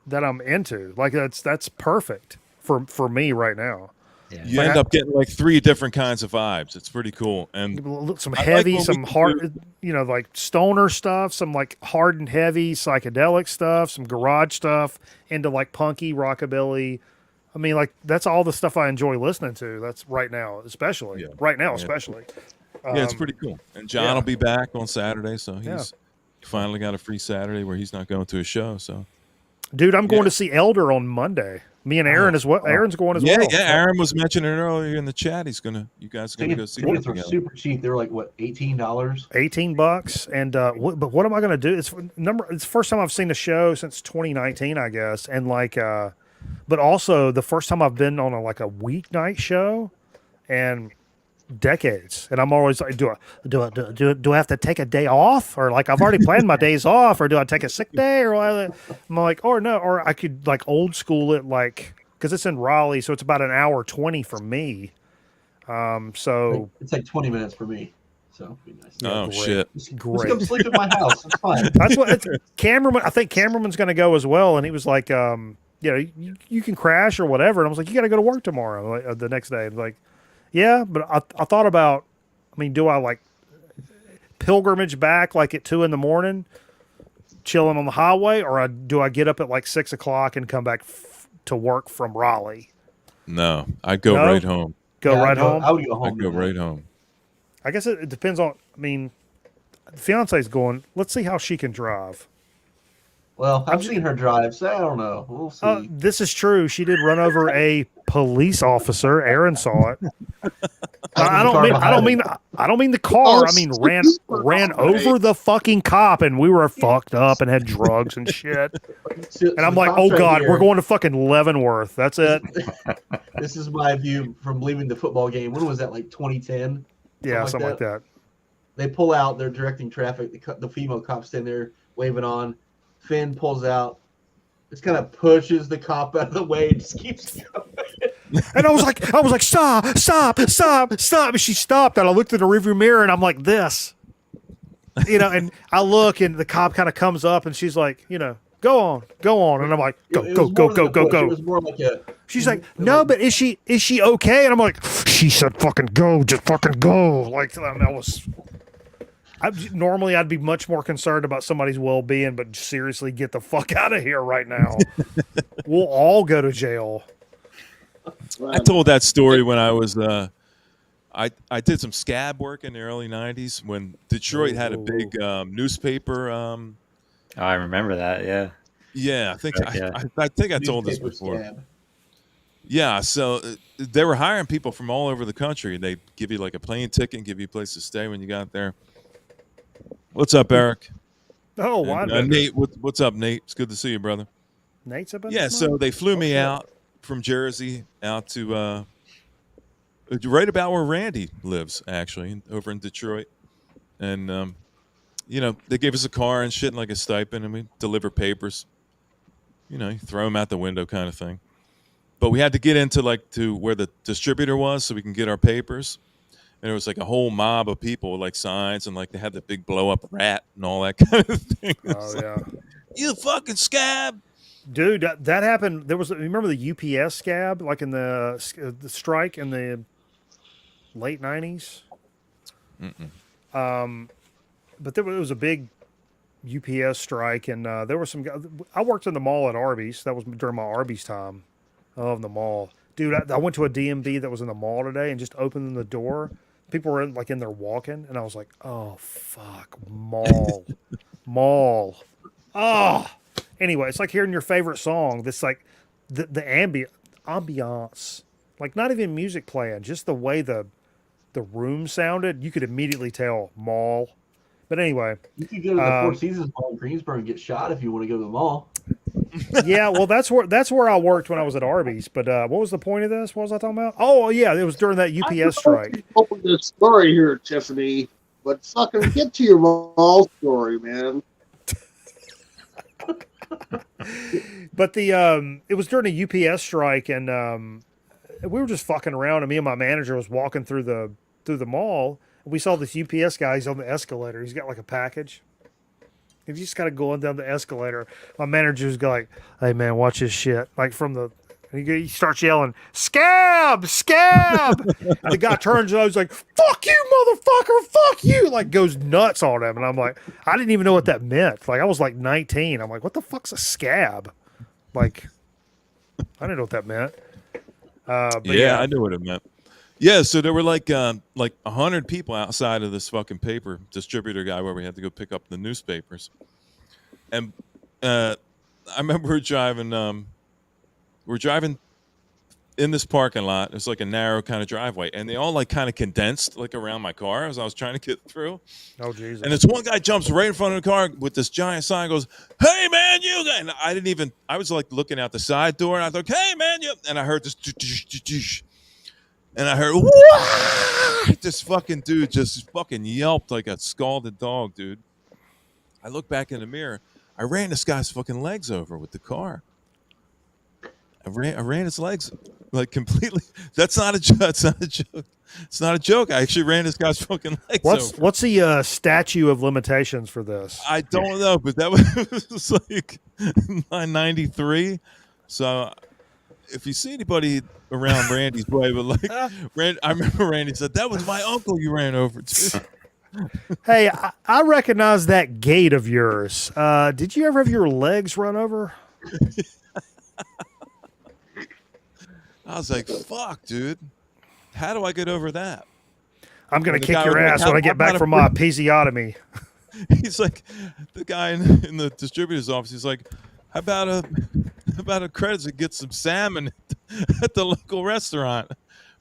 that I'm into. Like that's perfect for me right now. Yeah. You end up getting like 3 different kinds of vibes. It's pretty cool. And Some I like heavy, when we some can hard, like stoner stuff, some like hard and heavy psychedelic stuff, some garage stuff, into like punky rockabilly. I mean, like that's all the stuff I enjoy listening to. That's right now, especially Yeah. right now, Yeah. especially. yeah, it's pretty cool. And John yeah. will be back on Saturday, so he's Yeah. finally got a free Saturday where he's not going to a show. So Dude, I'm going Yeah. to see Elder on Monday. Me and Aaron as well. Aaron's going as yeah, well. Aaron was mentioning it earlier in the chat. You guys are gonna go see him Tickets were together. super cheap. They were like what, $18? $18, and but what am I going to do? It's the first time I've seen the show since 2019, I guess, and like, but also the first time I've been on a weeknight show, and decades. And I'm always like, do I have to take a day off, or like I've already planned my days off, or do I take a sick day, or I'm like, or no, or I could like old school it, like because it's in Raleigh, so it's about an hour 20 for me. So It's like 20 minutes for me. So it'd be nice. Oh great. shit! Just great. come sleep at my house. It's fine. That's what it's cameraman. I think cameraman's going to go as well, and he was like, you can crash or whatever. And I was like, you got to go to work tomorrow, like, the next day. I was like, yeah, but I thought about, I mean, do I like pilgrimage back like at 2 a.m, chilling on the highway, or do I get up at like 6 o'clock and come back to work from Raleigh? No, I'd go No? right home. Go Yeah, right home. I would go home. I'd go tonight. right home. I guess it depends on. I mean, the fiance's going. Let's see how she can drive. Well, I've seen her drive, so I don't know. We'll see. This is true. She did run over a police officer. Aaron saw it. I don't mean the car. I mean ran over the fucking cop, and we were fucked up and had drugs and shit. So And I'm the like, cop's oh right God, here. we're going to fucking Leavenworth. That's it. This is my view from leaving the football game. When was that? Like 2010? Yeah, something like that. They pull out. They're directing traffic. The female cop's standing there waving on. Finn pulls out. Just kind of pushes the cop out of the way and just keeps going. And I was like, stop. And she stopped, and I looked in the rearview mirror, and I'm like, this, and I look, and the cop kind of comes up, and she's like, go on, and I'm like, go. It was more like a. She's like, no, but is she okay? And I'm like, she said, fucking go, just fucking go. Like that was. Normally, I'd be much more concerned about somebody's well-being, but seriously, get the fuck out of here right now. We'll all go to jail. I told that story when I was I did some scab work in the early '90s when Detroit had a big newspaper. Oh, I remember that. Yeah. Yeah, I think Yeah. I think I told this newspaper before. scab. Yeah, so they were hiring people from all over the country. They'd give you like a plane ticket and give you a place to stay when you got there. What's up, Eric? Oh, why? And, Nate, what's up, Nate? It's good to see you, brother. Nate's up. Yeah, so they flew me out from Jersey out to right about where Randy lives, actually, over in Detroit. And they gave us a car and shit and like a stipend, and we deliver papers. You throw them out the window kind of thing. But we had to get into to where the distributor was so we can get our papers. And there was like a whole mob of people with like signs, and like they had the big blow up rat and all that kind of thing. Oh yeah. You fucking scab. Dude, that happened. There was, remember the UPS scab, like in the strike in the late 90s? but it was a big UPS strike, and there were some guys. I worked in the mall at Arby's. That was during my Arby's time. I love the mall, dude. I went to a DMV that was in the mall today, and just opened the door. People were in there walking, and I was like, "Oh fuck, mall, mall." Oh, anyway, it's like hearing your favorite song. This like the ambiance, like not even music playing, just the way the room sounded. You could immediately tell mall. But anyway, You could go to the Four Seasons Mall in Greensboro and get shot if you want to go to the mall. yeah, well, that's where I worked when I was at Arby's. But what was the point of this? What was I talking about? Oh, yeah, it was during that UPS strike. I told this story here, Tiffany, but fucking get to your mall story, man. But it was during a UPS strike, and we were just fucking around, and me and my manager was walking through the mall. And we saw this UPS guy. He's on the escalator. He's got like a package. He's just kind of going down the escalator. My manager's like, "Hey man, watch this shit!" Like from the, and he starts yelling, "Scab, scab!" And the guy turns and I was like, "Fuck you, motherfucker! Fuck you!" Like goes nuts on him, and I'm like, I didn't even know what that meant. Like I was like 19. I'm like, what the fuck's a scab? Like, I didn't know what that meant. But yeah, I knew what it meant. Yeah, so there were like 100 people outside of this fucking paper distributor guy where we had to go pick up the newspapers. And I remember we're driving in this parking lot. It's like a narrow kind of driveway, and they all like kind of condensed like around my car as I was trying to get through. Oh Jesus! And this one guy jumps right in front of the car with this giant sign, goes, "Hey man, you guys!" And I was like looking out the side door, and I thought, "Hey man, you!" And I heard this. And I heard, "Wah!" This fucking dude just fucking yelped like a scalded dog, dude. I looked back in the mirror. I ran this guy's fucking legs over with the car. I ran his legs like completely. That's not a joke. That's not a joke. It's not a joke. I actually ran this guy's fucking legs over. What's the statute of limitations for this? I don't know, but that was like 93. So if you see anybody around Randy's way, but like I remember Randy said, "That was my uncle you ran over to." Hey, I recognize that gait of yours. Did you ever have your legs run over? I was like, "Fuck, dude. How do I get over that?" I'm going to kick your ass when I get back from my episiotomy. He's like, the guy in the distributor's office, he's like, how about a credit to get some salmon at the local restaurant?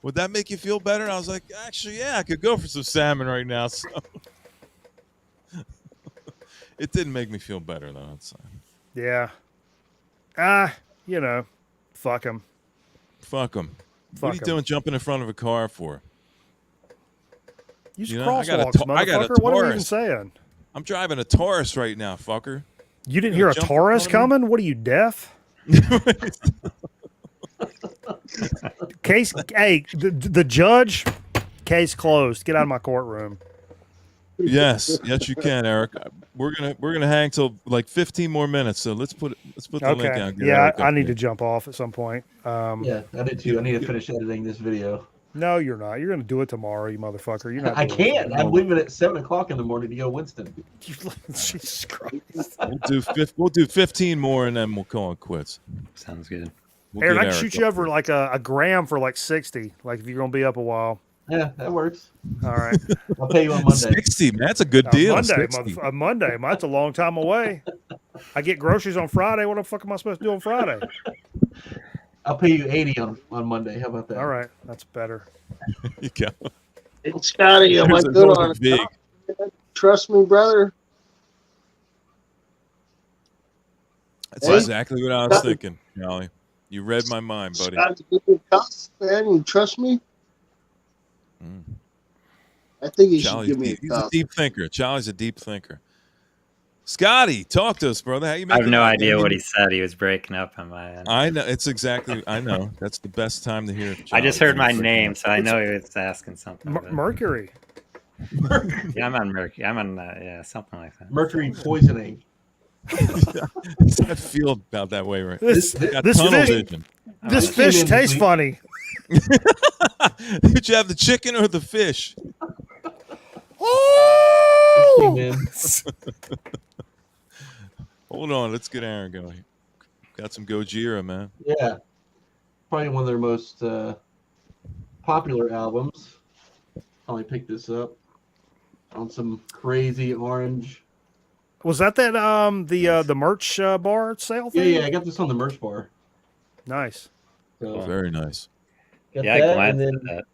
Would that make you feel better? And I was like, actually, yeah, I could go for some salmon right now. So it didn't make me feel better, though. Yeah. Fuck him. Fuck him. What are you doing jumping in front of a car for? Use crosswalks, motherfucker. What are you even saying? I'm driving a Taurus right now, fucker. You didn't hear a Taurus coming? What are you, deaf? Case, hey, the judge, case closed. Get out of my courtroom. Yes, you can, Eric. We're gonna hang till like 15 more minutes. So let's put the link out. Yeah, I need to jump off at some point. Yeah, I did too. I need to finish editing this video. No, you're not. You're gonna do it tomorrow, you motherfucker. You're not. I can't. I'm leaving at 7:00 in the morning to go Winston. Jesus Christ. We'll do 15 more and then we'll call it quits. Sounds good. Aaron, I can shoot you over like a gram for like 60. Like if you're gonna be up a while. Yeah, that works. All right. I'll pay you on Monday. 60, man. That's a good deal. Monday. That's a long time away. I get groceries on Friday. What the fuck am I supposed to do on Friday? I'll pay you 80 on Monday. How about that? All right. That's better. You go. Hey, Scotty, am I good on it? Trust me, brother. That's exactly what I was thinking, Charlie. You read my mind, buddy. Scotty, give me a cup, man. You trust me? I think he should give me a cup. He's a deep thinker. Charlie's a deep thinker. Scotty, talk to us, brother. How you I have no idea what he said. He was breaking up on my end. I know. I know. That's the best time to hear it. I just heard my name, so I know he was asking something. Mercury. Yeah, I'm on Mercury. I'm on, something like that. Mercury poisoning. I feel about that way, right? This fish tastes funny. Did you have the chicken or the fish? Hey, man. Hold on, let's get Aaron going. Got some Gojira, man. Yeah, probably one of their most popular albums. Probably picked this up on some crazy orange. Was that the merch bar sale thing? Yeah, I got this on the merch bar. Nice. So, Very nice. got Yeah, I that, glanced and then at that.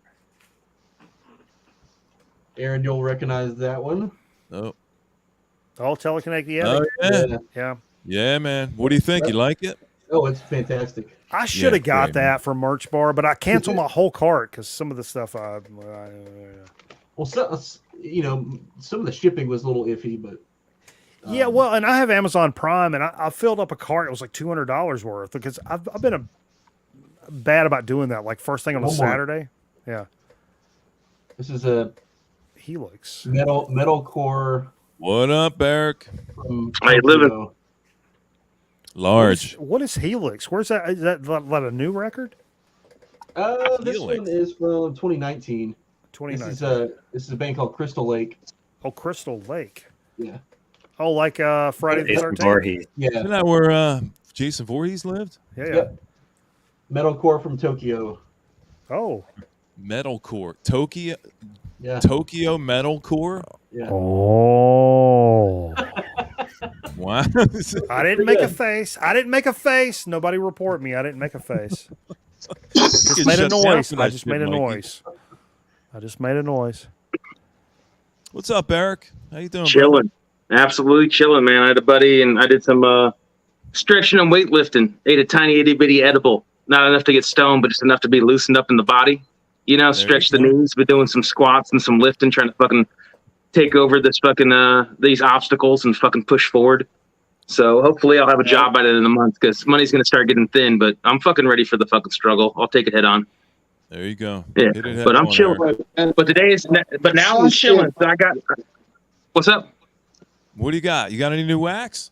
Aaron, you'll recognize that one. Oh, All telekinetic Yeti. oh yeah. Yeah. Yeah, man. What do you think? You like it? Oh, it's fantastic. I should have got great, that for merch bar, but I canceled my whole cart because some of the stuff Well, so, some of the shipping was a little iffy, but yeah, well, and I have Amazon Prime, and I filled up a cart. It was like $200 worth because I've been bad about doing that. Like first thing on a Saturday. Yeah. This is a Helix metalcore. What up, Eric? How you living? Large. What is Helix? Where's that? Is that a new record? This Helix. one is from 2019. 2019. This is a band called Crystal Lake. Oh, Crystal Lake. Yeah. Oh, like Friday the Jason 13th. Voorhees. Yeah. Isn't that where Jason Voorhees lived? Yeah. Yep. Metalcore from Tokyo. Oh. Metalcore. Yeah. Tokyo metalcore? Yeah. Oh. Wow. I didn't make a face. I didn't make a face. Nobody report me. I didn't make a face. Just made a noise. I just made a noise. I just made a noise. What's up, Eric? How you doing, Chilling. Absolutely chilling, man. I had a buddy and I did some stretching and weightlifting. Ate a tiny itty bitty edible. Not enough to get stoned, but just enough to be loosened up in the body. You know, stretch the knees, but doing some squats and some lifting, trying to fucking take over this fucking these obstacles and fucking push forward. So hopefully I'll have a job by the end of the month because money's gonna start getting thin, but I'm fucking ready for the fucking struggle. I'll take it head on. There you go. Yeah, Hit it head but I'm on, chilling. Eric. But now I'm chilling. So I got. What's up? What do you got? You got any new wax?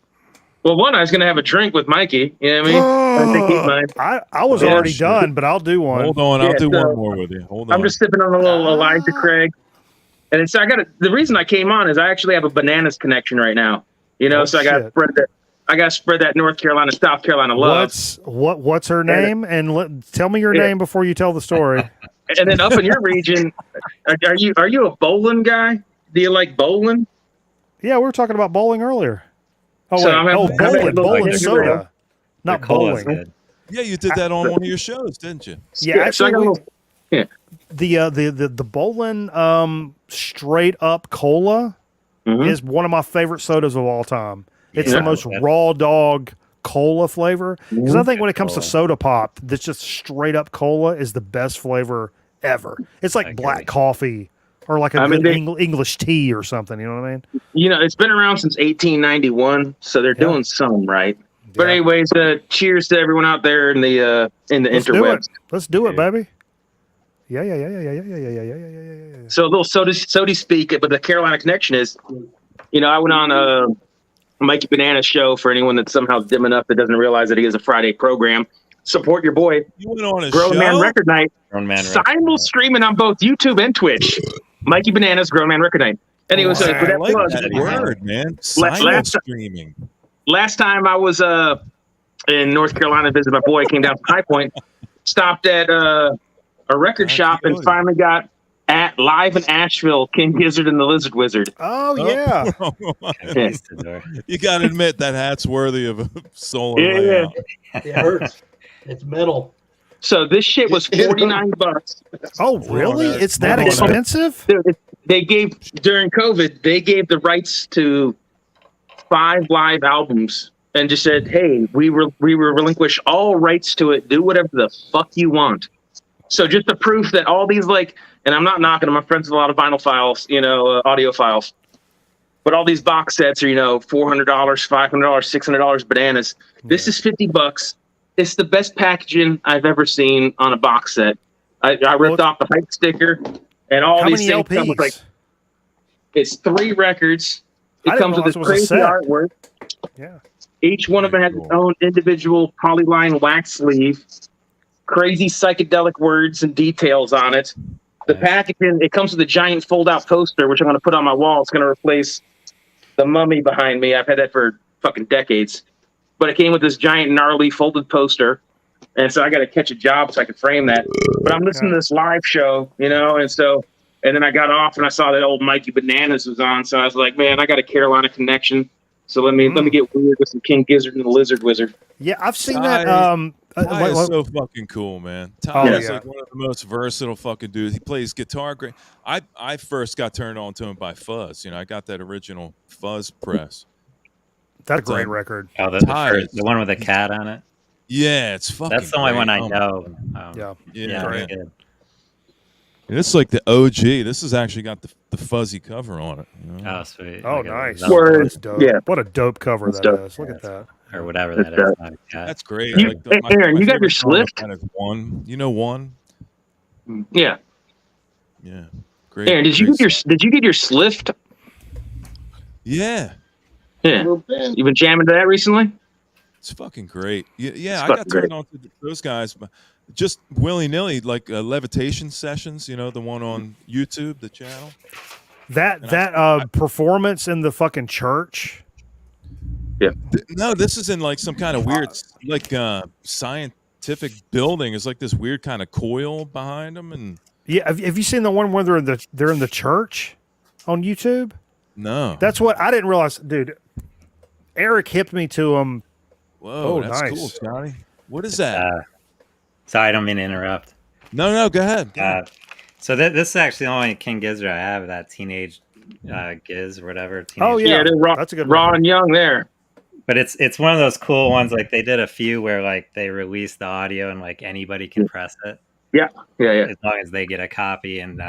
Well, one, I was gonna have a drink with Mikey. You know what I mean? I think he's mine. I was Yeah. already done, but I'll do one. Hold on, I'll Yeah, do so one more with you. Hold on. I'm just sipping on a little Elijah Craig. And it's, the reason I came on is I actually have a bananas connection right now. You know, so I got to spread that North Carolina, South Carolina love. What's her name? And tell me your name before you tell the story. And then up in your region, are you a bowling guy? Do you like bowling? Yeah, we were talking about bowling earlier. Oh, So wait. I'm having- Bowling like soda. Not The cola's bowling. good. Yeah, you did that on one of your shows, didn't you? Yeah, so I actually, got a little, the bowling straight up cola is one of my favorite sodas of all time. It's the most raw dog cola flavor. Because I think when it comes to soda pop, that's just straight up cola is the best flavor ever. It's like black coffee or like a good English tea or something. You know what I mean? You know, it's been around since 1891, so they're doing some right. But anyways, cheers to everyone out there in the interwebs. Let's do it, baby. Yeah. So a little soda speak, but the Carolina connection is, you know, I went on Mikey Banana's show for anyone that's somehow dim enough that doesn't realize that he is a Friday program. Support your boy. You went on a Grown show? Man Record Night. Grown Man Simul streaming on both YouTube and Twitch. Mikey Banana's Grown Man Record Night. Anyway, so I that like was that word, man. Streaming. last time I was in North Carolina to visit my boy, came down from High Point, stopped at a record shop and finally got at live in Asheville, King Gizzard and the Lizard Wizard. Oh yeah. You got to admit that hat's worthy of a solo. Yeah. It hurts. It's metal. So this shit was $49. Oh really? It's that expensive? Dude, they gave during COVID. They gave the rights to 5 live albums and just said, "Hey, we relinquish all rights to it. Do whatever the fuck you want." So just the proof that all these and I'm not knocking them. I'm friends with a lot of vinyl files, audio files, but all these box sets are, $400, $500, $600 bananas. This is $50. It's the best packaging I've ever seen on a box set. I ripped off the hype sticker and all these things. Come with, it's 3 records. It comes with this crazy artwork. Yeah. Each one of them has its own individual polyline wax sleeve. Crazy psychedelic words and details on it. The packaging, it comes with a giant fold-out poster, which I'm going to put on my wall. It's going to replace the mummy behind me. I've had that for fucking decades. But it came with this giant, gnarly, folded poster. And so I got to catch a job so I can frame that. But I'm listening to this live show, you know, and then I got off and I saw that old Mikey Bananas was on. So I was like, man, I got a Carolina connection. So let me get weird with some King Gizzard and the Lizard Wizard. Yeah, I've seen that. Ty is so fucking cool, man. Ty is like one of the most versatile fucking dudes. He plays guitar great. I first got turned on to him by Fuzz. You know, I got that original Fuzz press. That's a great record. Oh, the one with the cat on it. Yeah, it's fucking. That's the only one I know. Yeah, very good. And it's like the OG. This has actually got the fuzzy cover on it. You know? Oh, sweet. Oh, Like nice. That's dope. Yeah. What a dope cover That's that dope. is. Look at that. or whatever that is. Not a cat. That's great. You- Aaron, you got your Slift? Kind of one. You know one. Yeah. Yeah. Great. Aaron, did you great get your song. Slift? Yeah. Yeah. You been jamming to that recently? It's fucking great. Yeah, It's I fucking got turned on to those guys, but just willy nilly, like levitation sessions. You know, the one on YouTube, the channel. That performance in the fucking church. No, this is in like some kind of weird, like scientific building. It's like this weird kind of coil behind them, and Yeah, have you seen the one where they're in the church on YouTube? no, That's what I didn't realize, dude. Eric hipped me to him. whoa, Oh, that's nice. cool, Scotty. What is that? Sorry, I don't mean to interrupt. No, go ahead. So this is actually the only King Gizzard I have, that teenage Giz or whatever. Oh, Teenage- yeah. they're raw, That's a good raw record. and young there. But it's one of those cool ones. Like they did a few where like they release the audio and like anybody can press it Yeah. as long as they get a copy. And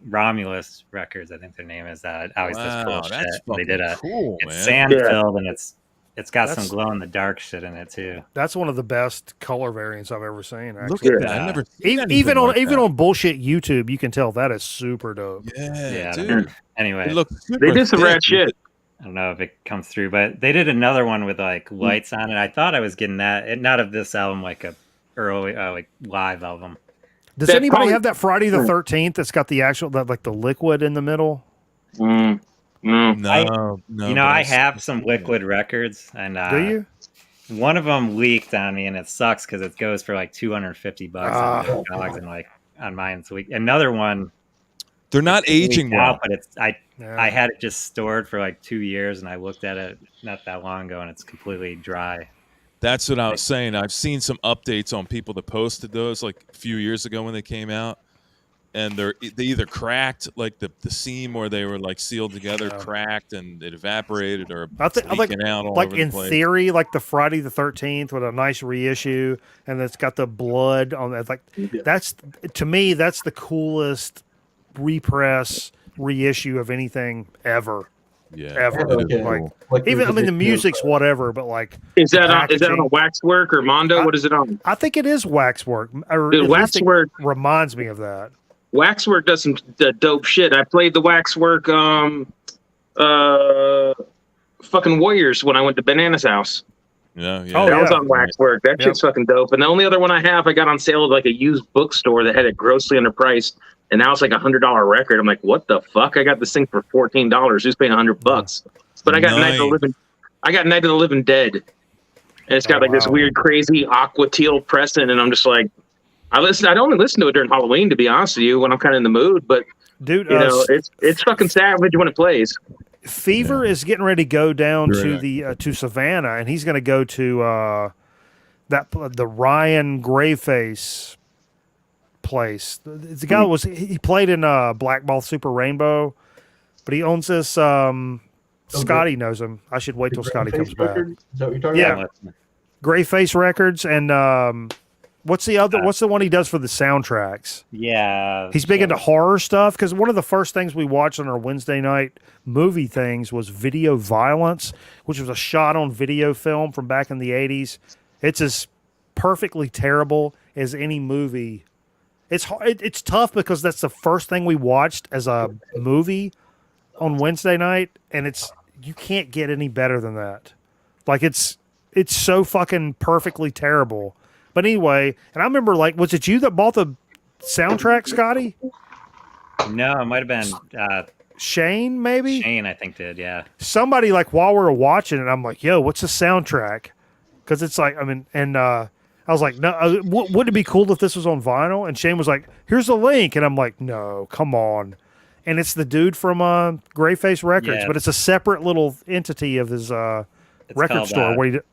Romulus Records, I think their name is. Always does cool shit. that's They did a cool, it's man. sand Yeah. filled and it's got That's- some glow in the dark shit in it too. That's one of the best color variants I've ever seen. Look Actually. at that. I never seen Even anything on like that. on bullshit YouTube, you can tell that is super dope. Yeah, Yeah, dude. Anyway, It looks They did some rad shit. I don't know if it comes through, but they did another one with like lights on it. I thought I was getting that, not of this album, like a early like live album. Does That anybody probably- have that Friday the 13th that's got the actual like the liquid in the middle? No. No, You know, I have some Liquid records, and Do you? one of them leaked on me, and it sucks because it goes for like $250 on Dogs and like on mine. So another one, They're not aging leaked out, well. but it's Yeah. I had it just stored for like 2 years, and I looked at it not that long ago, and it's completely dry. That's what I was saying. I've seen some updates on people that posted those like a few years ago when they came out, and they either cracked, like the seam where they were like sealed together, cracked and it evaporated, or I think like leaking out all like over in the place. theory, like the Friday the 13th with a nice reissue, and it's got the blood on it. Like that's to me, that's the coolest repress reissue of anything ever. Yeah, Ever. that is Okay. cool. Like Even I mean the video- music's whatever, but like Is that on packaging. Waxwork or Mondo? What is it on? I think it is Waxwork. Or Dude, at least it Waxwork reminds me of that. Waxwork does some dope shit. I played the Waxwork fucking Warriors when I went to Banana's house. Yeah, Oh, That yeah. was on Waxwork. That shit's fucking dope. And the only other one I have, I got on sale at like a used bookstore that had it grossly underpriced, and now it's like $100 record. I'm like, what the fuck? I got this thing for $14. Who's paying $100? But I got Night of the Nice. Living. I got Night of the Living Dead, and it's got like this wow. weird, crazy aqua teal pressing, and I'm just like, I'd only listen to it during Halloween, to be honest with you, when I'm kind of in the mood. But Dude, you know, it's fucking savage when it plays. Fever is getting ready to go down to Correct. the to Savannah, and he's going to go to the Ryan Grayface place. The guy was he played in Black Ball Super Rainbow, but he owns this. Scotty knows him. I should wait till Scotty comes back. Record? Is that what you're talking Yeah. about? Grayface Records, and what's the other? What's the one he does for the soundtracks? Yeah, He's big into horror stuff because one of the first things we watched on our Wednesday night movie things was Video Violence, which was a shot on video film from back in the 80s. It's as perfectly terrible as any movie. It's tough because that's the first thing we watched as a movie on Wednesday night, and you can't get any better than that. Like it's so fucking perfectly terrible. But anyway, and I remember, like, was it you that bought the soundtrack, Scotty? No, it might have been Shane, maybe? Shane, I think, did, yeah. Somebody, like, while we were watching it, I'm like, yo, what's the soundtrack? Because it's like, I mean, and I was like, no, wouldn't it be cool if this was on vinyl? And Shane was like, here's a link. And I'm like, no, come on. And it's the dude from Grayface Records, Yeah. but it's a separate little entity of his record called, store. Where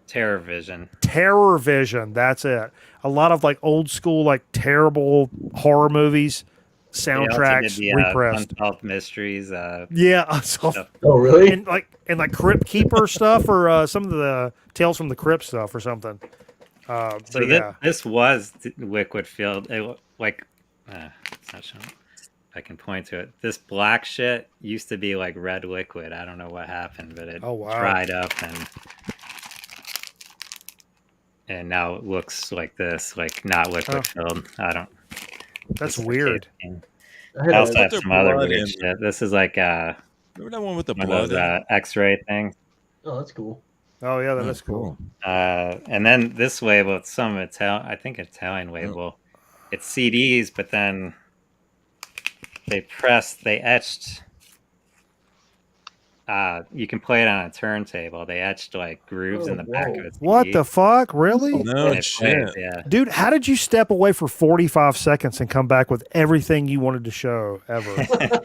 Terror Vision. Terror Vision, that's it. A lot of like old school, like terrible horror movies, soundtracks repressed. Unsolved Mysteries. Yeah, stuff. Oh, really? and like Crypt Keeper stuff, or some of the Tales from the Crypt stuff, or something. So but yeah, this was liquid filled. It's not showing. I can point to it. This black shit used to be like red liquid. I don't know what happened, but it dried up and now it looks like this, like not liquid filled. I don't. That's weird. I also have their some other blood weird in. shit. This is like Remember that one with the one of blood? those X-ray things. Oh, that's cool. Oh yeah, that is cool. And then this label, it's some Italian label. It's CDs, but then they etched. You can play it on a turntable. They etched like grooves in the back of it. What the fuck? Really? No shit. Yeah. Dude, how did you step away for 45 seconds and come back with everything you wanted to show ever?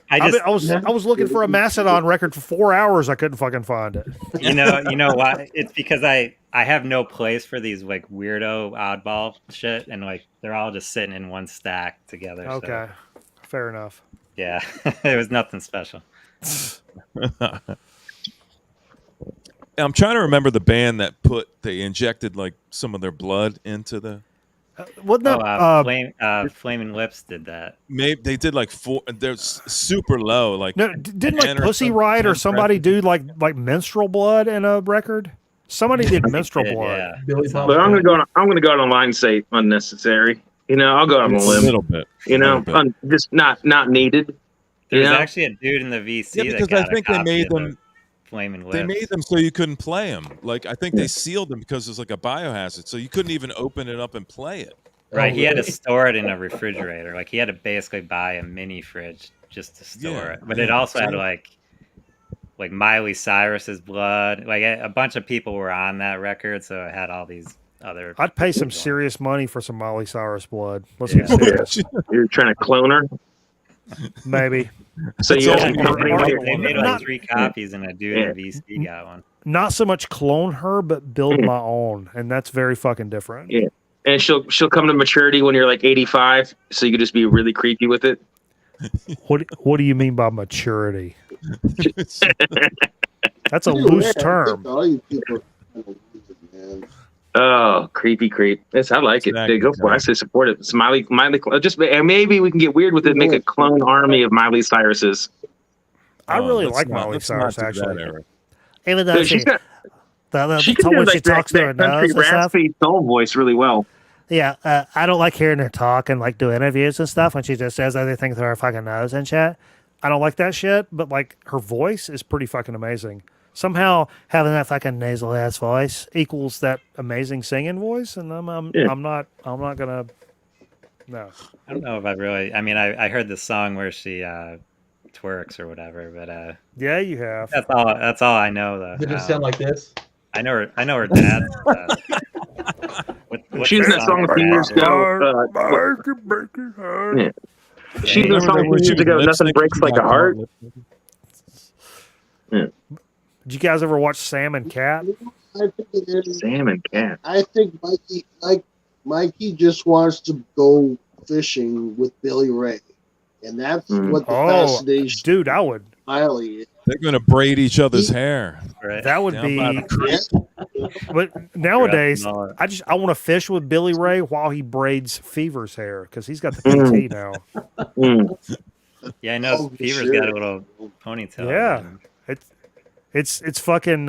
I was looking for a Mastodon record for 4 hours. I couldn't fucking find it. You know why? It's because I have no place for these like weirdo oddball shit, and like they're all just sitting in one stack together. Okay, fair enough. Yeah, it was nothing special. I'm trying to remember the band that they injected like some of their blood into the. Flaming Lips did that. Maybe they did like 4. They're super low. Like No, didn't like Pussy Riot or somebody do like menstrual blood in a record? Somebody did menstrual blood. Yeah. But I'm gonna go out on line and say unnecessary. You know, I'll go out on a limb. A little bit. You know, just not needed. There's actually a dude in the VC Yeah, because that got I think a they copy made of the them. Flaming Lips. They made them so you couldn't play them. Like I think they sealed them because it's like a biohazard, so you couldn't even open it up and play it. Right, he had to store it in a refrigerator. Like he had to basically buy a mini fridge just to store it. But it also had like Miley Cyrus's blood. Like a bunch of people were on that record, so it had all these other. I'd pay some serious money for some Miley Cyrus blood. Let's get serious. You're trying to clone her. Maybe. So you they made like 3 copies, and a dude in VC got one. Not so much clone her, but build my own, and that's very fucking different. Yeah, and she'll come to maturity when you're like 85, so you could just be really creepy with it. What do you mean by maturity? That's a loose term. All you people are kind of losing, man. Oh, creepy creep. Yes, I like Exactly. it. Go for it. I say support it. It's Miley. Just maybe we can get weird with it. Make a clone army of Miley Cyruses. I really let's like not- Miley let's not Cyrus do that, actually. Eric. Even though Dude, she she can the do way she like talks to her that country nose and stuff. raspy soul voice really well. Yeah, I don't like hearing her talk and like do interviews and stuff when she just says everything through her fucking nose and shit. I don't like that shit, but like her voice is pretty fucking amazing. Somehow having that fucking nasal ass voice equals that amazing singing voice, and I'm not gonna. No, I don't know if I really. I mean, I heard the song where she twerks or whatever, but yeah, you have. that's all I know though. Did it sound like this? I know her dad. She was in that song a few years ago. Yeah. She was in a song a few years ago. Nothing breaks like a heart. Yeah. Did you guys ever watch Sam and Cat? I think it is. Sam and Cat. I think Mikey just wants to go fishing with Billy Ray, and that's what the fascination. Dude, I would. Miley is. They're going to braid each other's hair. Right. That would Down be. by the creek. But nowadays, Mullet. I want to fish with Billy Ray while he braids Fever's hair because he's got the PT now. Yeah, I know. Oh, Fever's sure. got a little ponytail. Yeah. It's fucking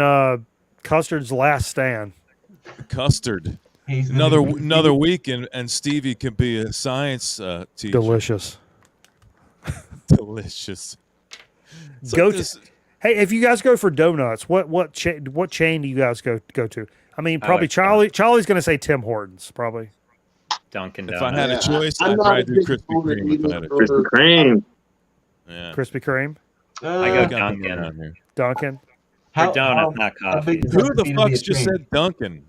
Custard's last stand. Custard. He's Another week, and Stevie could be a science teacher. Delicious. Delicious. It's Go like to. this- Hey, if you guys go for donuts, what chain do you guys go to? I mean, probably like Charlie. Charlie's going to say Tim Hortons, probably. Dunkin' If I Donuts. had a choice, I'm I'd not probably a do big Krispy proponent Kreme if I either had a for- choice. Krispy Kreme. Yeah. Krispy Kreme, I I go got Dunkin'. Dunkin' on here. Dunkin'. For donuts, not how coffee. big does Who that the need to be fuck's a just chain? said Dunkin'?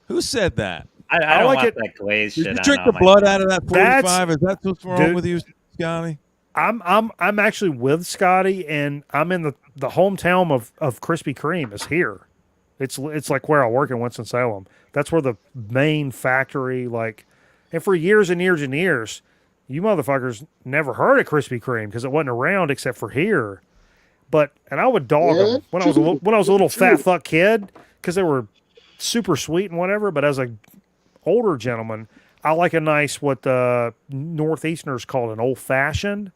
Who said that? I I don't like want it- that glazed Did shit you on drink all the my blood donuts. out of that That's- 45? Is that what's wrong Dude. with you, Scotty? I'm actually with Scotty, and I'm in the hometown of Krispy Kreme is here. It's like where I work in Winston-Salem. That's where the main factory, like, and for years and years and years, you motherfuckers never heard of Krispy Kreme because it wasn't around except for here. And I would dog them when I was a little fat fuck kid because they were super sweet and whatever. But as an older gentleman, I like a nice what the Northeasterners call an old fashioned.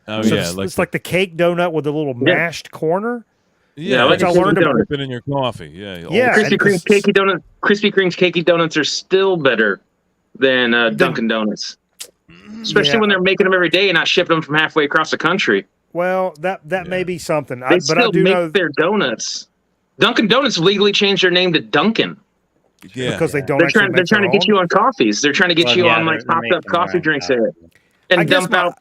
Oh So yeah, it's like the cake donut with the little mashed corner. yeah, I like I learned about dip it in your coffee. Yeah, Yeah, Krispy and Kreme's this- cakey donuts. Krispy Kreme's cakey donuts are still better than Dunkin' Donuts, especially Yeah. when they're making them every day and not shipping them from halfway across the country. Well, that may be something. They But I still do make know their donuts. Dunkin' Donuts legally changed their name to Dunkin'. yeah. because they don't They're actually trying. They're make trying to their get you on coffees. They're trying to get Well, you yeah, on like they're popped up making their coffee own drinks coffee. and I guess dump my- out.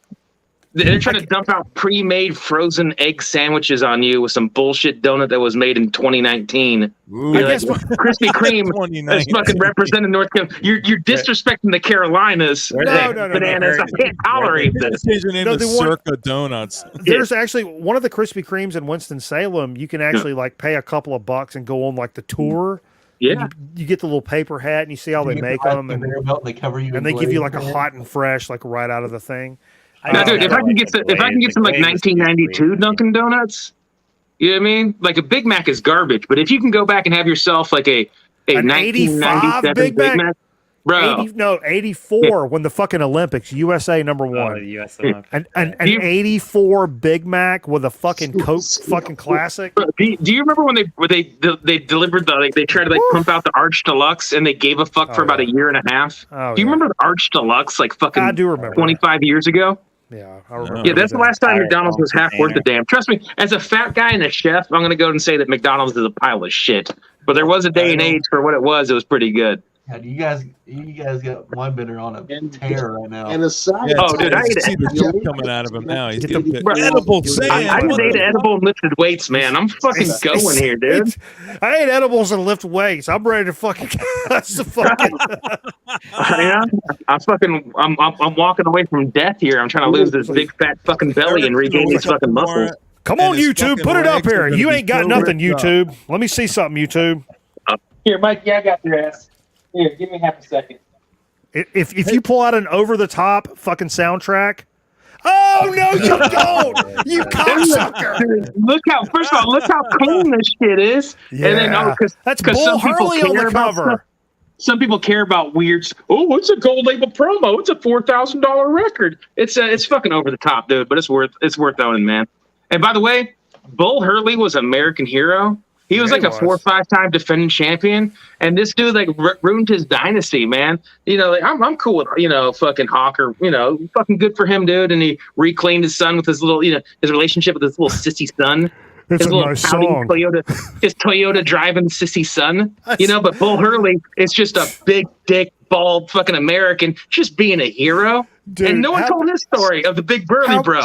They're trying to dump out pre-made frozen egg sandwiches on you with some bullshit donut that was made in 2019. Ooh, You're guess like, Krispy Kreme is 2019. fucking representing North Carolina. You're disrespecting the Carolinas. No, Like, no, no, bananas. no. I can't tolerate this. Change your name No, to they want- Circa Donuts. There's actually one of the Krispy Kremes in Winston-Salem. You can actually like pay a couple of bucks and go on like the tour. Yeah. You get the little paper hat and you see how they You make get the them, and conveyor belt and they cover you. they in give you like glaze. a hot and fresh, like right out of the thing. Now, just dude, if never I can liked get the some, if I can glaze. get some like The glaze is too 1992 sweet. Dunkin' Donuts, you know what I mean? Like a Big Mac is garbage, but if you can go back and have yourself like a An 85 1997 Big Mac? bro. 84 when the fucking Olympics, USA number Oh, one. the U.S. Olympics. An You- 84 Big Mac with a fucking Coke fucking classic. Bro, do you remember when they delivered the like they tried to like pump out the Arch Deluxe and they gave a fuck for Oh, about yeah. a year and a half? Oh, Do you yeah. remember the Arch Deluxe like fucking I do remember. 25 years ago? Yeah, I remember. Yeah, that's the last time Styrofoam McDonald's was half worth a container. damn. Trust me, as a fat guy and a chef, I'm gonna go and say that McDonald's is a pile of shit. But there was a day and age for what it was pretty good. God, you guys got Weinbender on a And- tear right now. And aside, Yeah, Oh, dude, I ate see it. the juice coming out of him now. He's Get the- getting Bro, edible I sand. just ate an edible and lifted weights, man. I'm fucking going here, dude. I ate edibles and lift weights. I'm ready to fucking. That's the fucking. I'm walking away from death here. I'm trying to lose this big fat fucking belly and regain these fucking muscles. Come And on, his YouTube, fucking put it up legs are here. gonna You be ain't got so nothing, ripped up. YouTube. Let me see something, YouTube. Here, Mike. Yeah, I got your ass. Here, give me half a second. If you pull out an over the top fucking soundtrack. Oh no, you don't, you cocksucker! Dude, look how clean this shit is. And then Yeah. That's Bull some people Hurley on care the about cover. stuff. Some people care about weird. Oh, it's a gold label promo. It's a $4,000 record. It's fucking over the top, dude. But it's worth owning, man. And by the way, Bull Hurley was an American hero. He was Yeah, like he a was. 4 or 5 time defending champion, and this dude like ruined his dynasty, man. You know, like I'm cool with fucking Hawker. Fucking good for him, dude. And he reclaimed his son with his little his relationship with his little sissy son. It's His a little nice pouty song. his Toyota driving sissy son. But Bull Hurley is just a big dick, bald fucking American, just being a hero. Dude, and no one told his story of the big burly how- bro.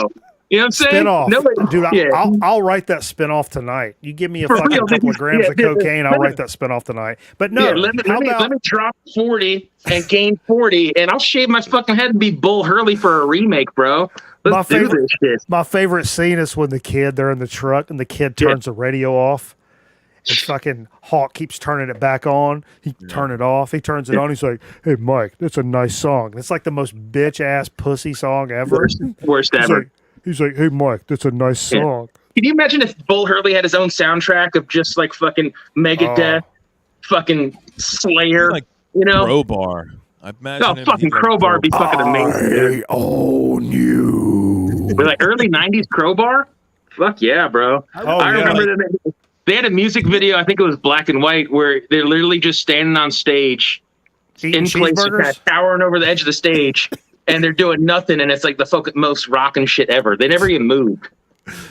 You know what I'm saying? Spin-off. Nobody, Dude, yeah. I'll write that spin-off tonight. You give me a For fucking real, couple dude. of grams Yeah, of dude. cocaine, I'll write that spin-off tonight. But no, Yeah, let me how about drop 40 and gain 40, and I'll shave my fucking head and be Bull Hurley for a remake, bro. Let's My do favorite- this shit. my favorite scene is when they're in the truck and the kid turns the radio off. And fucking Hawk keeps turning it back on. He turn it off. He turns it on. He's like, "Hey, Mike, that's a nice song." It's like the most bitch ass pussy song ever. Worst He's ever. like, "Hey, Mike, that's a nice Yeah. song." Can you imagine if Bull Hurley had his own soundtrack of just like fucking Megadeth, fucking Slayer, Like Oh. Crowbar. I imagine No, him- fucking he's like Crowbar would be fucking amazing, dude. own you. With like early 90s Crowbar? Fuck yeah, bro. Oh, I yeah. remember that they had a music video, I think it was black and white, where they're literally just standing on stage Eating in place, kind cheeseburgers. of towering over the edge of the stage, and they're doing nothing, and it's like the fucking most rocking shit ever. They never even moved.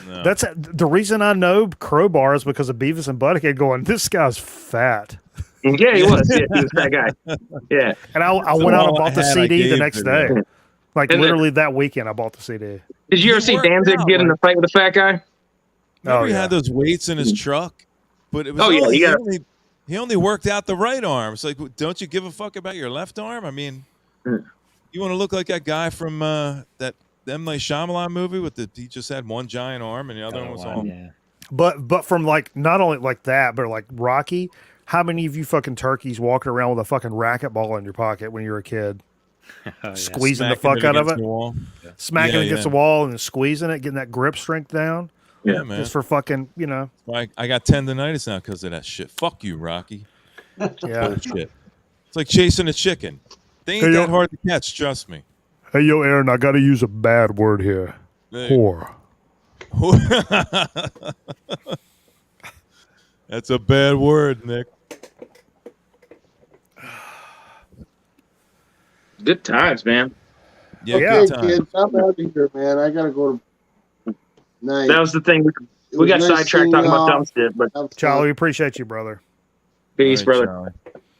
No. That's the reason I know Crowbar is because of Beavis and Butthead going, "This guy's fat," Yeah, he was. Yeah, he was that guy. Yeah. and I went out and all I bought the had, I CD the gave next to day. them. Like And literally that weekend, I bought the CD. Did you ever see Danzig get in a fight with a fat guy? Remember Oh, he yeah. had those weights in his truck, but it was Oh, yeah, only, you he, gotta- only, he only worked out the right arm. It's like, don't you give a fuck about your left arm? I mean, you want to look like that guy from that M. Night Shyamalan movie with he just had one giant arm and the other one was all. Yeah. But from like not only like that, but like Rocky. How many of you fucking turkeys walking around with a fucking racquetball in your pocket when you were a kid, Oh, yeah. squeezing the Smacking fuck out of against it, the wall. smacking Yeah, against yeah. the wall and squeezing it, getting that grip strength down, Yeah, man. just for fucking, I got tendonitis now because of that shit. Fuck you, Rocky. yeah. Bullshit. It's like chasing a chicken. They ain't Hey, yo. that hard to catch, trust me. Hey, yo, Aaron, I got to use a bad word here. Hey. Whore. That's a bad word, Nick. Good times, man. Yeah, Yeah. good Okay, time. kids, I'm out of here, man. I gotta go to night. That was the thing. It We was got nice sidetracked seeing talking about y'all. dumb shit, but Have fun. Charlie, we appreciate you, brother. peace, All right, brother. Charlie.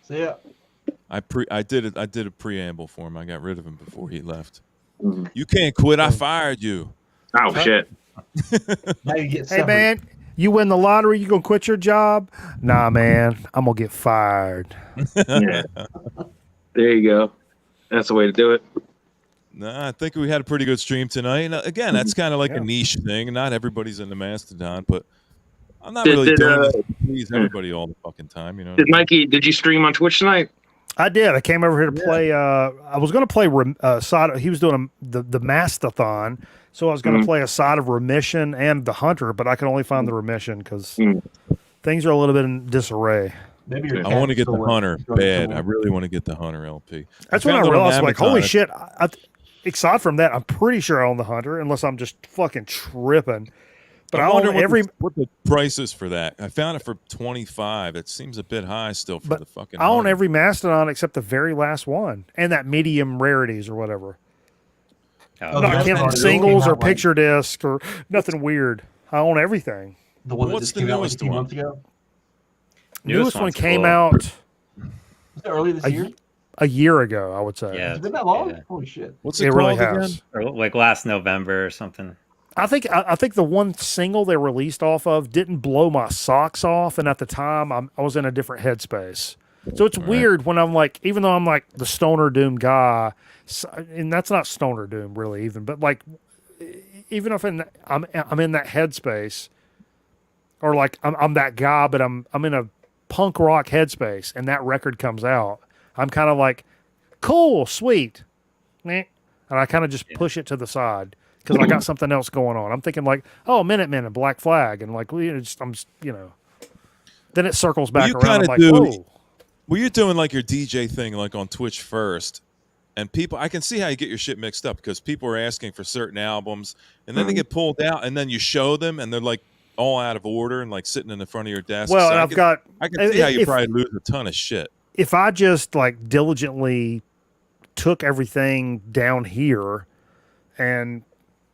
See ya. I did a preamble for him. I got rid of him before he left. Mhm. You can't quit. I fired you. Oh, shit. Now you get Hey, severed. man, you win the lottery, you going to quit your job? Nah, man, I'm going to get fired. Yeah. There you go. That's the way to do it. No, I think we had a pretty good stream tonight. And again, that's kind of like Yeah. a niche thing. Not everybody's in the Mastodon, but I'm not Did- really did, doing uh, this to please everybody all the fucking time. You know? what Did I mean? Mikey, did you stream on Twitch tonight? I did. I came over here to play. I was going to play he was doing the mast-o-thon, so I was going to play a side of Remission and the Hunter, but I could only find the Remission because things are a little bit in disarray. Maybe your I want to cat's get the still Hunter still wet. bad. I really want to get the Hunter LP. That's when found I it on realized, like, holy Amazon. shit! Aside from that, I'm pretty sure I own the Hunter, unless I'm just fucking tripping. But I wonder own what the price is for that. I found it for $25. It seems a bit high still for But the fucking. I own Hunter. every Mastodon except the very last one, and that medium rarities or whatever. Oh, Not that's counting hard. singles or Not like- picture disc or nothing weird. I own everything. The one that What's just the came out like a newest few one? months ago. Newest one one's came cool. out Was it early this year? a year ago, I would say. Yeah. Has it been that long? Yeah. Holy shit. What's It it really called has. again? Or like last November or something. I think the one single they released off of didn't blow my socks off, and at the time I was in a different headspace. So it's weird when I'm like, even though I'm like the Stoner Doom guy, and that's not Stoner Doom really even, but like even if I'm in that headspace, or like I'm that guy, but I'm in a punk rock headspace, and that record comes out, I'm kind of like, cool, sweet, meh, and I kind of just push it to the side. Because I got something else going on. I'm thinking like, oh, Minutemen and Black Flag, and like, then it circles back you around. I'm kinda like, do- whoa. Well, you're doing like your DJ thing, like on Twitch first, and people. I can see how you get your shit mixed up because people are asking for certain albums, and then they get pulled out, and then you show them, and they're like all out of order and like sitting in the front of your desk. Well, So and I can see how you if- probably lose a ton of shit. if I just like diligently took everything down here and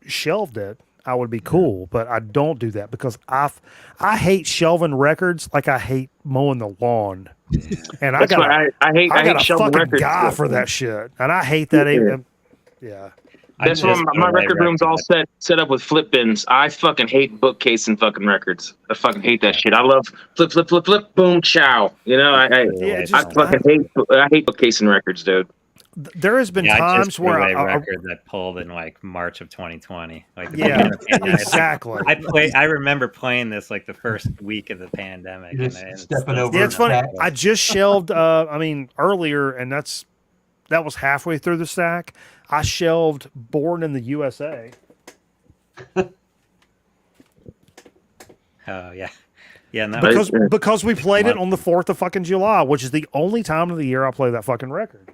shelved it, I would be cool. But I don't do that because I hate shelving records like I hate mowing the lawn. And That's why I hate got a shelving fucking records. guy for that shit, and I hate that. Even yeah. That's why my record room's all set up with flip bins. I fucking hate bookcasing fucking records. I fucking hate that shit. I love flip, flip, flip, flip, boom, chow. You know, I fucking hate bookcasing records, dude. There has been I times just where threw away I records I pulled in like March of 2020. Like the yeah, beginning of the pandemic. exactly. I remember playing this like the first week of the pandemic. You're just and it's stepping still- over Yeah, it's funny. Back. I just shelved. Earlier, and that was halfway through the stack. I shelved "Born in the USA." Oh yeah, yeah. And that was, Because we played it on the 4th of fucking July, which is the only time of the year I play that fucking record.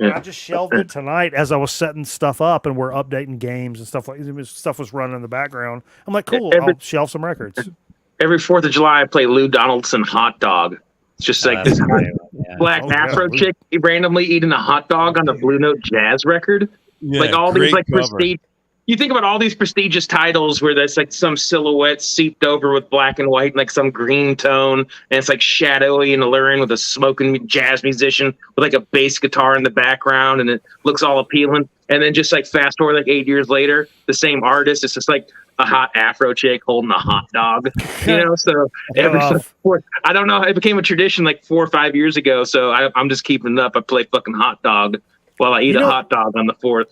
And I just shelved it tonight as I was setting stuff up, and we're updating games and stuff like stuff was running in the background. I'm like, cool, I'll shelve some records. Every 4th of July, I play Lou Donaldson Hot Dog. It's just like that's this great, yeah. black Oh, yeah, Afro Lou. chick randomly eating a hot dog on the Blue Note jazz record. Yeah, Like all these great like cover. prestige. you think about all these prestigious titles where there's like some silhouette seeped over with black and white, and like some green tone, and it's like shadowy and alluring with a smoking jazz musician with like a bass guitar in the background, and it looks all appealing. And then just like fast forward like 8 years later, the same artist, it's just like a hot Afro chick holding a hot dog, you know. So I don't know. It became a tradition like 4 or 5 years ago. So I'm just keeping it up. I play fucking hot dog while I eat a hot dog on the 4th.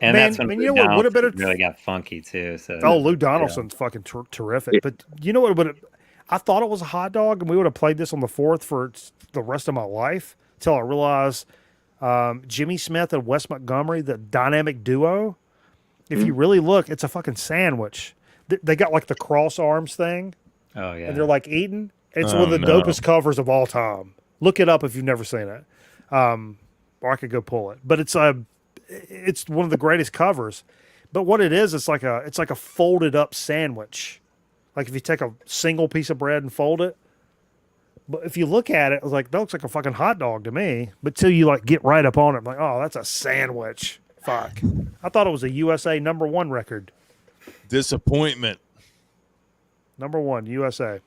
And Man, that's when you know what would have been really got funky too. So Lou Donaldson's fucking terrific. But you know what would I thought it was a hot dog, and we would have played this on the 4th for the rest of my life until I realized Jimmy Smith and Wes Montgomery, the dynamic duo. If you really look, it's a fucking sandwich. They got like the cross arms thing. Oh yeah. And they're like eating. It's one of the dopest covers of all time. Look it up if you've never seen it. Or I could go pull it. But it's one of the greatest covers. But what it is, it's like a folded up sandwich. Like if you take a single piece of bread and fold it. But if you look at it, it's like that looks like a fucking hot dog to me. But till you like get right up on it, I'm like, oh, that's a sandwich. Fuck. I thought it was a USA #1 record. Disappointment. #1, USA.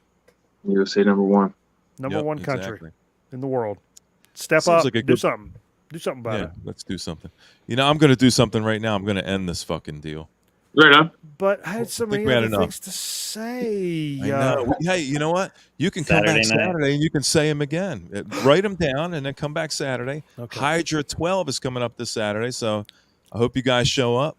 USA #1. Number one country in the world. Step up, do something. Do something about it. Let's do something. You know, I'm going to do something right now. I'm going to end this fucking deal. Right on. But I had so many other things to say. I know. Hey, you know what? You can come back Saturday and you can say them again. Write them down and then come back Saturday. Okay. Hydra 12 is coming up this Saturday, so I hope you guys show up.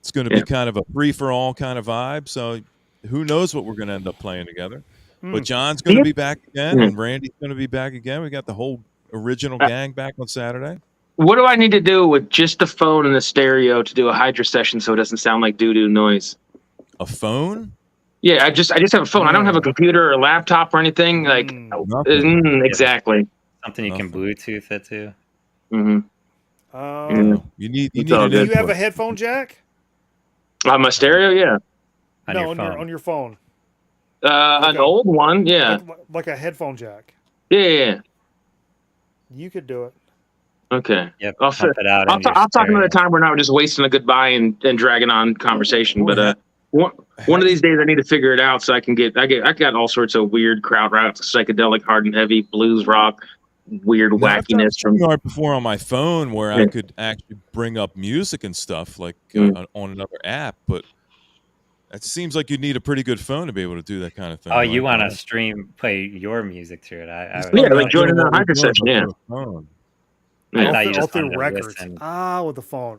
It's going to be kind of a free-for-all kind of vibe, so who knows what we're going to end up playing together. But John's going to be back again, and Randy's going to be back again. We got the whole original gang back on Saturday. What do I need to do with just the phone and the stereo to do a Hydra session so it doesn't sound like doo-doo noise? A phone? Yeah, I just have a phone. I don't have a computer or a laptop or anything. Like exactly. Something you can Bluetooth it to. You need do you have a headphone jack? My stereo, yeah. On your phone. An old one, yeah. Like a headphone jack. Yeah. You could do it. Okay. Yep. I'll talk another time. We're not just wasting a goodbye and dragging on conversation. But one of these days I need to figure it out so I can I got all sorts of weird crowd routes, psychedelic, hard and heavy, blues rock, weird wackiness from before on my phone where I could actually bring up music and stuff like on another app, but it seems like you need a pretty good phone to be able to do that kind of thing. Oh, you want to play your music through it? Like joining the Hydra session, yeah. I thought you just through records. Listen. With the phone.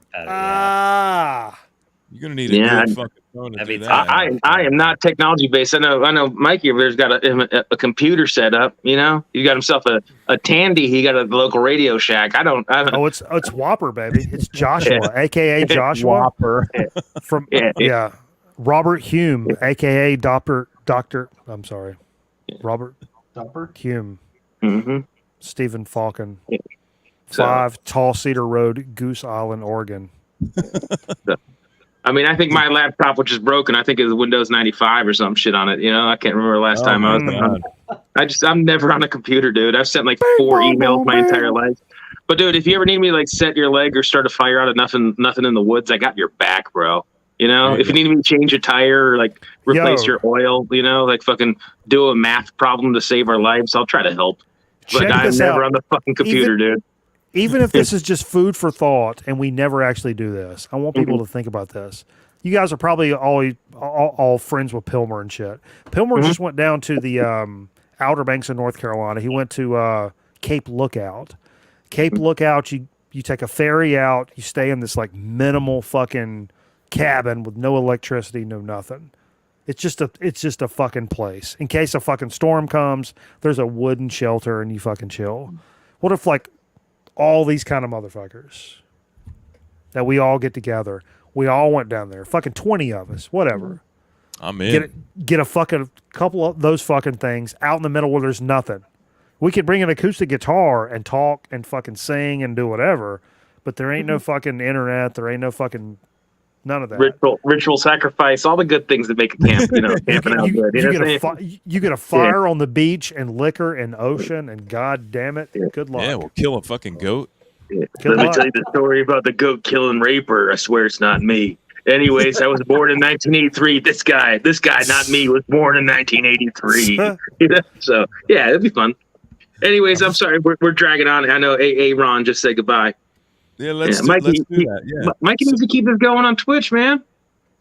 You're gonna need a good fucking phone to do that. I am not technology based. I know Mikey over there's got a computer set up. You know, he got himself a Tandy. He got a local Radio Shack. I don't. Oh, it's Whopper, baby. It's Joshua, aka Joshua Whopper from Robert Hume, aka Doctor. I'm sorry, Robert Hume. Stephen Falcon. 5 Tall Cedar Road, Goose Island, Oregon. I mean, I think my laptop, which is broken, I think it was Windows 95 or some shit on it. You know, I can't remember the last time I was. I'm never on a computer, dude. I've sent like 4 emails my entire life. But dude, if you ever need me to like set your leg or start a fire out of nothing in the woods, I got your back, bro. You know, if you need me to change a tire or like replace your oil, you know, like fucking do a math problem to save our lives, I'll try to help. But I'm never on the fucking computer, dude. Even if this is just food for thought and we never actually do this, I want people to think about this. You guys are probably all friends with Pilmer and shit. Pilmer just went down to the Outer Banks of North Carolina. He went to Cape Lookout. Cape Lookout, you take a ferry out, you stay in this like minimal fucking cabin with no electricity, no nothing. It's just a fucking place. In case a fucking storm comes, there's a wooden shelter and you fucking chill. What if like all these kind of motherfuckers that we all get together, we all went down there, fucking 20 of us, whatever. I'm in. Get a fucking couple of those fucking things out in the middle where there's nothing. We could bring an acoustic guitar and talk and fucking sing and do whatever, but there ain't no fucking internet. There ain't no fucking none of that. Ritual sacrifice, all the good things that make a camp, you know, camping out good. You get a fire on the beach and liquor and ocean and god damn it, good luck. Yeah, we'll kill a fucking goat. Let me tell you the story about the goat killing Raper. I swear it's not me. Anyways, I was born in 1983. This guy, not me, was born in 1983. So yeah, it'll be fun. Anyways, I'm sorry, we're dragging on. I know Ron just said goodbye. Yeah, let's do that. Yeah, Mikey needs to keep this going on Twitch, man.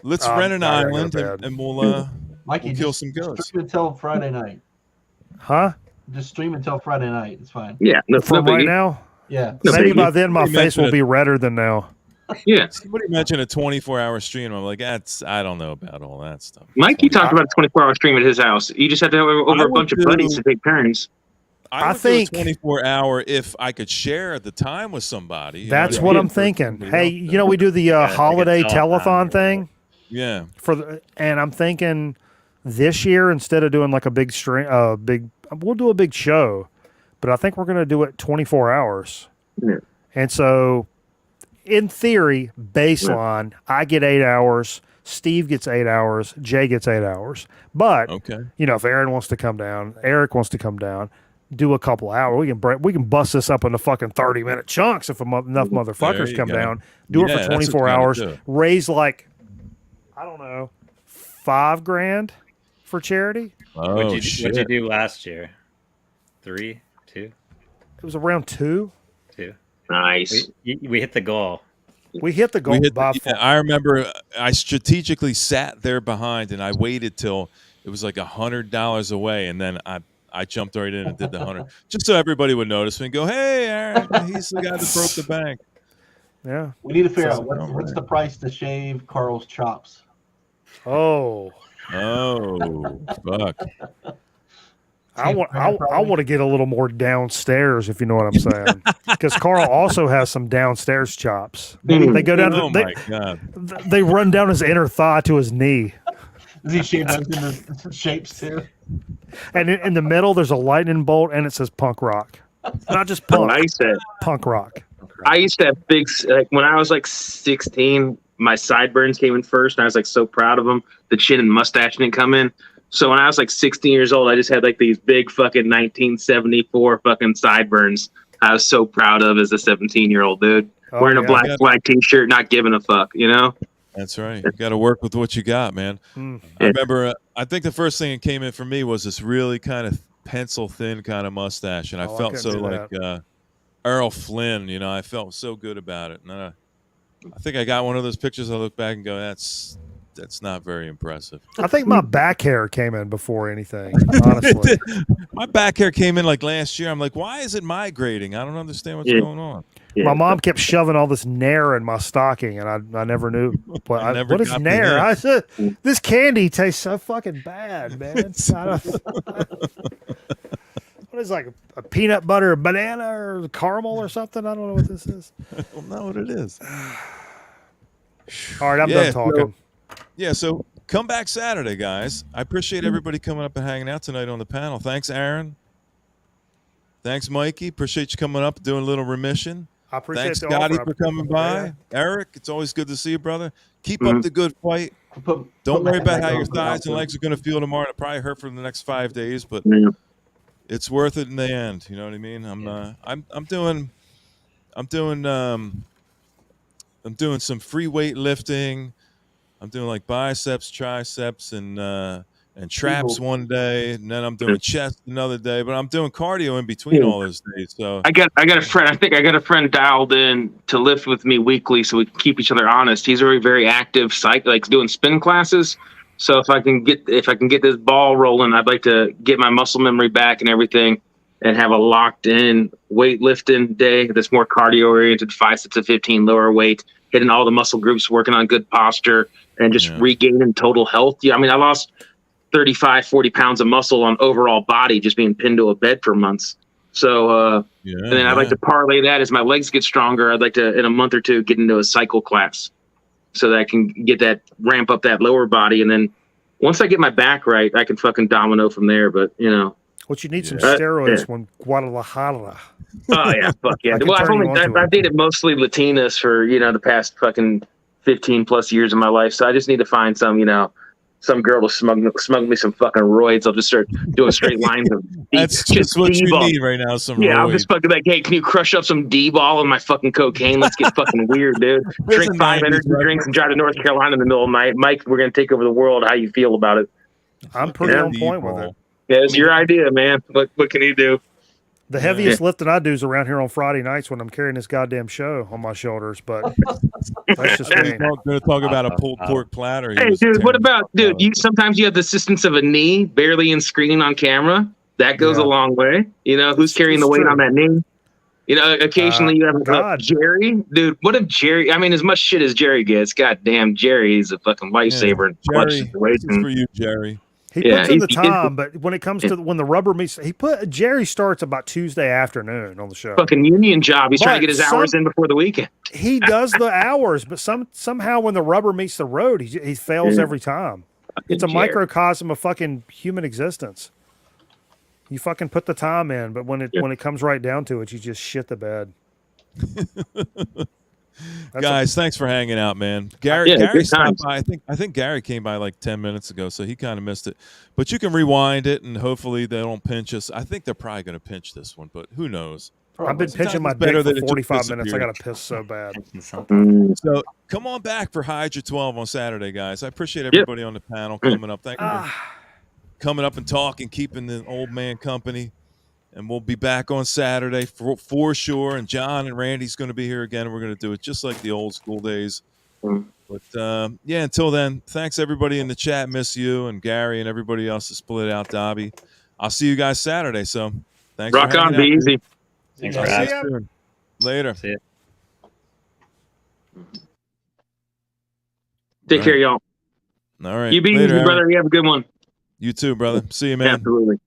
Let's rent an island and we'll Mikey, kill some goats. Stream until Friday night. Huh? Just stream until Friday night. It's fine. Yeah, From right now. Yeah. Maybe by then my face will be redder than now. Yeah. Somebody mentioned a 24-hour stream. I'm like, I don't know about all that stuff. Mikey talked about a 24-hour stream at his house. You just have to have over a bunch of buddies to take turns. I think 24-hour if I could share the time with somebody. That's what I'm thinking. Hey, we do the holiday telethon thing. Yeah. And I'm thinking this year instead of doing like a big stream, we'll do a big show, but I think we're going to do it 24 hours. Yeah. And so, in theory, baseline, I get 8 hours. Steve gets 8 hours. Jay gets 8 hours. But if Aaron wants to come down, Eric wants to come down, do a couple hours. We can bust this up into fucking 30-minute chunks if enough motherfuckers come down. Do it for 24 hours. Raise like, I don't know, $5,000 for charity. Oh, what'd you do last year? 3, 2? It was around 2. 2. Nice. We hit the goal. We hit the goal. I remember I strategically sat there behind and I waited till it was like $100 away, and then I jumped right in and did the 100 just so everybody would notice me and go, "Hey, Aaron, he's the guy that broke the bank." Yeah. We need to figure out what's the price to shave Carl's chops. Oh, fuck. I want to get a little more downstairs, if you know what I'm saying, because Carl also has some downstairs chops. They go down. My God. They run down his inner thigh to his knee. Does he shave those in the shapes too? And in the middle, there's a lightning bolt, and it says punk rock, not just punk. Punk rock. I used to have big, like when I was like 16, my sideburns came in first, and I was like so proud of them. The chin and mustache didn't come in. So when I was like 16 years old, I just had like these big fucking 1974 fucking sideburns. I was so proud of as a 17-year-old dude, wearing a black flag T-shirt, not giving a fuck, That's right. You got to work with what you got, man. I remember, I think the first thing that came in for me was this really kind of pencil thin kind of mustache, and I felt so like Errol Flynn. I felt so good about it. And I think I got one of those pictures. I look back and go, that's not very impressive. I think my back hair came in before anything, honestly. My back hair came in like last year. I'm like, why is it migrating? I don't understand what's going on. Yeah. My mom kept shoving all this Nair in my stocking, and I never knew. What is Nair? I said, this candy tastes so fucking bad, man. What is like a peanut butter, banana, or caramel or something? I don't know what this is. I don't know what it is. All right, I'm done talking. So come back Saturday, guys. I appreciate everybody coming up and hanging out tonight on the panel. Thanks, Aaron. Thanks, Mikey. Appreciate you coming up, doing a little remission. I appreciate Thanks, Scotty, for coming by. Yeah. Eric, it's always good to see you, brother. Keep up the good fight. Don't worry about how your thighs and legs are going to feel tomorrow. It'll probably hurt for the next 5 days, but it's worth it in the end. You know what I mean? I'm doing some free weight lifting. I'm doing like biceps, triceps, and traps one day, and then I'm doing chest another day. But I'm doing cardio in between all those days. So I got a friend. I think I got a friend dialed in to lift with me weekly, so we can keep each other honest. He's very, very active, like doing spin classes. So if I can get this ball rolling, I'd like to get my muscle memory back and everything, and have a locked in weightlifting day that's more cardio oriented, 5 sets of 15 lower weight, hitting all the muscle groups, working on good posture, and just regaining total health. Yeah, I mean, I lost 35, 40 pounds of muscle on overall body just being pinned to a bed for months. So, and then I'd like to parlay that as my legs get stronger. I'd like to, in a month or two, get into a cycle class so that I can ramp up that lower body. And then once I get my back right, I can fucking domino from there. But, What you need some steroids when Guadalajara. Oh, yeah, fuck yeah. Well, I've dated mostly Latinas for, the past fucking 15 plus years of my life. So I just need to find some some girl to smug me some fucking roids. I'll just start doing straight lines of That's just what you D-ball. need right now. Some Yeah, I'm roids. just fucking like, hey, can you crush up some D-ball in my fucking cocaine? Let's get fucking weird, dude. There's Drink a 5 90s energy drinks reference. and drive to North Carolina in the middle of the night. Mike, we're gonna take over the world. How you feel about it? I'm pretty Yeah. on point with it. Yeah, it's your idea, man. What can you do? The heaviest lifting I do is around here on Friday nights when I'm carrying this goddamn show on my shoulders. But that's just me. Going to talk about a pulled pork platter. He Hey, was dude, what tearing the about, fuck dude, out of. you sometimes you have the assistance of a knee barely in screen on camera. That goes a long way. You know, who's carrying the weight on that knee? You know, occasionally you have God. Jerry. Dude, what if Jerry, I mean, as much shit as Jerry gets, goddamn, Jerry is a fucking lifesaver in clutch Jerry, situations. this is for you, Jerry. He puts in the time, but when it comes to when the rubber meets, Jerry starts about Tuesday afternoon on the show. Fucking union job. He's trying to get his hours in before the weekend. He does the hours, but somehow when the rubber meets the road, he fails every time. It's a microcosm of fucking human existence. You fucking put the time in, but when it comes right down to it, you just shit the bed. Guys, thanks for hanging out, man. Gary stopped by. I think Gary came by like 10 minutes ago, so he kind of missed it. But you can rewind it, and hopefully they don't pinch us. I think they're probably going to pinch this one, but who knows? I've been pinching my dick for 45 minutes. I got to piss so bad. So come on back for Hydra 12 on Saturday, guys. I appreciate everybody on the panel coming up. Thank you for coming up and talking, keeping the old man company. And we'll be back on Saturday for sure. And John and Randy's going to be here again. We're going to do it just like the old school days. But, yeah, until then, thanks, everybody in the chat. Miss you and Gary and everybody else that split out, Dobby. I'll see you guys Saturday. So thanks Rock for on, hanging be out. easy. Thanks for asking. Later. See ya. Take care, y'all. All right. You be Later, easy, brother. You have a good one. You too, brother. See you, man. Absolutely.